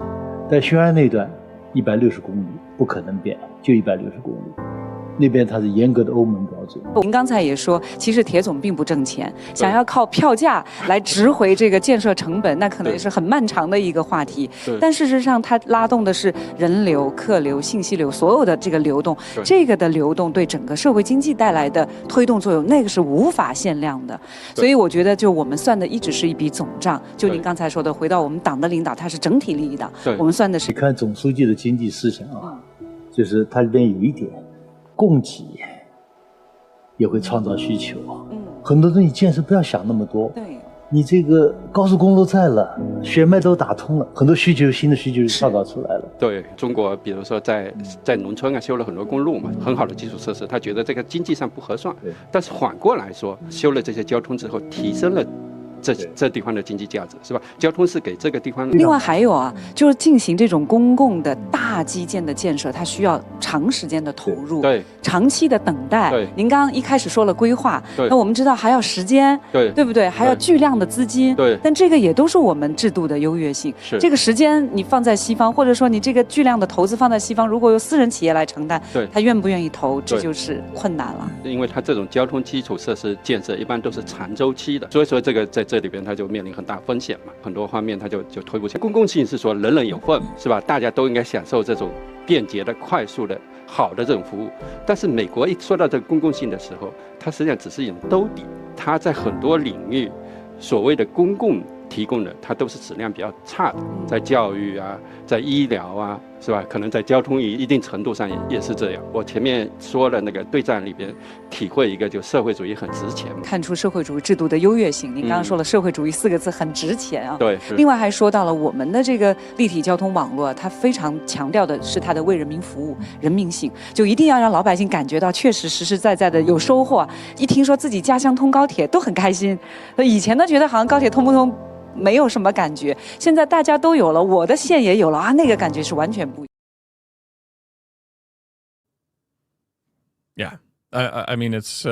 但匈牙利那段160公里不可能变，就160公里。那边它是严格的欧盟标准。您刚才也说，其实铁总并不挣钱，想要靠票价来值回这个建设成本，那可能也是很漫长的一个话题。但事实上，它拉动的是人流、客流、信息流所有的这个流动，这个的流动对整个社会经济带来的推动作用，那个是无法限量的。所以我觉得，就我们算的一直是一笔总账。就您刚才说的，回到我们党的领导，它是整体利益党，我们算的是。你看总书记的经济思想啊，就是它里边有一点，供给也会创造需求。很多东西建设不要想那么多。对。你这个高速公路在了，血脉都打通了，很多需求，新的需求就创造出来了。对中国，比如说在农村啊修了很多公路嘛，很好的基础设施，他觉得这个经济上不合算。但是反过来说，修了这些交通之后，提升了这地方的经济价值，是吧？交通是给这个地方。另外还有啊，就是进行这种公共的大基建的建设，它需要长时间的投入，对，长期的等待。对，您刚刚一开始说了规划，那我们知道还要时间，对不对？还要巨量的资金，对。但这个也都是我们制度的优越性。是这个时间你放在西方，或者说你这个巨量的投资放在西方，如果由私人企业来承担，对，他愿不愿意投，这就是困难了。因为它这种交通基础设施建设一般都是长周期的，所以说这个在这里边它就面临很大风险嘛，很多方面它就推不起来。公共性是说人人有份，是吧？大家都应该享受这种便捷的、快速的、好的这种服务。但是美国一说到这个公共性的时候，它实际上只是一种兜底，它在很多领域所谓的公共提供的，它都是质量比较差的，在教育啊，在医疗啊，是吧？可能在交通一定程度上也是这样。我前面说了那个对战里边，体会一个就社会主义很值钱，看出社会主义制度的优越性。您刚刚说了社会主义4个字很值钱啊。对。另外还说到了我们的这个立体交通网络，它非常强调的是它的为人民服务、人民性，就一定要让老百姓感觉到确实实实在在的有收获。一听说自己家乡通高铁都很开心，以前都觉得好像高铁通不通没有什么感觉，现在大家都有了，我的线也有了啊，那个感觉是完全不一样。Yeah, I mean it's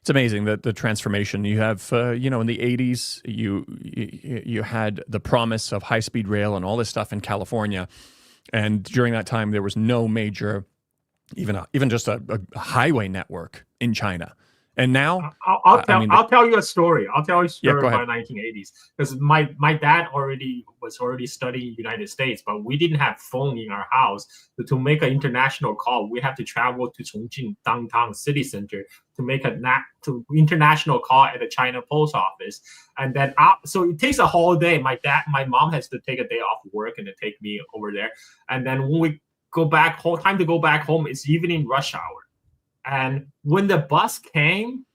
amazing that the transformation you have. In the 80s, you had the promise of high-speed rail and all this stuff in California, and during that time there was no major, even just a highway network in China. And now, I'll tell you a story. I'll tell you a story about 1980s because my dad was already studying United States, but we didn't have phone in our house. So to make an international call, we have to travel to Chongqing downtown city center to make international call at the China post office, and then so it takes a whole day. My mom has to take a day off work and to take me over there, and then when we go back home, time to go back home, it's evening rush hour. And when the bus came,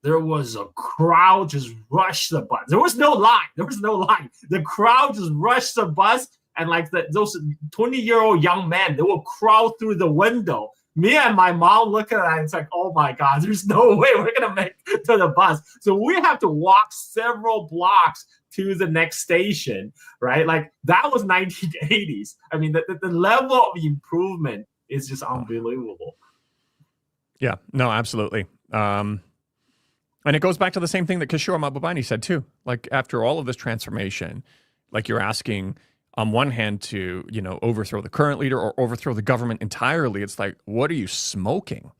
there was a crowd just rushed the bus. There was no line. The crowd just rushed the bus. And like those 20-year-old young men, they will crawl through the window. Me and my mom look at that and it's like, oh my God, there's no way we're going to make it to the bus. So we have to walk several blocks to the next station, right? Like that was 1980s. I mean, the level of improvement is just unbelievable. Yeah, no, absolutely. And it goes back to the same thing that Kishore Mahbubani said too. Like after all of this transformation, like you're asking on one hand to, overthrow the current leader or overthrow the government entirely. It's like, what are you smoking?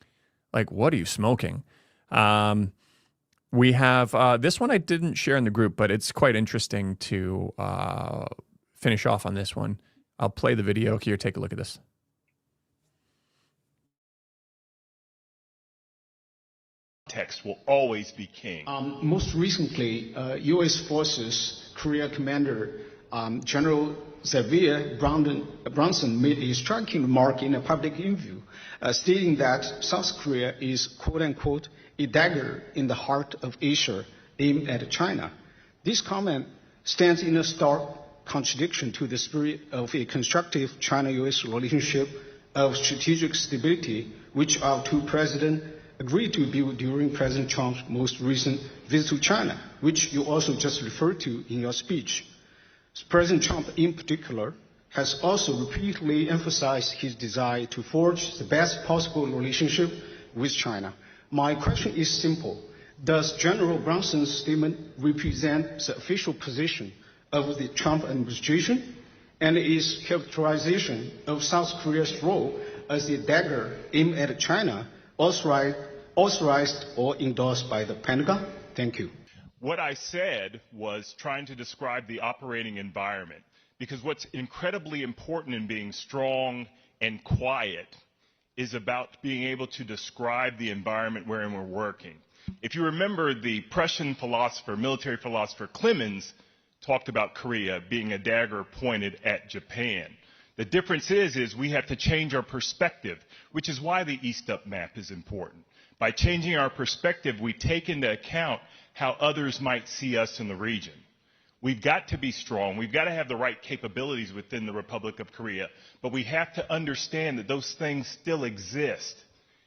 Like, what are you smoking? We have this one I didn't share in the group, but it's quite interesting to finish off on this one. I'll play the video here. Take a look at this. Text will always be king. Most recently, U.S. Forces Korea Commander General Xavier Bronson made a striking remark in a public interview, stating that South Korea is, quote-unquote, a dagger in the heart of Asia aimed at China. This comment stands in a stark contradiction to the spirit of a constructive China-U.S. relationship of strategic stability, which our two presidents agreed to build during President Trump's most recent visit to China, which you also just referred to in your speech. President Trump, in particular, has also repeatedly emphasized his desire to forge the best possible relationship with China. My question is simple. Does General Bronson's statement represent the official position of the Trump administration and its characterization of South Korea's role as a dagger aimed at China authorized or endorsed by the Pentagon? Thank you. What I said was trying to describe the operating environment, because what's incredibly important in being strong and quiet is about being able to describe the environment wherein we're working. If you remember, the Prussian philosopher, military philosopher Clemens talked about Korea being a dagger pointed at Japan. The difference is we have to change our perspective, which is why the East Up map is important. By changing our perspective, we take into account how others might see us in the region. We've got to be strong. We've got to have the right capabilities within the Republic of Korea, but we have to understand that those things still exist,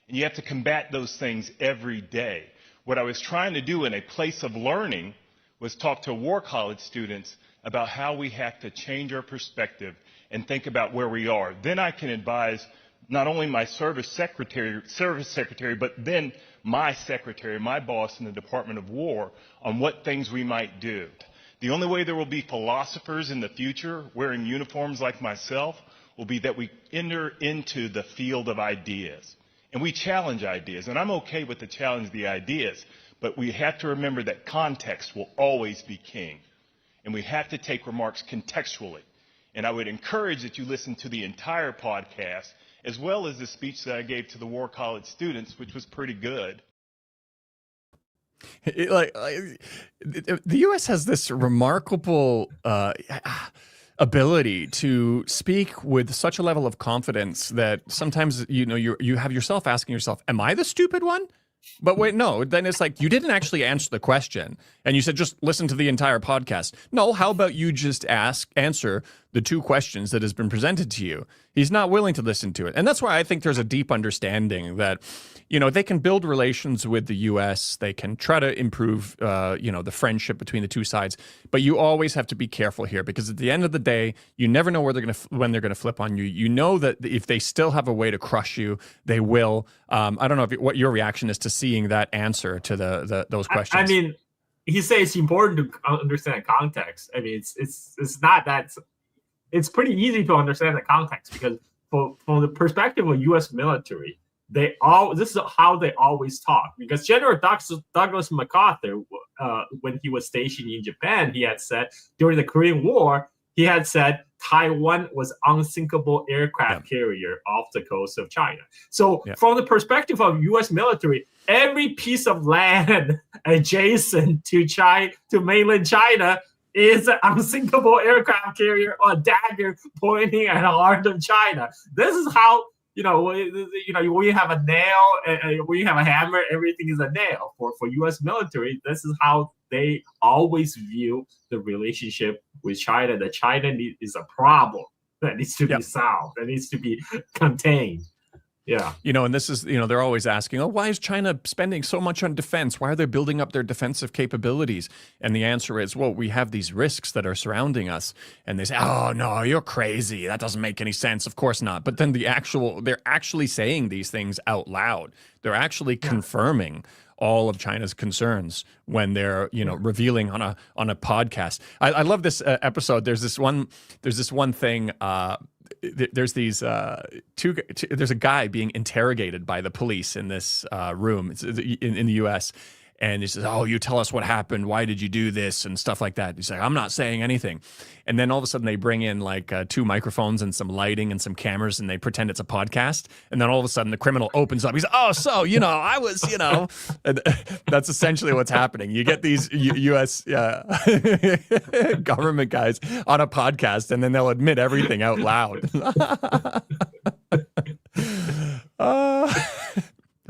and you have to combat those things every day. What I was trying to do in a place of learning was talk to War College students about how we have to change our perspective and think about where we are. Then I can advise not only my service secretary, but then my secretary, my boss in the Department of War, on what things we might do. The only way there will be philosophers in the future wearing uniforms like myself will be that we enter into the field of ideas. And we challenge ideas. And I'm okay with the challenge of the ideas, but we have to remember that context will always be king. And we have to take remarks contextually. And I would encourage that you listen to the entire podcast, as well as the speech that I gave to the War College students, which was pretty good. The U.S. has this remarkable ability to speak with such a level of confidence that sometimes you have yourself asking yourself, "Am I the stupid one?" But wait, no. Then it's like you didn't actually answer the question, and you said just listen to the entire podcast. No, how about you just answer the two questions that has been presented to you? He's not willing to listen to it, and that's why I think there's a deep understanding that they can build relations with the U.S. They can try to improve the friendship between the two sides, but you always have to be careful here, because at the end of the day, you never know when they're gonna flip on you. You know that if they still have a way to crush you, they will. I don't know what your reaction is to seeing that answer to those questions. I mean, he says it's important to understand context. I mean, it's not that. It's pretty easy to understand the context, because from the perspective of U.S. military, this is how they always talk. Because General Douglas MacArthur, when he was stationed in Japan, he had said during the Korean War, he had said Taiwan was unsinkable aircraft carrier off the coast of China. So from the perspective of U.S. military, every piece of land adjacent to mainland China is an unsinkable aircraft carrier or dagger pointing at the heart of China. This is how when you have a nail, when you have a hammer, everything is a nail. For U.S. military, this is how they always view the relationship with China. That China is a problem that needs to be solved, that needs to be contained. Yeah. And this is, they're always asking, why is China spending so much on defense? Why are they building up their defensive capabilities? And the answer is, well, we have these risks that are surrounding us. And they say, oh, no, you're crazy. That doesn't make any sense. Of course not. But then they're actually saying these things out loud. They're actually confirming all of China's concerns when they're, revealing on a podcast. I love this episode. There's this one thing. There's these there's a guy being interrogated by the police in this room in the U.S. And he says, "Oh, you tell us what happened. Why did you do this?" and stuff like that. He's like, "I'm not saying anything." And then all of a sudden they bring in like two microphones and some lighting and some cameras, and they pretend it's a podcast. And then all of a sudden the criminal opens up. He's like, "Oh, so I was, And that's essentially what's happening. You get these U.S. government guys on a podcast, and then they'll admit everything out loud.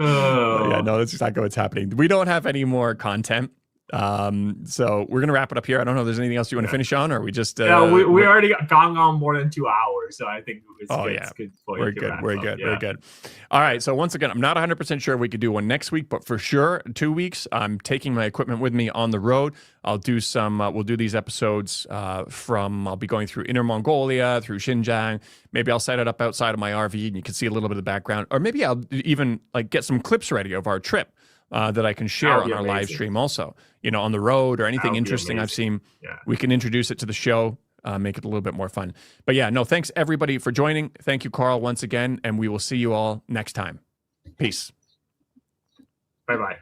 Yeah, no, that's exactly what's happening. We don't have any more content. So we're going to wrap it up here. I don't know if there's anything else you want to finish on, or we just... we already gone on more than 2 hours, so I think it's good. We're good. All right, so once again, I'm not 100% sure we could do one next week, but for sure, 2 weeks, I'm taking my equipment with me on the road. I'll do we'll do these episodes I'll be going through Inner Mongolia, through Xinjiang. Maybe I'll set it up outside of my RV and you can see a little bit of the background. Or maybe I'll even get some clips ready of our trip. That I can share on our live stream also, on the road or anything interesting I've seen. Yeah. We can introduce it to the show, make it a little bit more fun. But thanks everybody for joining. Thank you, Carl, once again, and we will see you all next time. Peace. Bye bye.